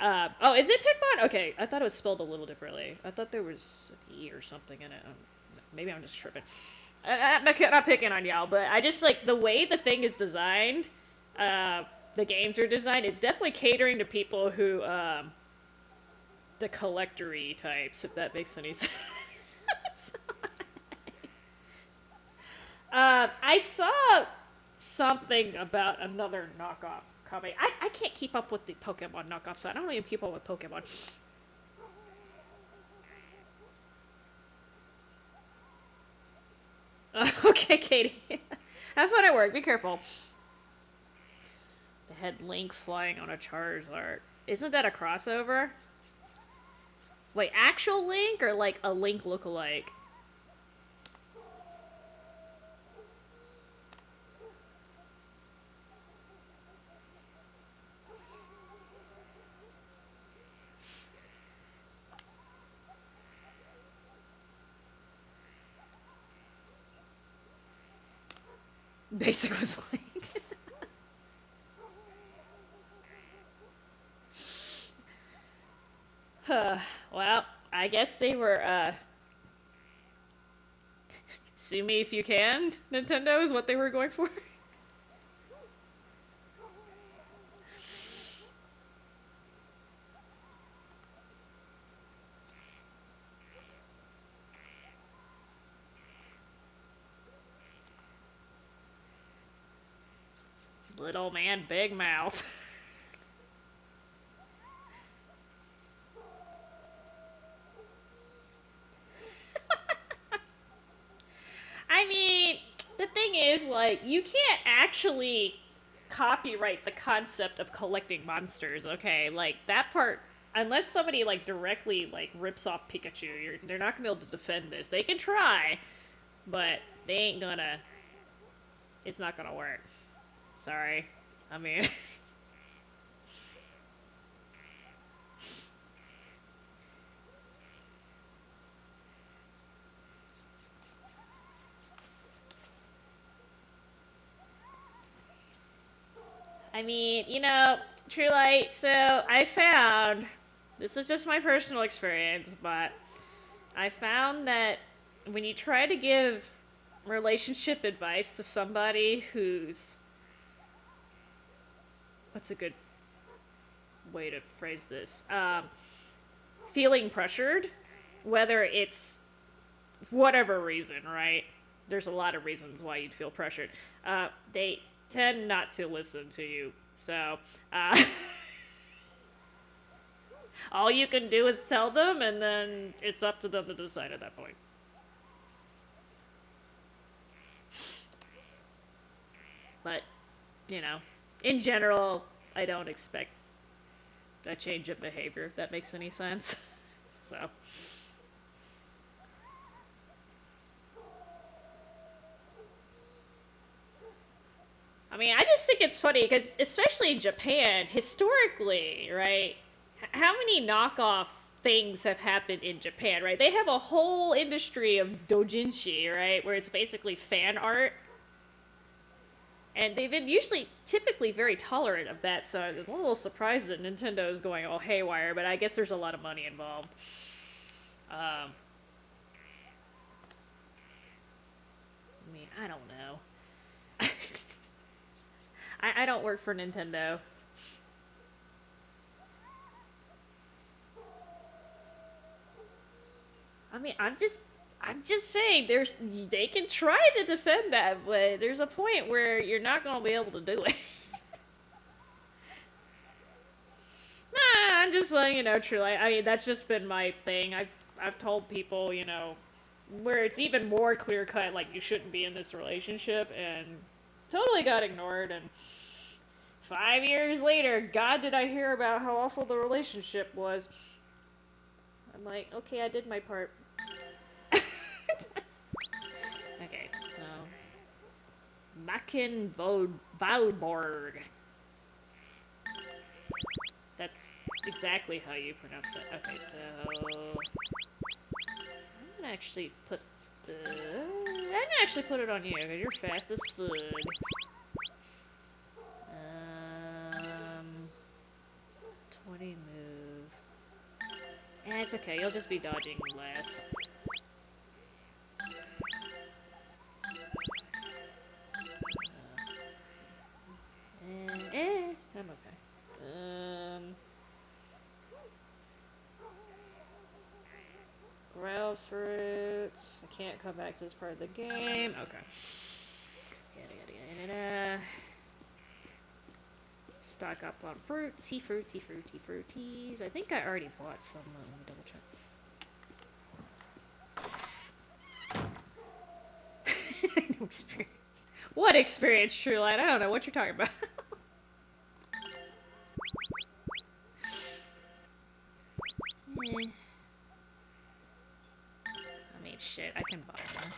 Oh, is it Pikmin? Okay, I thought it was spelled a little differently. I thought there was an E or something in it. Maybe I'm just tripping. I'm not picking on y'all, but I just like the way the thing is designed. The games are designed. It's definitely catering to people who, the collector-y types, if that makes any sense. I saw something about another knockoff coming. I can't keep up with the Pokemon knockoffs. I don't even keep up with Pokemon. Okay, Katie. Have fun at work. Be careful. The head Link flying on a Charizard. Isn't that a crossover? Wait, actual Link or like a Link lookalike? Basic was Link. Well, I guess they were, sue me if you can, Nintendo is what they were going for. Little man, big mouth. I mean, the thing is, like, you can't actually copyright the concept of collecting monsters, okay? Like, that part, unless somebody, like, directly, like, rips off Pikachu, they're not gonna be able to defend this. They can try, but they ain't gonna... It's not gonna work. Sorry. I mean... I mean, you know, True Light, so I found, this is just my personal experience, but I found that when you try to give relationship advice to somebody who's, what's a good way to phrase this, feeling pressured, whether it's whatever reason, right? There's a lot of reasons why you'd feel pressured. They tend not to listen to you. So, all you can do is tell them, and then it's up to them to decide at that point. But, you know, in general, I don't expect a change of behavior, if that makes any sense. So... I mean, I just think it's funny, because especially in Japan, historically, right, how many knockoff things have happened in Japan, right? They have a whole industry of doujinshi, right, where it's basically fan art. And they've been typically very tolerant of that, so I'm a little surprised that Nintendo is going all haywire, but I guess there's a lot of money involved. I mean, I don't know. I don't work for Nintendo. I mean, I'm just saying, they can try to defend that, but there's a point where you're not gonna be able to do it. Nah, I'm just letting you know, truly. I mean, that's just been my thing. I've told people, you know, where it's even more clear cut, like you shouldn't be in this relationship, and totally got ignored. And 5 years later, God, did I hear about how awful the relationship was. I'm like, okay, I did my part. Okay, so... Makin Valborg. That's exactly how you pronounce that. Okay, so... I'm gonna actually put it on you, because you're fast as food. 20 move. Eh, it's okay, you'll just be dodging less. come back to this part of the game. Okay. Yada. Stock up on fruity. I think I already bought some. Let me double check. No experience. What experience, Truelight? I don't know what you're talking about. I mean, shit, I can buy one.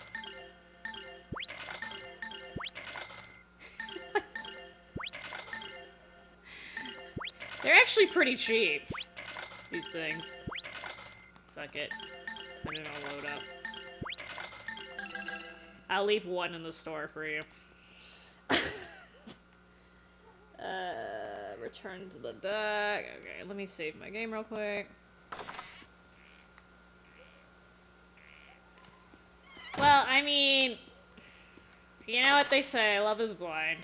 They're actually pretty cheap, these things. Fuck it. And then I'll load up. I'll leave one in the store for you. Return to the deck. Okay, let me save my game real quick. Well, I mean, you know what they say, love is blind.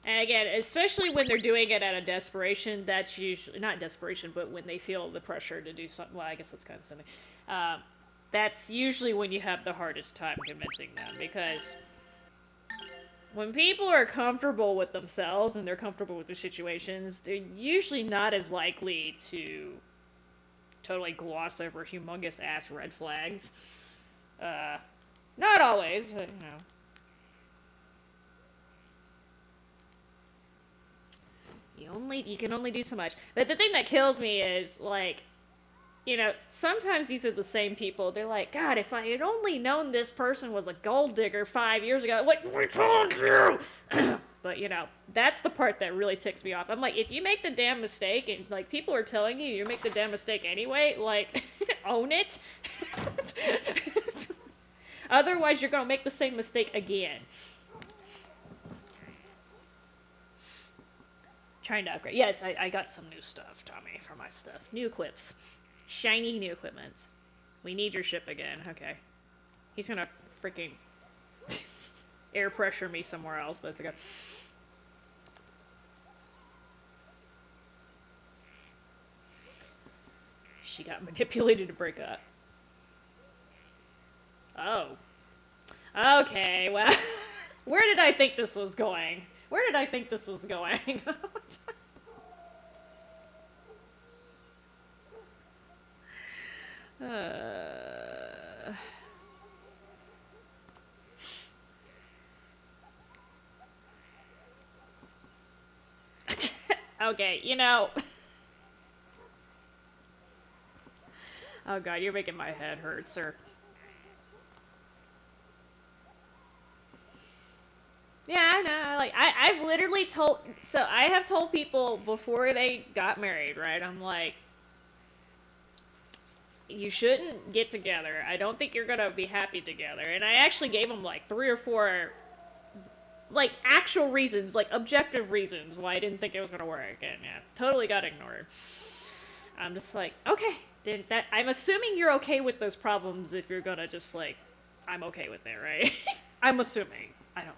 And again, especially when they're doing it out of desperation, that's usually, not desperation, but when they feel the pressure to do something, well, I guess that's kind of something. That's usually when you have the hardest time convincing them, because when people are comfortable with themselves and they're comfortable with their situations, they're usually not as likely to totally gloss over humongous ass red flags. Not always, but you know. You can only do so much. But the thing that kills me is, like, you know, sometimes these are the same people. They're like, God, if I had only known this person was a gold digger 5 years ago, like, we told you! But, you know, that's the part that really ticks me off. I'm like, if you make the damn mistake, and, like, people are telling you make the damn mistake anyway, like, own it. Otherwise, you're gonna make the same mistake again. Trying to upgrade. Yes, I got some new stuff, Tommy, for my stuff. New equips. Shiny new equipment. We need your ship again. Okay. He's gonna freaking air pressure me somewhere else, but it's okay. She got manipulated to break up. Oh. Okay, well, where did I think this was going? Where did I think this was going? Okay, you know. Oh god, you're making my head hurt, sir. Yeah, I know. Like, I've literally told... So, I have told people before they got married, right? I'm like, you shouldn't get together. I don't think you're gonna be happy together. And I actually gave them, like, 3 or 4, like, actual reasons, like, objective reasons why I didn't think it was gonna work. And, yeah, totally got ignored. I'm just like, okay. Then I'm assuming you're okay with those problems if you're gonna just, like, I'm okay with it, right? I'm assuming. I don't know.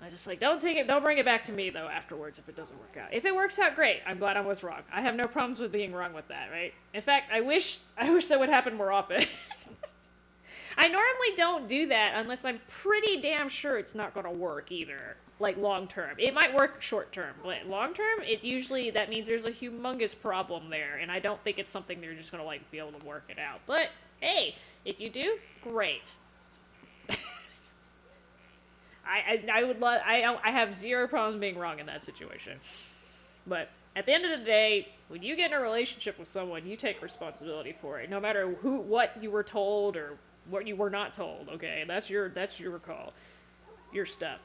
I just like, don't bring it back to me, though, afterwards if it doesn't work out. If it works out, great. I'm glad I was wrong. I have no problems with being wrong with that, right? In fact, I wish that would happen more often. I normally don't do that unless I'm pretty damn sure it's not going to work either. Like, long term. It might work short term, but long term, that means there's a humongous problem there, and I don't think it's something they're just going to, like, be able to work it out. But, hey, if you do, great. I have zero problems being wrong in that situation. But at the end of the day, when you get in a relationship with someone, you take responsibility for it. No matter what you were told or what you were not told, okay? That's your call. Your stuff.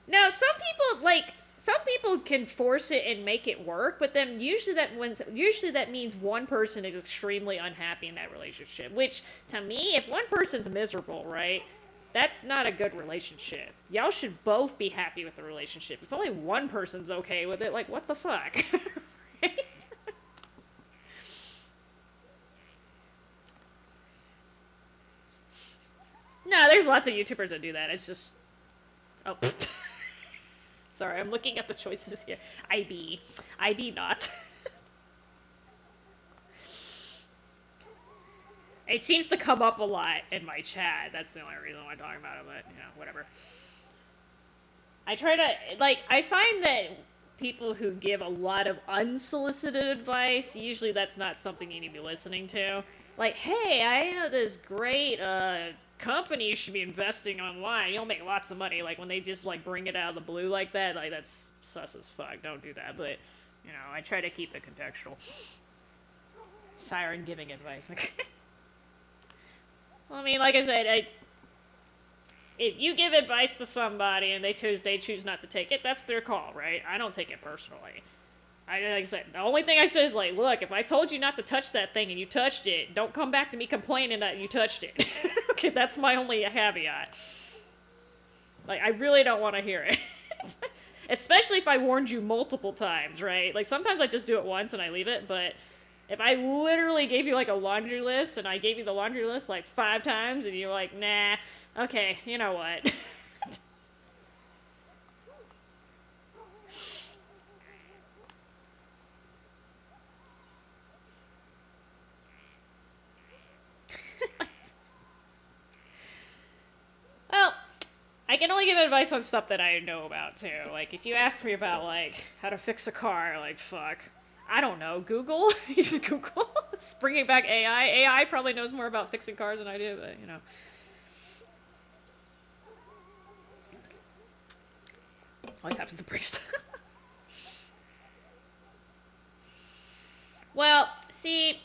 Now, some people can force it and make it work, but then usually that means one person is extremely unhappy in that relationship, which to me, if one person's miserable, right? That's not a good relationship. Y'all should both be happy with the relationship. If only one person's okay with it, like, what the fuck? Right? No, there's lots of YouTubers that do that. It's just... Oh. Sorry, I'm looking at the choices here. I be not. It seems to come up a lot in my chat. That's the only reason why I'm talking about it, but, you know, whatever. I try to, like, I find that people who give a lot of unsolicited advice, usually that's not something you need to be listening to. Like, hey, I know this great, company you should be investing online. You'll make lots of money. Like, when they just, like, bring it out of the blue like that, like, that's sus as fuck. Don't do that. But, you know, I try to keep it contextual. Siren giving advice. Well, I mean, like I said, if you give advice to somebody and they choose not to take it, that's their call, right? I don't take it personally. Like I said, the only thing I say is, like, look, if I told you not to touch that thing and you touched it, don't come back to me complaining that you touched it. Okay, that's my only caveat. Like, I really don't want to hear it. Especially if I warned you multiple times, right? Like, sometimes I just do it once and I leave it, but if I literally gave you, like, a laundry list, and I gave you the laundry list, like, 5 times, and you're like, nah, okay, you know what. Well, I can only give advice on stuff that I know about, too. Like, if you ask me about, like, how to fix a car, like, fuck. I don't know, Google? You just Google? It's bringing back AI. AI probably knows more about fixing cars than I do, but, you know. Always happens to priest. Well, see,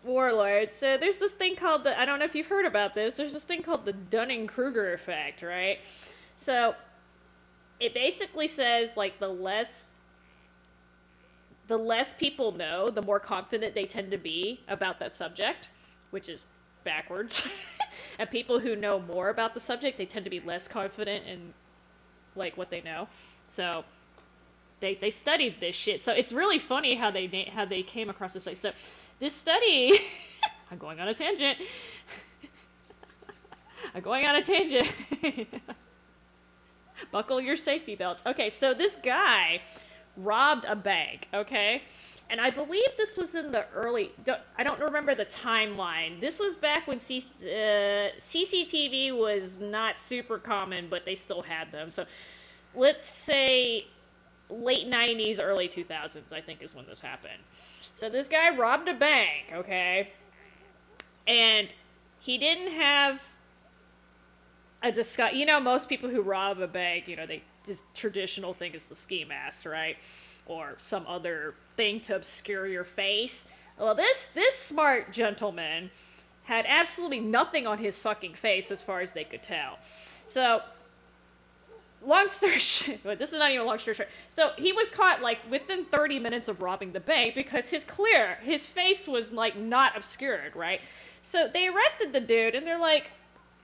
Warlord, so there's this thing called I don't know if you've heard about this, there's this thing called the Dunning-Kruger effect, right? So, it basically says, like, the less people know, the more confident they tend to be about that subject, which is backwards. And people who know more about the subject, they tend to be less confident in, like, what they know. So they studied this shit. So it's really funny how they came across this. Like, so this study, I'm going on a tangent. Buckle your safety belts. Okay, so this guy robbed a bank, okay? And I believe this was in the I don't remember the timeline. This was back when CCTV was not super common, but they still had them. So let's say late 90s, early 2000s, I think is when this happened. So this guy robbed a bank, okay? And he didn't have a disguise. You know, most people who rob a bank, you know, they just traditional thing is the ski mask, right? Or some other thing to obscure your face. Well, this smart gentleman had absolutely nothing on his fucking face as far as they could tell. So, long story short, but this is not even a long story short. So, he was caught, like, within 30 minutes of robbing the bank because his face was, like, not obscured, right? So, they arrested the dude, and they're like,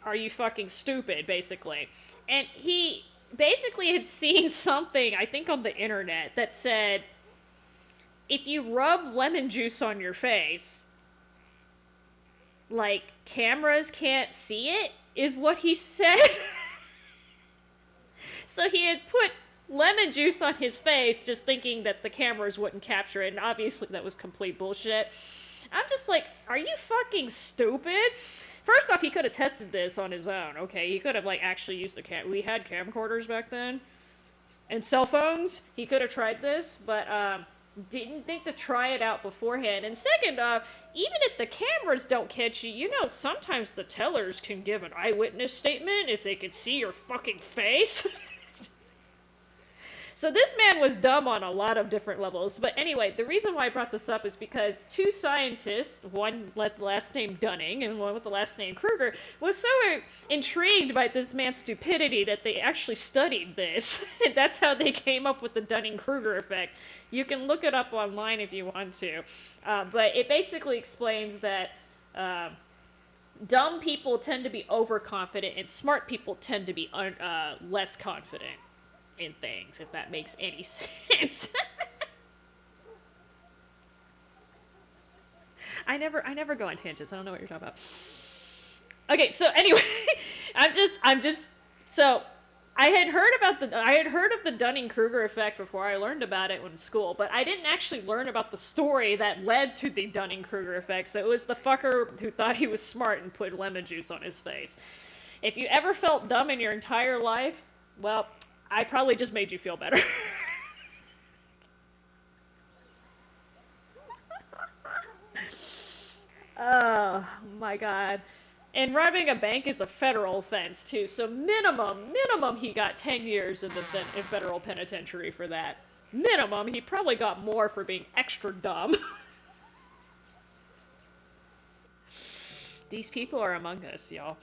are you fucking stupid, basically. And he basically had seen something, I think on the internet, that said, if you rub lemon juice on your face, like, cameras can't see it, is what he said. So he had put lemon juice on his face, just thinking that the cameras wouldn't capture it, and obviously that was complete bullshit. I'm just like, are you fucking stupid? First off, he could have tested this on his own, okay? He could have, like, actually used we had camcorders back then. And cell phones. He could have tried this, but, didn't think to try it out beforehand. And second off, even if the cameras don't catch you, you know, sometimes the tellers can give an eyewitness statement if they could see your fucking face. So this man was dumb on a lot of different levels. But anyway, the reason why I brought this up is because 2 scientists, one with the last name Dunning and one with the last name Kruger, was so intrigued by this man's stupidity that they actually studied this. And that's how they came up with the Dunning-Kruger effect. You can look it up online if you want to. But it basically explains that dumb people tend to be overconfident and smart people tend to be less confident in things, if that makes any sense. I never go on tangents. I don't know what you're talking about. Okay, so anyway, so I had heard of the Dunning-Kruger effect before I learned about it in school, but I didn't actually learn about the story that led to the Dunning-Kruger effect. So it was the fucker who thought he was smart and put lemon juice on his face. If you ever felt dumb in your entire life, well, I probably just made you feel better. Oh my god. And robbing a bank is a federal offense too, so minimum he got 10 years in the in federal penitentiary for that. Minimum, he probably got more for being extra dumb. These people are among us, y'all.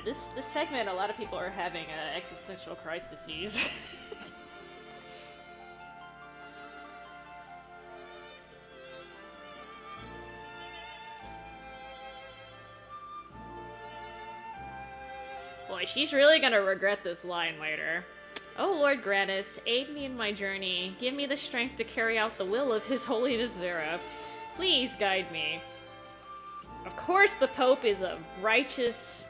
This segment, a lot of people are having existential crises. Boy, she's really gonna regret this line later. Oh, Lord Grannis, aid me in my journey. Give me the strength to carry out the will of His Holiness Zera. Please guide me. Of course the Pope is a righteous,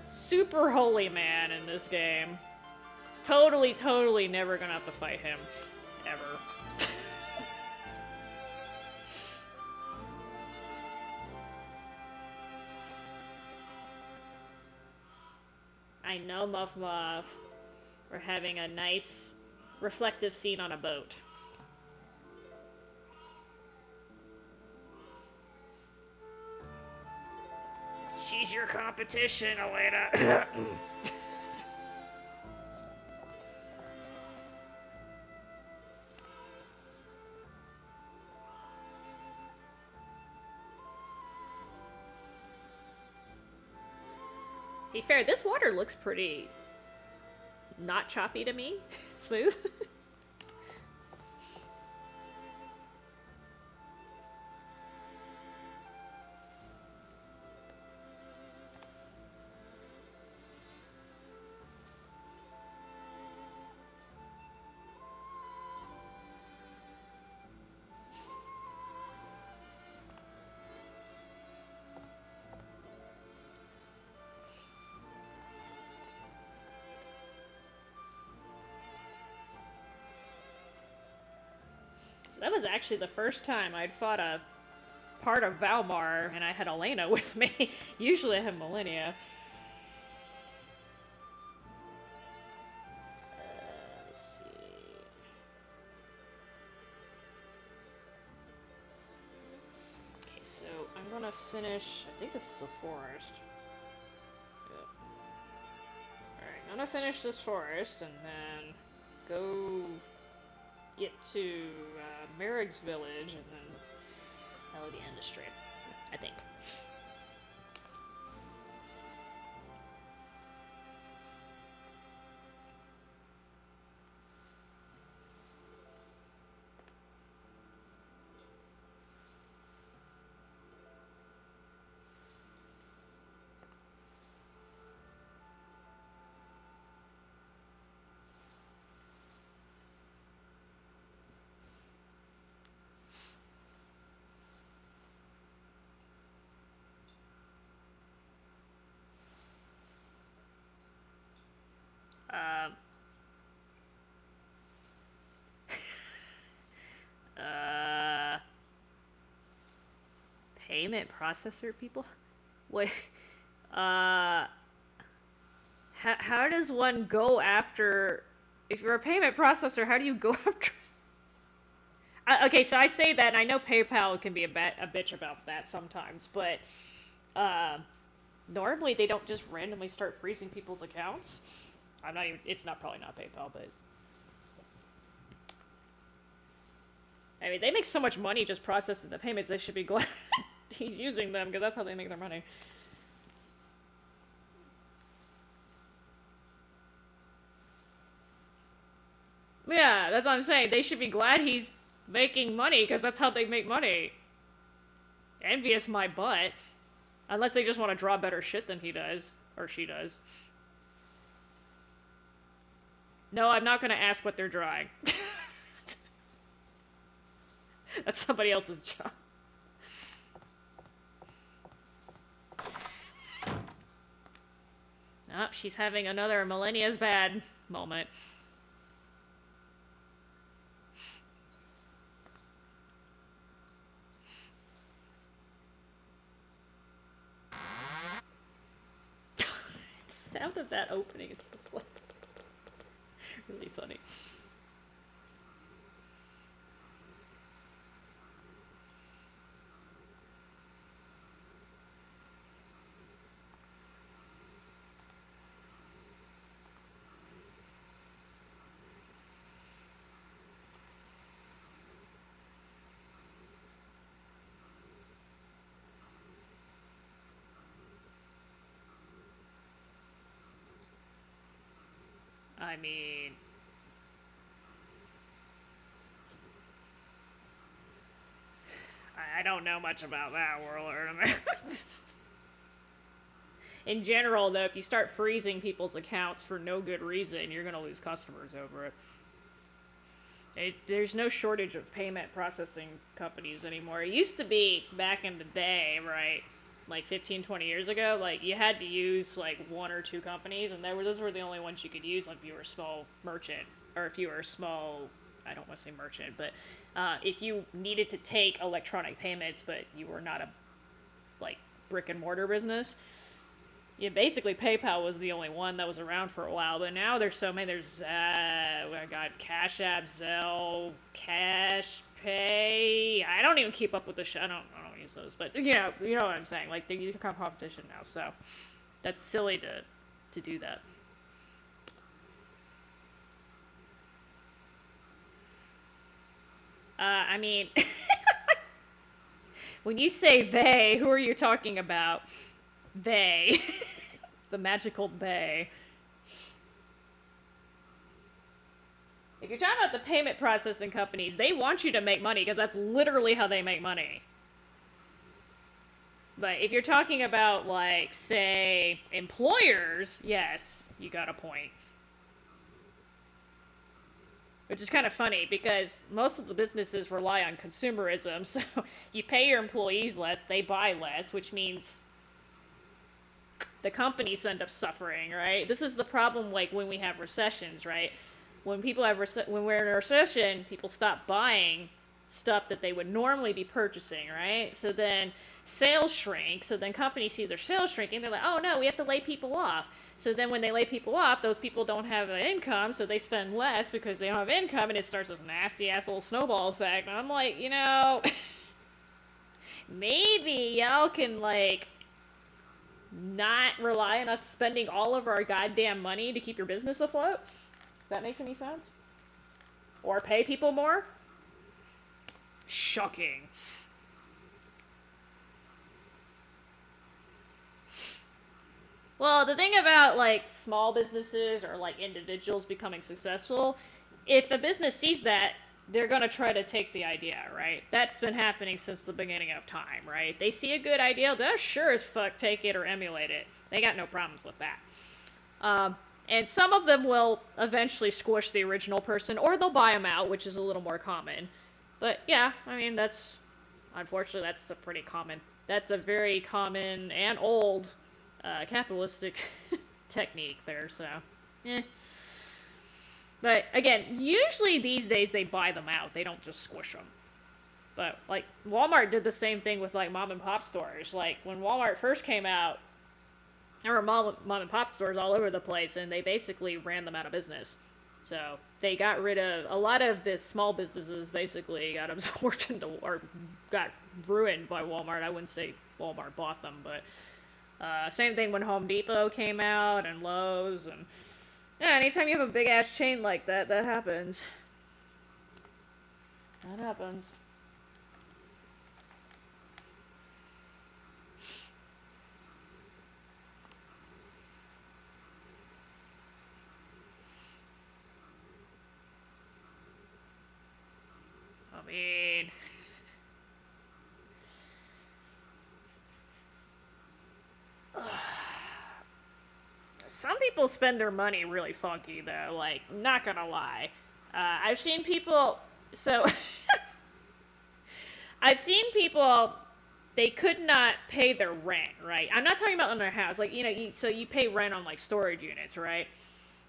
super holy man in this game. Totally never gonna have to fight him. Ever. I know, Muff Muff. We're having a nice, reflective scene on a boat. She's your competition, Elena. Be fair, this water looks pretty not choppy to me. Smooth. So that was actually the first time I'd fought a part of Valmar and I had Elena with me. Usually I have Millennia. Let's see. Okay, so I'm gonna finish. I think this is a forest. Yep. Alright, I'm gonna finish this forest and then go get to Merrick's village and then that'll be the end of stream, I think. Payment processor people? Wait, how does one go after if you're a payment processor, how do you go after... okay, so I say that, and I know PayPal can be a bitch about that sometimes, but normally they don't just randomly start freezing people's accounts. I'm not even... It's not probably not PayPal, but... I mean, they make so much money just processing the payments, they should be glad he's using them, because that's how they make their money. Yeah, that's what I'm saying. They should be glad he's making money, because that's how they make money. Envious my butt. Unless they just want to draw better shit than he does. Or she does. No, I'm not going to ask what they're drawing. That's somebody else's job. Oh, she's having another Millennia's bad moment. The sound of that opening is just like really funny. I mean... I don't know much about that world. In general, though, if you start freezing people's accounts for no good reason, you're going to lose customers over it. There's no shortage of payment processing companies anymore. It used to be back in the day, right? Like 15, 20 years ago, like you had to use like one or two companies, and those were the only ones you could use, like if you were a small merchant, or if you were a small, I don't want to say merchant, but if you needed to take electronic payments, but you were not a like brick and mortar business. Yeah, basically PayPal was the only one that was around for a while, but now there's so many. There's I got Cash App, Zelle, Cash Pay. I don't even keep up with the I don't use those, but yeah, you know what I'm saying. Like you have competition now, so that's silly to do that. I mean, when you say they, who are you talking about? They. The magical they. If you're talking about the payment processing companies, they want you to make money because that's literally how they make money. But if you're talking about, like, say, employers, yes, you got a point. Which is kind of funny because most of the businesses rely on consumerism, so you pay your employees less, they buy less, which means the companies end up suffering, right? This is the problem, like, when we have recessions, right? When people have when we're in a recession, people stop buying stuff that they would normally be purchasing, right? So then sales shrink. So then companies see their sales shrinking. They're like, oh no, we have to lay people off. So then when they lay people off, those people don't have an income, so they spend less because they don't have income, and it starts this nasty ass little snowball effect. And I'm like, you know, maybe y'all can like not rely on us spending all of our goddamn money to keep your business afloat. If that makes any sense? Or pay people more? Shocking. Well, the thing about, like, small businesses or, like, individuals becoming successful, if a business sees that, they're gonna try to take the idea, right? That's been happening since the beginning of time, right? They see a good idea, they'll sure as fuck take it or emulate it. They got no problems with that. And some of them will eventually squish the original person, or they'll buy them out, which is a little more common. But yeah, I mean, unfortunately, that's a very common and old capitalistic technique there, so, eh. But again, usually these days they buy them out, they don't just squish them. But, like, Walmart did the same thing with, like, mom and pop stores. Like, when Walmart first came out, there were mom and pop stores all over the place, and they basically ran them out of business. So they got rid of a lot of the small businesses. Basically, got absorbed into or got ruined by Walmart. I wouldn't say Walmart bought them, but same thing when Home Depot came out and Lowe's and yeah. Anytime you have a big ass chain like that, that happens. That happens. I mean, some people spend their money really funky though, like, not gonna lie. I've seen people, so, I've seen people, they could not pay their rent, right? I'm not talking about on their house, like, you know, so you pay rent on, like, storage units, right?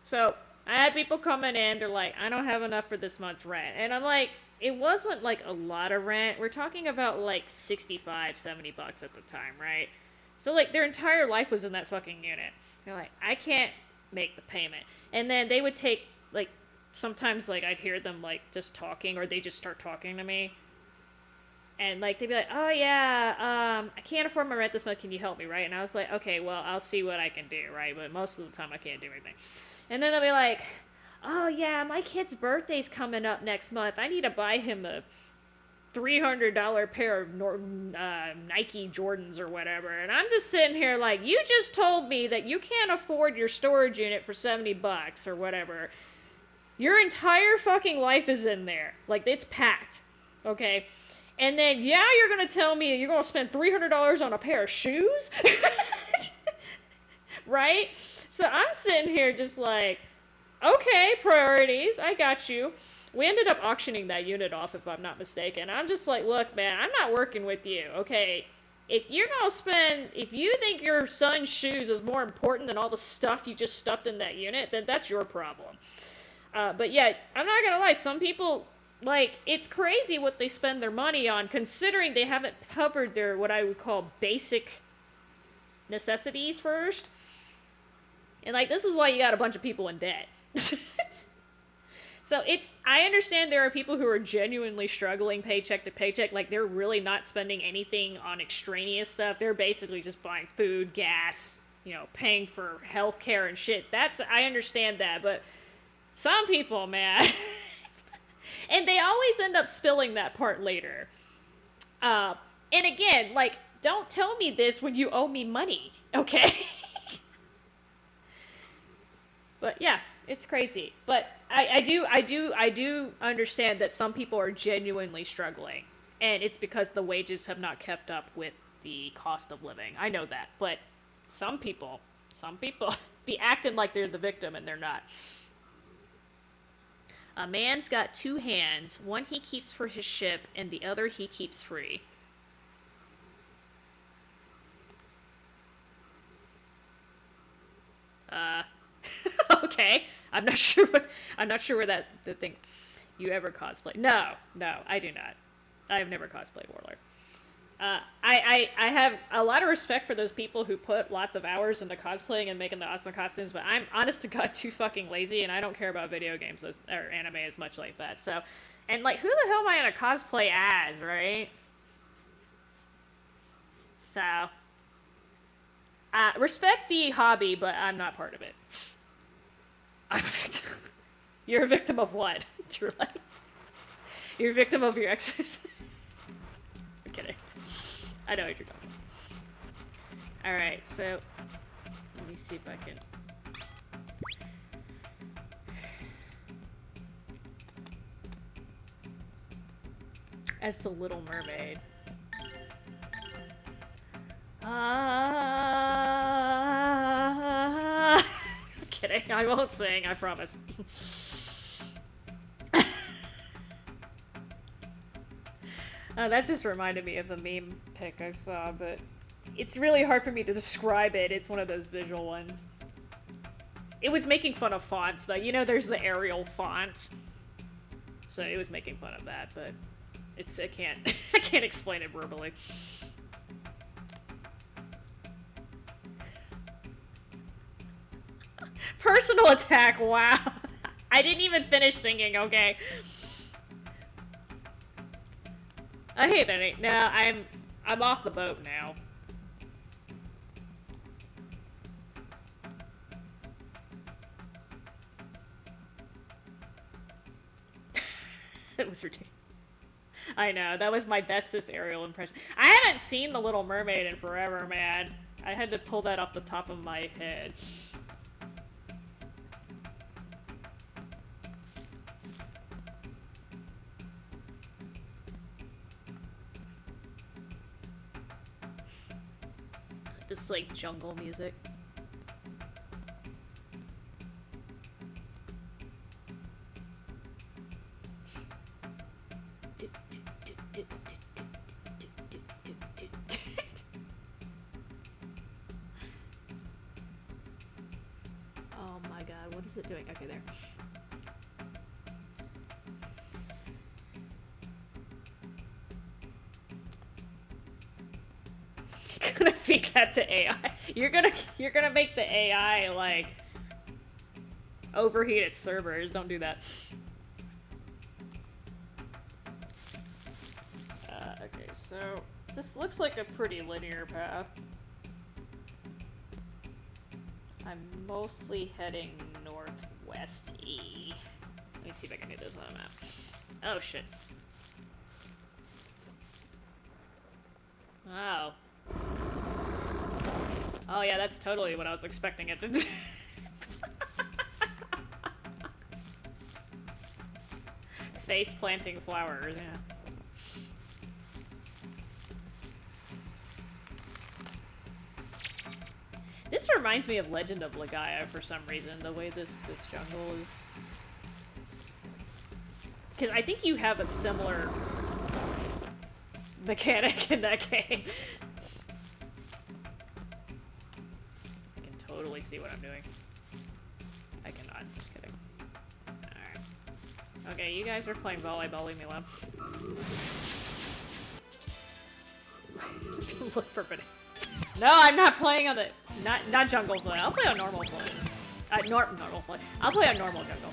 So, I had people coming in, they're like, I don't have enough for this month's rent. And I'm like, it wasn't, like, a lot of rent. We're talking about, like, 65, 70 bucks at the time, right? So, like, their entire life was in that fucking unit. They're like, I can't make the payment. And then they would take, like, sometimes, like, I'd hear them, like, just talking, or they just start talking to me. And, like, they'd be like, oh, yeah, I can't afford my rent this month, can you help me, right? And I was like, okay, well, I'll see what I can do, right? But most of the time, I can't do anything. And then they'll be like, oh, yeah, my kid's birthday's coming up next month. I need to buy him a $300 pair of Nike Jordans or whatever. And I'm just sitting here like, you just told me that you can't afford your storage unit for 70 bucks or whatever. Your entire fucking life is in there. Like, it's packed. Okay? And then, yeah, you're going to tell me you're going to spend $300 on a pair of shoes? Right? So I'm sitting here just like, okay, priorities, I got you. We ended up auctioning that unit off, if I'm not mistaken. I'm just like, look, man, I'm not working with you, okay? If you're gonna spend, if you think your son's shoes is more important than all the stuff you just stuffed in that unit, then that's your problem. But yeah, I'm not gonna lie, some people, like, it's crazy what they spend their money on, considering they haven't covered their, what I would call, basic necessities first. And, like, this is why you got a bunch of people in debt. So I understand there are people who are genuinely struggling paycheck to paycheck. Like, they're really not spending anything on extraneous stuff. They're basically just buying food, gas, you know, paying for healthcare and shit. I understand that, but some people, man. And they always end up spilling that part later. And again, like, don't tell me this when you owe me money, okay? But yeah, it's crazy. But I do understand that some people are genuinely struggling, and it's because the wages have not kept up with the cost of living. I know that, but some people be acting like they're the victim and they're not. A man's got two hands. One he keeps for his ship, and the other he keeps free. Okay. I'm not sure where the thing. You ever cosplay? No, I do not. I have never cosplayed Warlord. I have a lot of respect for those people who put lots of hours into cosplaying and making the awesome costumes, but I'm honest to God too fucking lazy, and I don't care about video games or anime as much like that. So, and like, who the hell am I gonna cosplay as, right? So, respect the hobby, but I'm not part of it. You're a victim of what? You're a victim of your exes. I'm kidding. I know what you're talking about. Alright, so let me see if I can. As the Little Mermaid. I'm kidding. I won't sing, I promise. That just reminded me of a meme pic I saw, but it's really hard for me to describe it. It's one of those visual ones. It was making fun of fonts, though. You know, there's the Arial font. So it was making fun of that, but I can't explain it verbally. Personal attack, wow. I didn't even finish singing, okay? I hate that. No, I'm off the boat now. It was ridiculous. I know, that was my bestest Ariel impression. I haven't seen The Little Mermaid in forever, man. I had to pull that off the top of my head. This, like, jungle music. Oh my god, what is it doing? Okay, there. Gonna feed that to AI. You're gonna make the AI like overheat its servers. Don't do that. Okay, so this looks like a pretty linear path. I'm mostly heading northwest-y. Let me see if I can do this on a map. Oh shit. Oh. Oh yeah, that's totally what I was expecting it to do. Face planting flowers, yeah. This reminds me of Legend of Legaia for some reason, the way this jungle is. Because I think you have a similar mechanic in that game. I can totally see what I'm doing. I cannot, just kidding. Alright. Okay, you guys are playing volleyball, leave me alone. Look for bananas. No, I'm not playing on the not jungle play. I'll play on normal play. Normal play. I'll play on normal jungle.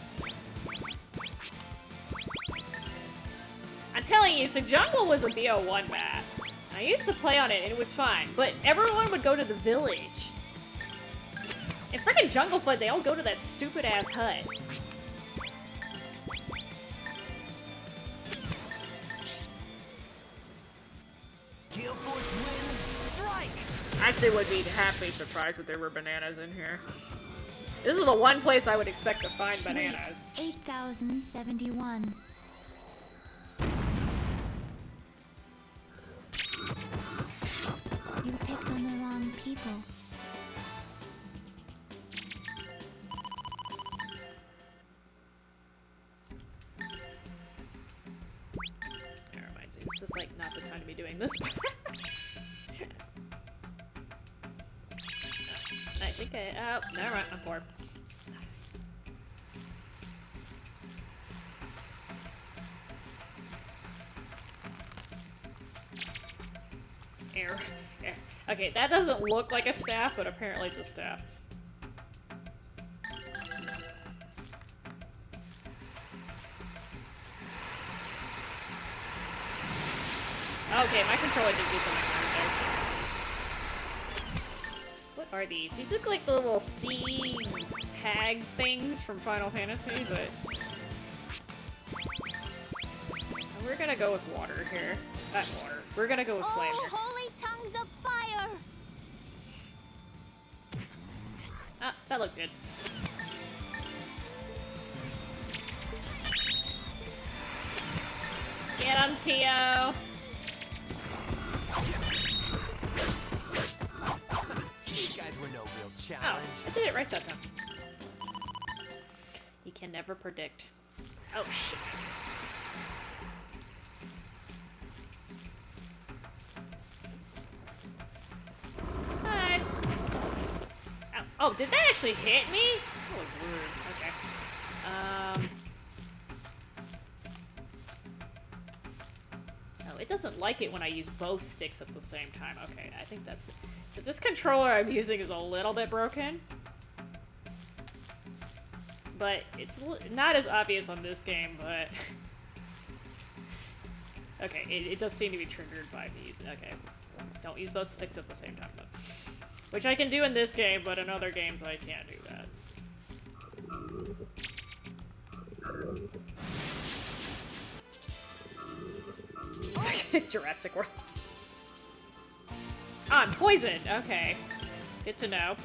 I'm telling you, so jungle was a BO1 map. I used to play on it and it was fine, but everyone would go to the village. In frickin' Jungle Flood, they all go to that stupid ass hut. I actually would be happily surprised if there were bananas in here. This is the one place I would expect to find bananas. 8071. You picked on the wrong people. That reminds me, this is like not the time to be doing this. I think oh, never mind, I'm bored. Air. Okay, that doesn't look like a staff, but apparently it's a staff. Okay, my controller did do something wrong there. What are these? These look like the little sea hag things from Final Fantasy, but... We're gonna go with water here. Not water. We're gonna go with flame here. Holy tongues of fire! Ah, that looked good. Get him, Tio! These guys were no real Oh, challenge. I did it right that time. You can never predict. Oh, shit. Hi. Ow. Oh, did that actually hit me? That was rude. Okay. Oh, it doesn't like it when I use both sticks at the same time. Okay, I think that's it. So this controller I'm using is a little bit broken. but it's not as obvious on this game, but... Okay, it does seem to be triggered by me. Okay, don't use both sticks at the same time, though. Which I can do in this game, but in other games I can't do that. Jurassic World. Ah, I'm poisoned! Okay. Good to know.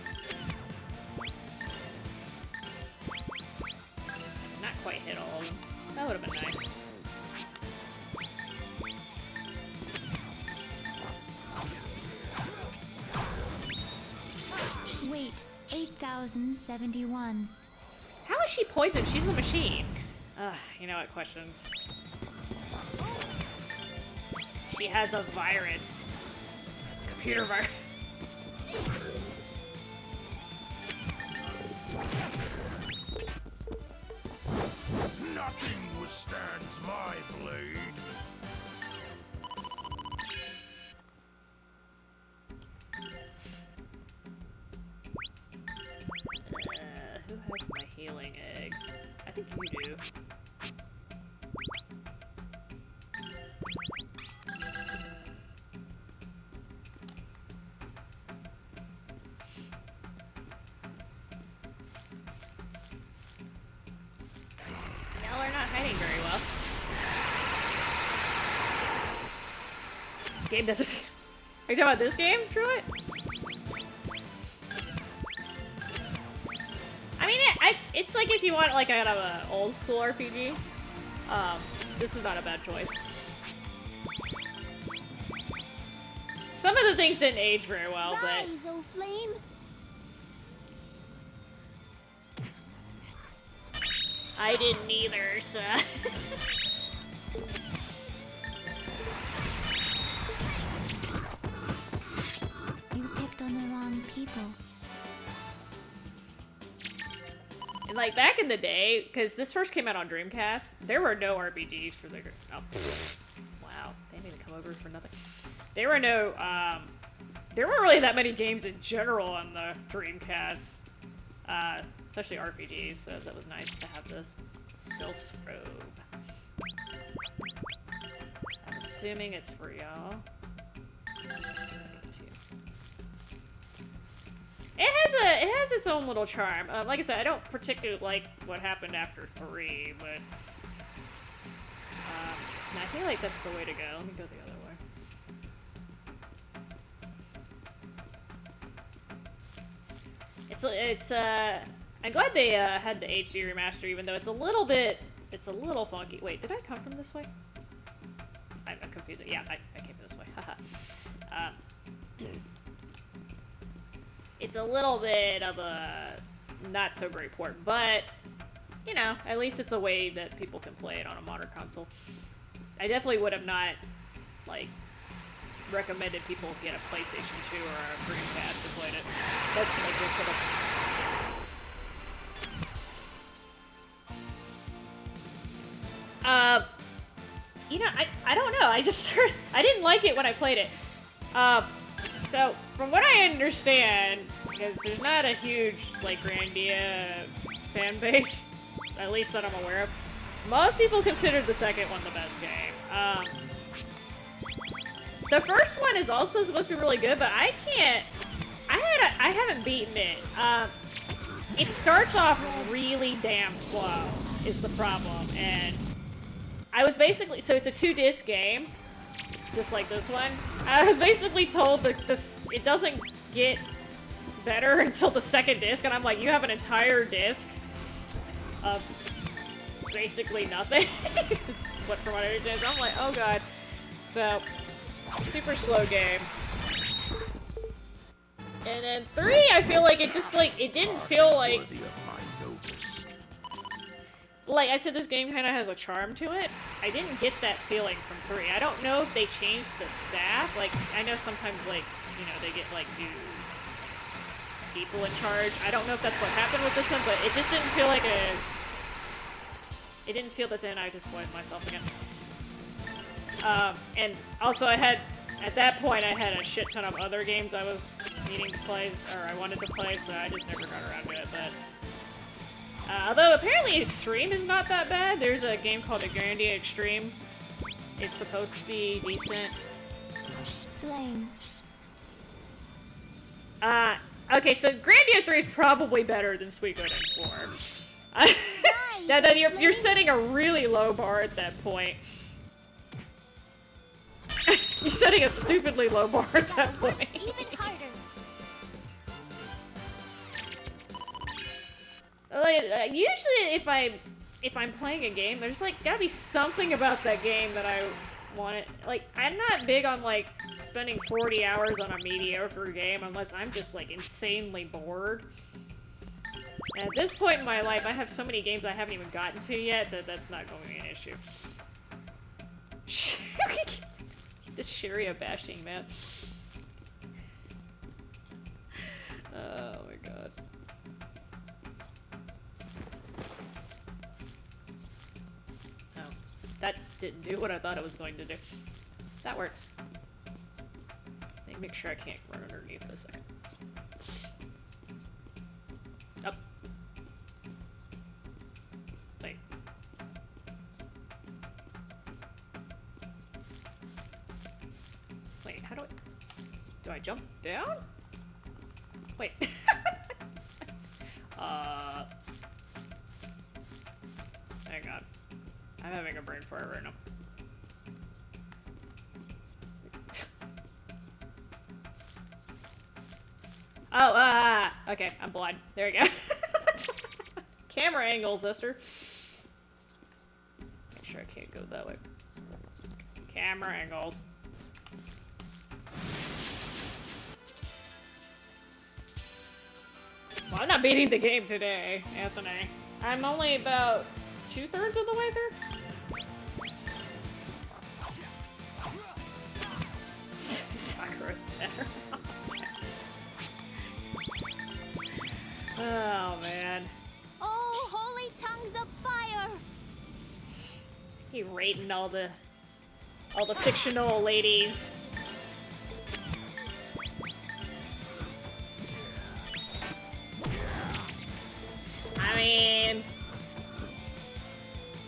Not quite hit all of them. That would have been nice. Wait, 8,071. How is she poisoned? She's a machine. Ugh, you know what, questions. She has a virus. Computer virus. Nothing withstands my blade. Who has my healing egg? I think you do. Y'all are not hiding very well. Game doesn't... Are you talking about this game, Truett? I mean, it's like if you want like an old school RPG, this is not a bad choice. Some of the things didn't age very well, but... Rise, O flame! I didn't either, so... You picked on the wrong people. And like back in the day, because this first came out on Dreamcast, there were no RPGs for the... Oh, wow, they didn't even come over for nothing. There were no, there weren't really that many games in general on the Dreamcast, especially RPGs, so that was nice to have this. Sylph's Robe. I'm assuming it's for y'all. It has its own little charm. Like I said, I don't particularly like what happened after 3, but I feel like that's the way to go. Let me go the other way. It's I'm glad they had the HD remaster, even though it's a little funky. Wait, did I come from this way? I'm confused. Yeah, I came from this way. Haha. It's a little bit of a not so great port, but you know, at least it's a way that people can play it on a modern console. I definitely would have not like recommended people get a PlayStation 2 or a Dreamcast to play it. That's like they could have. You know, I don't know. I just I didn't like it when I played it. So from what I understand, because there's not a huge like Grandia fan base, at least that I'm aware of, most people consider the second one the best game. The first one is also supposed to be really good, but I haven't beaten it. It starts off really damn slow, is the problem, and I was basically, so it's a 2-disc game, just like this one. I was basically told that it doesn't get better until the second disc, and I'm like, you have an entire disc of basically nothing. But from what I understand, so I'm like, oh god. So, super slow game. And then 3, I feel like it just like, it didn't feel like... Like I said, this game kind of has a charm to it. I didn't get that feeling from 3. I don't know if they changed the staff. Like, I know sometimes, like, you know, they get, like, new people in charge. I don't know if that's what happened with this one, but it just didn't feel like a... It didn't feel the same. I just spoiled myself again. And also I had, at that point, I had a shit ton of other games I was needing to play, or I wanted to play, so I just never got around to it, but... Although apparently Extreme is not that bad. There's a game called a Grandia Extreme. It's supposed to be decent. Flame. Okay, so Grandia 3 is probably better than Suikoden 4. Then you're setting a really low bar at that point. You're setting a stupidly low bar at that point. Even harder. Like, usually if I'm playing a game, there's like gotta be something about that game that I want it. Like, I'm not big on like spending 40 hours on a mediocre game unless I'm just like insanely bored. And at this point in my life, I have so many games I haven't even gotten to yet that that's not going to be an issue. This Sharia bashing, man. Oh my god. Oh, that didn't do what I thought it was going to do. That works. Let me make sure I can't run underneath for a second. Up. Wait. Wait, how do I... Do I jump down? Wait. Hang on. I'm having a brain fart right now. Oh, okay, I'm blind. There we go. Camera angle, sister. Make sure I can't go that way. Camera angles. Well, I'm not beating the game today, Anthony. I'm only about 2/3 of the way through. Sakura's better. Oh, man. Oh, holy tongues of fire! He rating all the fictional ladies. I mean,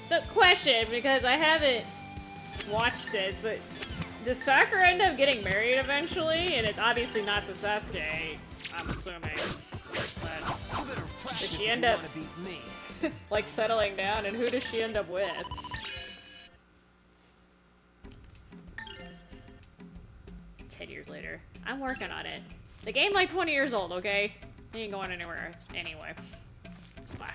so question, because I haven't watched this, but does Sakura end up getting married eventually? And it's obviously not the Sasuke, I'm assuming. But does she end up like settling down, and who does she end up with? Years later. I'm working on it. The game like 20 years old, okay? It ain't going anywhere anyway. Bye.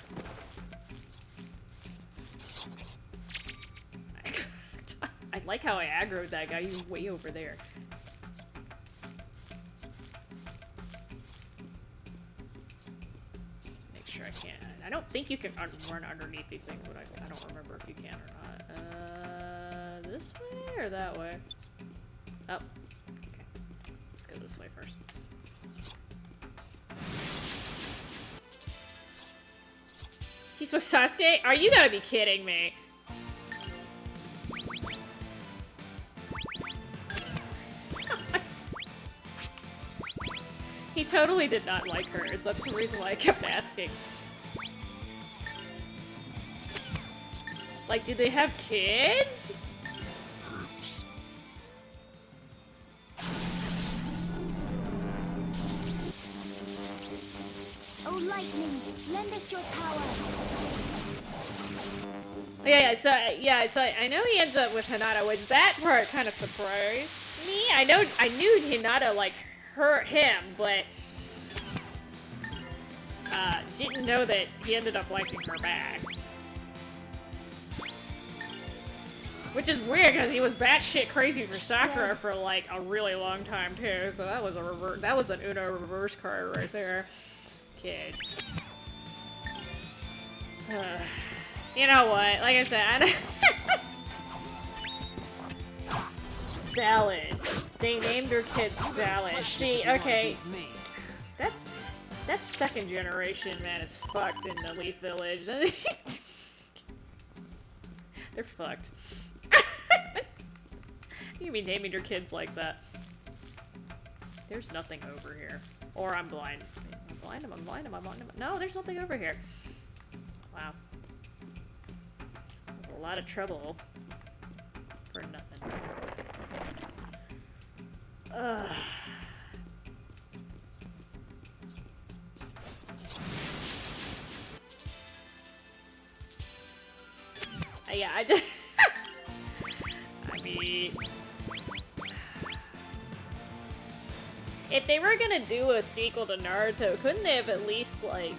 I like how I aggroed that guy. He's way over there. Make sure I can. I don't think you can run underneath these things, but I don't remember if you can or not. This way or that way? Oh. Let's go this way first. She's with Sasuke? Are you gotta be kidding me? He totally did not like hers. That's the reason why I kept asking. Like, did they have kids? Oh, lightning, lend us your power. So I know he ends up with Hinata, which that part kind of surprised me. I knew Hinata liked him, but didn't know that he ended up liking her back. Which is weird because he was batshit crazy for Sakura for like a really long time too. So that was an Uno reverse card right there. Kids. You know what? Like I said, Salad. They named her kid Salad. See, okay. That's second generation, man. It's fucked in the Leaf Village. They're fucked. You be naming your kids like that. There's nothing over here. Or I'm blind. I'm blind. No, there's nothing over here. Wow. That was a lot of trouble for nothing. Ugh. Yeah, I did. I mean, if they were gonna do a sequel to Naruto, couldn't they have at least, like,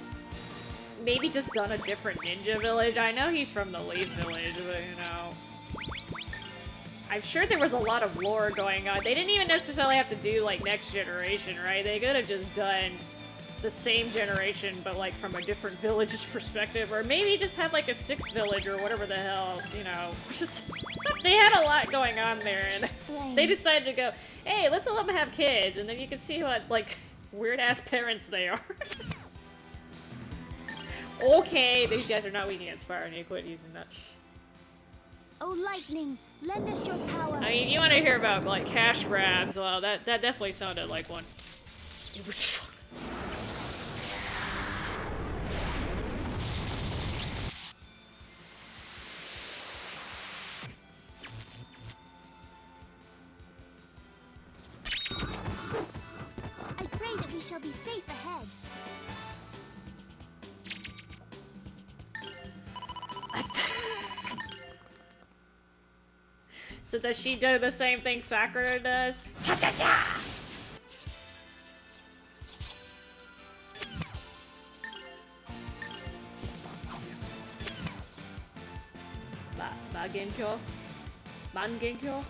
maybe just done a different ninja village? I know he's from the Leaf Village, but, you know, I'm sure there was a lot of lore going on. They didn't even necessarily have to do, like, Next Generation, right? They could have just done the same generation, but, like, from a different village's perspective, or maybe just have, like, a sixth village or whatever the hell, you know. They had a lot going on there, and they decided to go, hey, let's let them have kids, and then you can see what, like, weird-ass parents they are. Okay, these guys are not weak against fire, and you quit using that. Oh, lightning, lend us your power. I mean, you want to hear about, like, cash grabs, well, that definitely sounded like one. It was fun. I pray that we shall be safe ahead. So does she do the same thing Sakura does? Cha-cha-cha! Genkyo? Mangenkyo?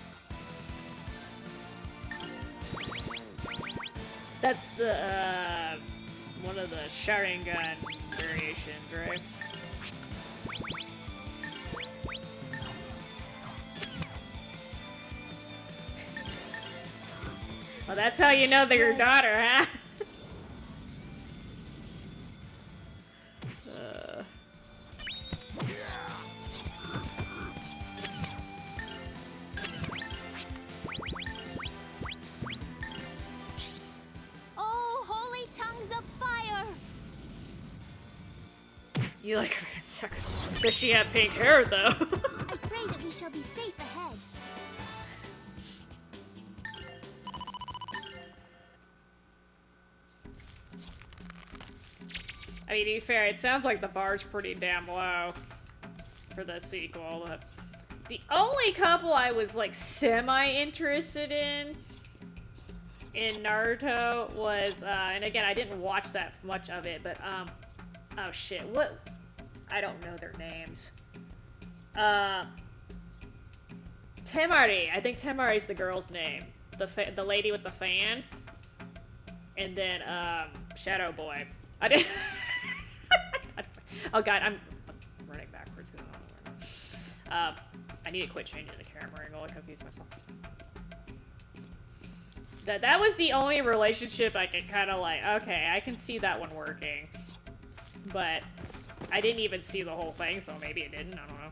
That's the, one of the Sharingan variations, right? Well, that's how you know they're your daughter, huh? Oh, holy tongues of fire! You like her. Does she have pink hair, though? I pray that we shall be safe ahead. I mean, to be fair, it sounds like the bar's pretty damn low for the sequel. The only couple I was, like, semi-interested in Naruto was, and again, I didn't watch that much of it, but, oh shit, what? I don't know their names. Temari. I think Temari's the girl's name. The lady with the fan. And then, Shadow Boy. I didn't... Oh god, I'm running backwards. I need to quit changing the camera angle. I confuse myself. That was the only relationship I could kind of like, okay, I can see that one working. But I didn't even see the whole thing, so maybe it didn't. I don't know.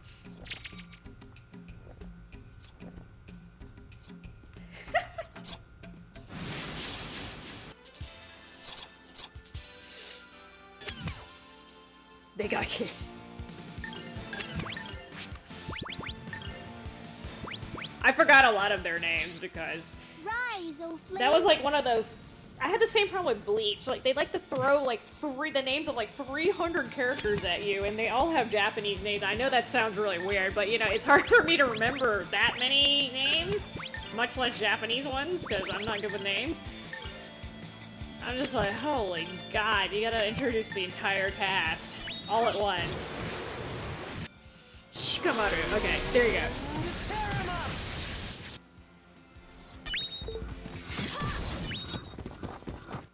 They got killed. I forgot a lot of their names because Rise, O flame. that was like one of those. I had the same problem with Bleach. Like they like to throw like the names of like 300 characters at you, and they all have Japanese names. I know that sounds really weird, but you know it's hard for me to remember that many names, much less Japanese ones, because I'm not good with names. I'm just like, holy god, you gotta introduce the entire cast all at once. Shikamaru. Okay, there you go.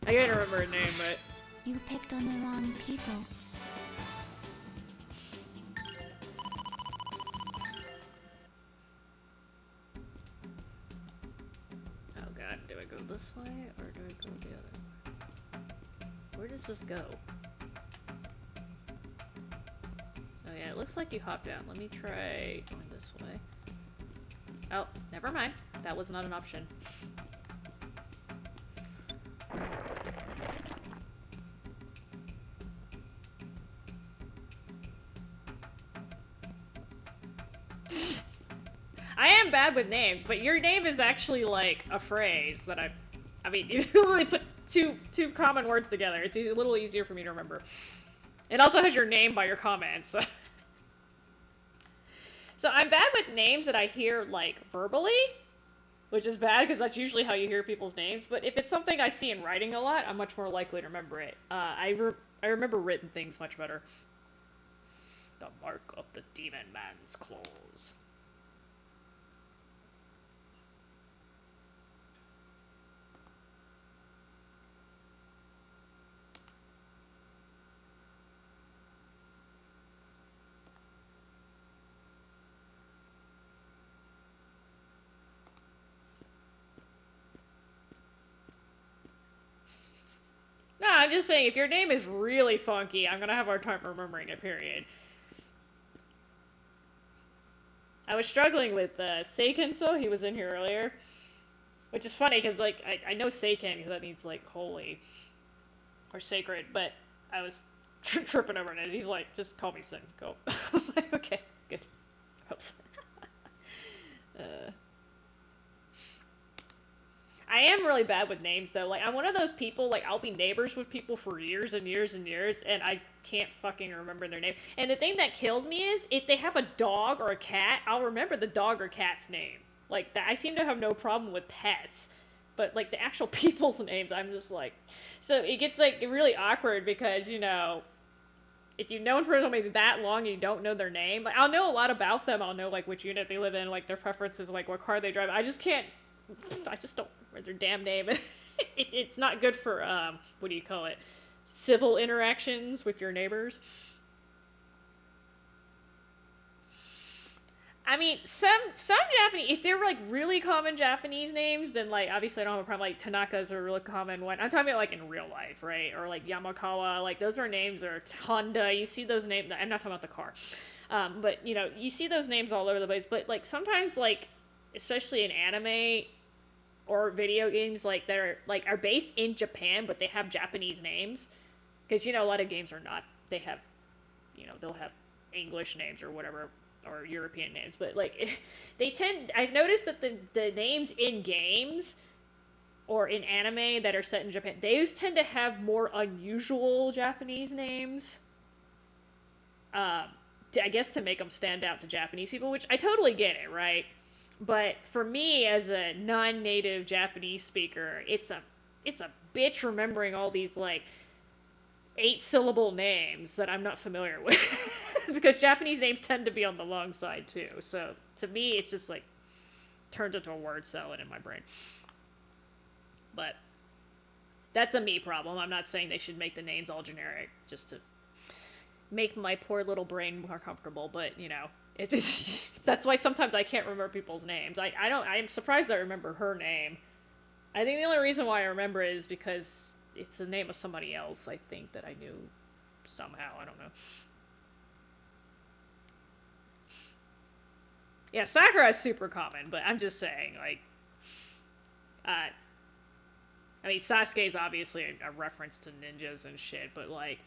I can't remember her name, but You picked on the wrong people. oh god, do I go this way or do I go the other way? Where does this go? Oh yeah, it looks like you hop down. Let me try going this way. Oh, never mind. That was not an option. I am bad with names, but your name is actually like a phrase that I mean, you literally put two common words together. It's a little easier for me to remember. It also has your name by your comments. So, so I'm bad with names that I hear like verbally, which is bad because that's usually how you hear people's names. But if it's something I see in writing a lot, I'm much more likely to remember it. I remember written things much better. The mark of the demon man's claws. No, I'm just saying, if your name is really funky, I'm gonna have a hard time remembering it, period. I was struggling with Seiken, so he was in here earlier. Which is funny, because, like, I know Seiken, because that means, like, holy. Or sacred, but I was tripping over it, and he's like, just call me Sin, go. I'm like, okay, good. Hopes. I am really bad with names, though. Like, I'm one of those people, like, I'll be neighbors with people for years and years and years, and I can't fucking remember their name. And the thing that kills me is, if they have a dog or a cat, I'll remember the dog or cat's name. Like, I seem to have no problem with pets. But, like, the actual people's names, I'm just like... So, it gets, like, really awkward because, you know... If you've known for somebody that long and you don't know their name... Like, I'll know a lot about them. I'll know, like, which unit they live in, like, their preferences, like, what car they drive. I just can't... I just don't remember their damn name. It's not good for, what do you call it? Civil interactions with your neighbors. I mean, some Japanese, if they're, like, really common Japanese names, then, like, obviously I don't have a problem. Like, Tanaka's a really common one. I'm talking about, like, in real life, right? Or, like, Yamakawa. Like, those are names, or Honda. You see those names. I'm not talking about the car. But, you know, you see those names all over the place. But, like, sometimes, like, especially in anime or video games, like, that are based in Japan, but they have Japanese names. Because, you know, a lot of games are not. They have, you know, they'll have English names or whatever, or European names. But, like, they tend... I've noticed that the names in games or in anime that are set in Japan, those tend to have more unusual Japanese names. I guess to make them stand out to Japanese people, which I totally get it, right? But for me, as a non-native Japanese speaker, it's a bitch remembering all these, like, 8-syllable names that I'm not familiar with. Because Japanese names tend to be on the long side, too. So, to me, it's just, like, turns into a word salad in my brain. But that's a me problem. I'm not saying they should make the names all generic just to make my poor little brain more comfortable, but, you know, it just, that's why sometimes I can't remember people's names. I'm surprised I remember her name. I think the only reason why I remember it is because it's the name of somebody else, I think, that I knew somehow. I don't know. Yeah, Sakura is super common, but I'm just saying, like, I mean, Sasuke's obviously a reference to ninjas and shit, but, like,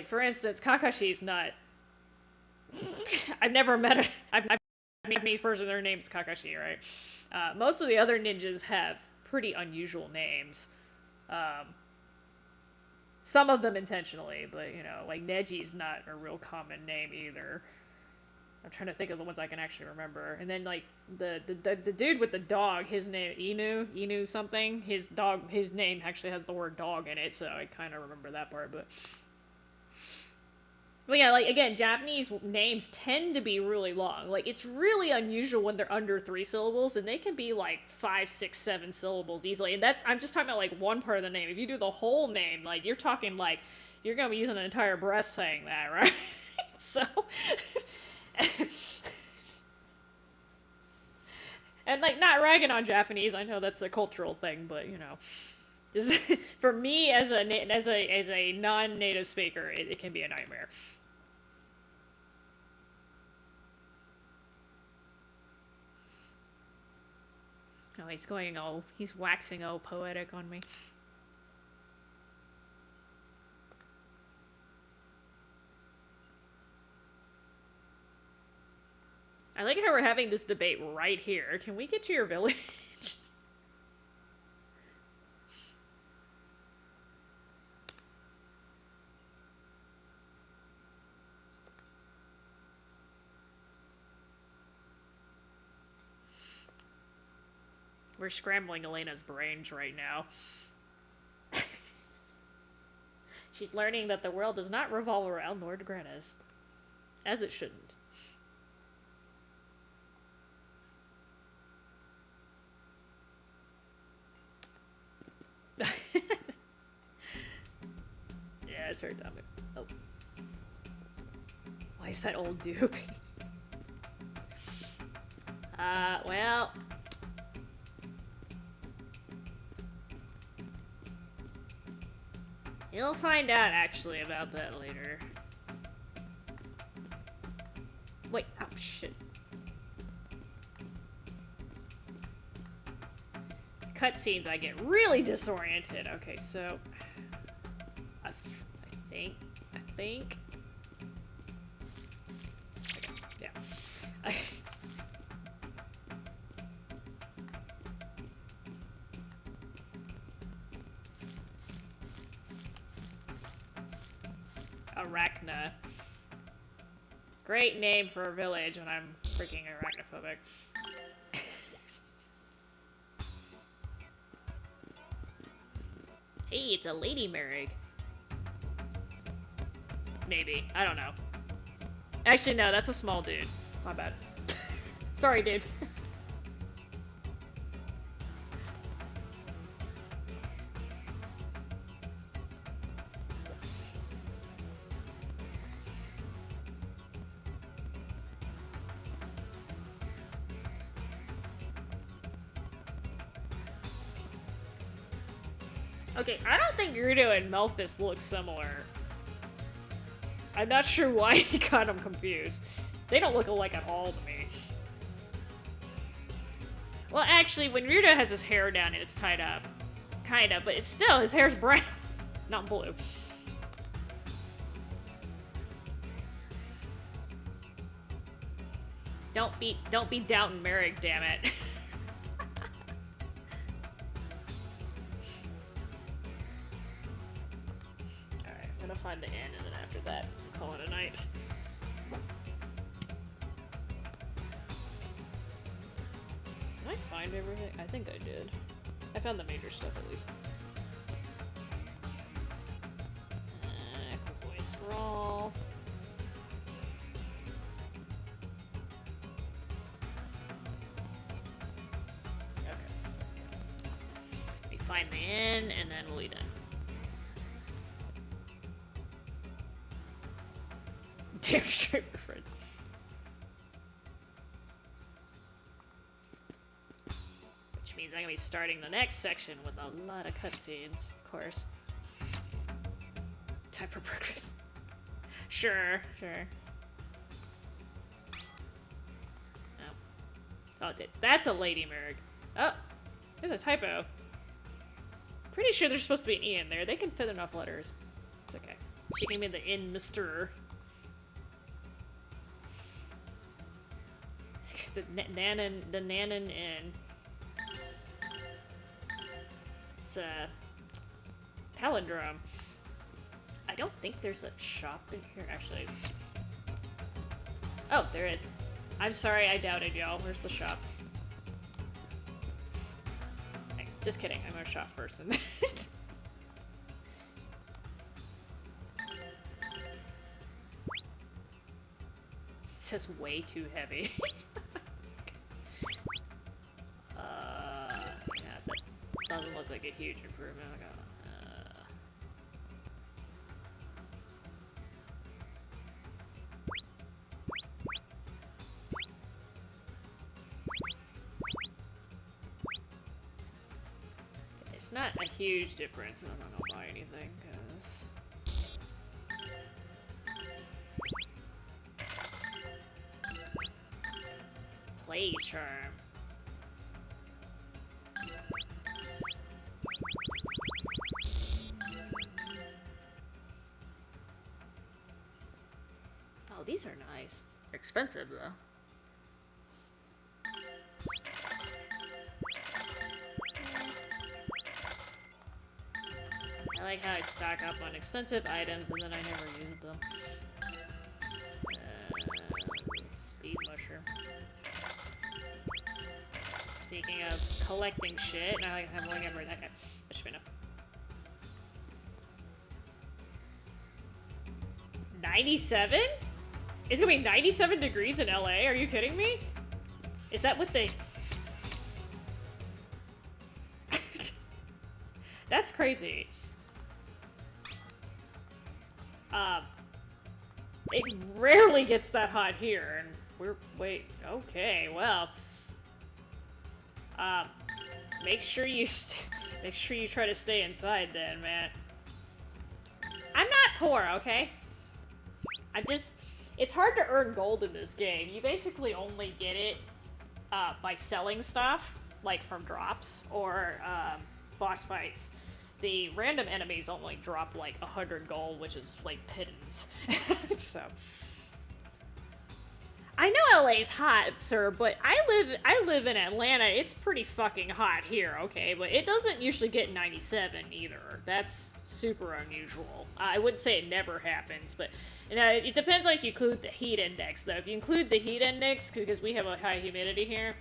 for instance, Kakashi's not... I've never met a Japanese person, their name's Kakashi, right? Most of the other ninjas have pretty unusual names. Some of them intentionally, but, you know, like, Neji's not a real common name either. I'm trying to think of the ones I can actually remember. And then, like, the dude with the dog, his name, Inu something, his name actually has the word dog in it, so I kind of remember that part, but yeah, like, again, Japanese names tend to be really long. Like, it's really unusual when they're under 3 syllables, and they can be, like, 5, 6, 7 syllables easily. And I'm just talking about, like, one part of the name. If you do the whole name, like, you're talking, like, you're gonna be using an entire breath saying that, right? So... and, like, not ragging on Japanese, I know that's a cultural thing, but, you know, just for me as a non-native speaker, it can be a nightmare. Oh, he's waxing all poetic on me. I like how we're having this debate right here. Can we get to your village? We're scrambling Elena's brains right now. She's learning that the world does not revolve around Lord Grannis. As it shouldn't. Yeah, it's her dumb. Oh. Why is that old dupe? Well... You'll find out, actually, about that later. Wait, oh shit. Cutscenes, I get really disoriented. Okay, so... I think... Okay, yeah. Arachna. Great name for a village when I'm freaking arachnophobic. Hey, it's a lady Merrig. Maybe. I don't know. Actually, no, that's a small dude. My bad. Sorry, dude. Okay, I don't think Gerudo and Melphis look similar. I'm not sure why he got them confused. They don't look alike at all to me. Well, actually, when Gerudo has his hair down and it's tied up, kinda, but it's still, his hair's brown, not blue. Don't be doubting Merrick, damn it. Find the inn, and then after that, call it a night. Did I find everything? I think I did. I found the major stuff at least. Voice roll. Okay. We find the inn, and then we'll be done. Damn straight reference. Which means I'm gonna be starting the next section with a lot of cutscenes, of course. Time for breakfast. Sure. Oh, that's a lady Merg. Oh, there's a typo. Pretty sure there's supposed to be an E in there. They can fit enough letters. It's okay. She gave me the in Mr. The Nanan Inn. It's a palindrome. I don't think there's a shop in here, actually. Oh, there is. I'm sorry, I doubted y'all. Where's the shop? Hey, just kidding, I'm gonna shop first and then... It says way too heavy. Yeah, that doesn't look like a huge improvement. There's not a huge difference, and I'm not gonna buy anything, because... Play charm. Oh, these are nice. Expensive, though. like how I stock up on expensive items and then I never use them. Speed musher. Speaking of collecting shit, now I have one number. Okay, that should be enough. 97? It's gonna be 97 degrees in LA? Are you kidding me? Is that what they... That's crazy. It rarely gets that hot here, and we're... Wait, okay, well... make sure you try to stay inside then, man. I'm not poor, okay? It's hard to earn gold in this game. You basically only get it, by selling stuff, like from drops, or, boss fights. The random enemies only drop, like, 100 gold, which is, like, pittance. So... I know LA's hot, sir, but I live in Atlanta. It's pretty fucking hot here, okay? But it doesn't usually get 97 either. That's super unusual. I wouldn't say it never happens, but you know, it depends on if you include the heat index, though. If you include the heat index, because we have a high humidity here,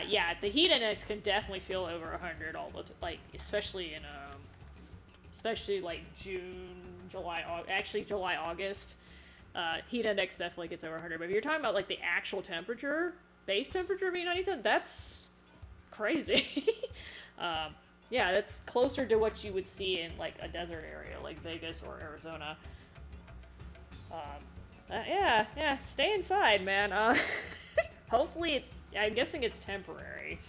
yeah, the heat index can definitely feel over 100 all the time, like, especially in especially like June, July, actually July, August. Heat index definitely gets over 100, but if you're talking about, like, the actual temperature, base temperature being 97, that's crazy. Yeah, that's closer to what you would see in, like, a desert area, like Vegas or Arizona. Yeah, stay inside, man. Hopefully I'm guessing it's temporary.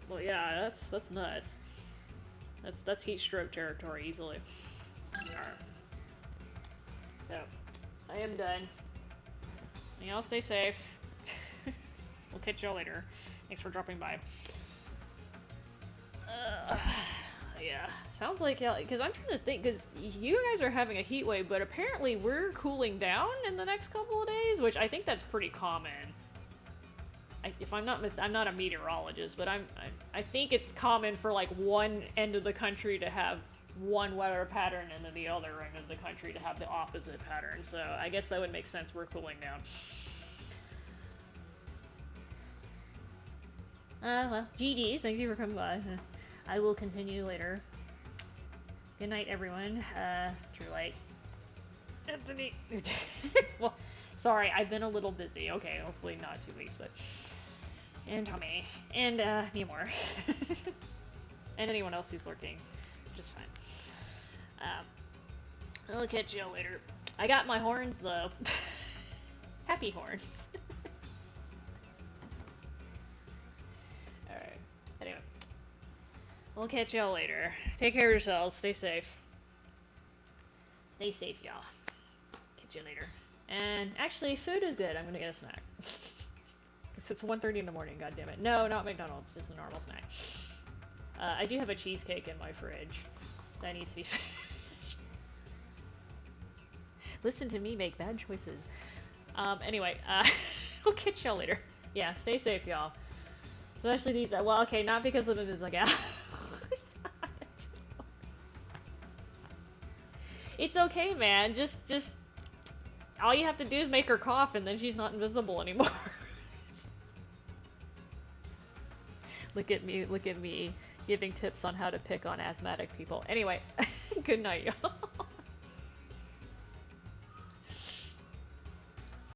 Well, yeah, that's nuts. That's heat stroke territory easily. Alright. So, I am done. Y'all stay safe. We'll catch y'all later. Thanks for dropping by. Yeah. Sounds like, yeah, because I'm trying to think, because you guys are having a heat wave, but apparently we're cooling down in the next couple of days, which I think that's pretty common. If I'm not I'm not a meteorologist, but I think it's common for, like, one end of the country to have one weather pattern and then the other end of the country to have the opposite pattern. So I guess that would make sense. We're cooling down. Well, GG's. Thank you for coming by. I will continue later. Good night, everyone. True Light. Anthony. Well, sorry, I've been a little busy. Okay, hopefully not 2 weeks, but... And Tommy. And, me more. And anyone else who's lurking. Just fine. I'll catch y'all later. I got my horns, though. Happy horns. Alright. Anyway. We'll catch y'all later. Take care of yourselves. Stay safe. Stay safe, y'all. Catch you later. And actually, food is good. I'm gonna get a snack. Because it's 1:30 in the morning, goddammit. No, not McDonald's. Just a normal snack. I do have a cheesecake in my fridge. That needs to be finished. Listen to me make bad choices. Anyway, we'll catch y'all later. Yeah, stay safe, y'all. Especially these, well, okay, not because of them is like, it's okay, man. Just, all you have to do is make her cough and then she's not invisible anymore. Look at me giving tips on how to pick on asthmatic people. Anyway, good night, y'all.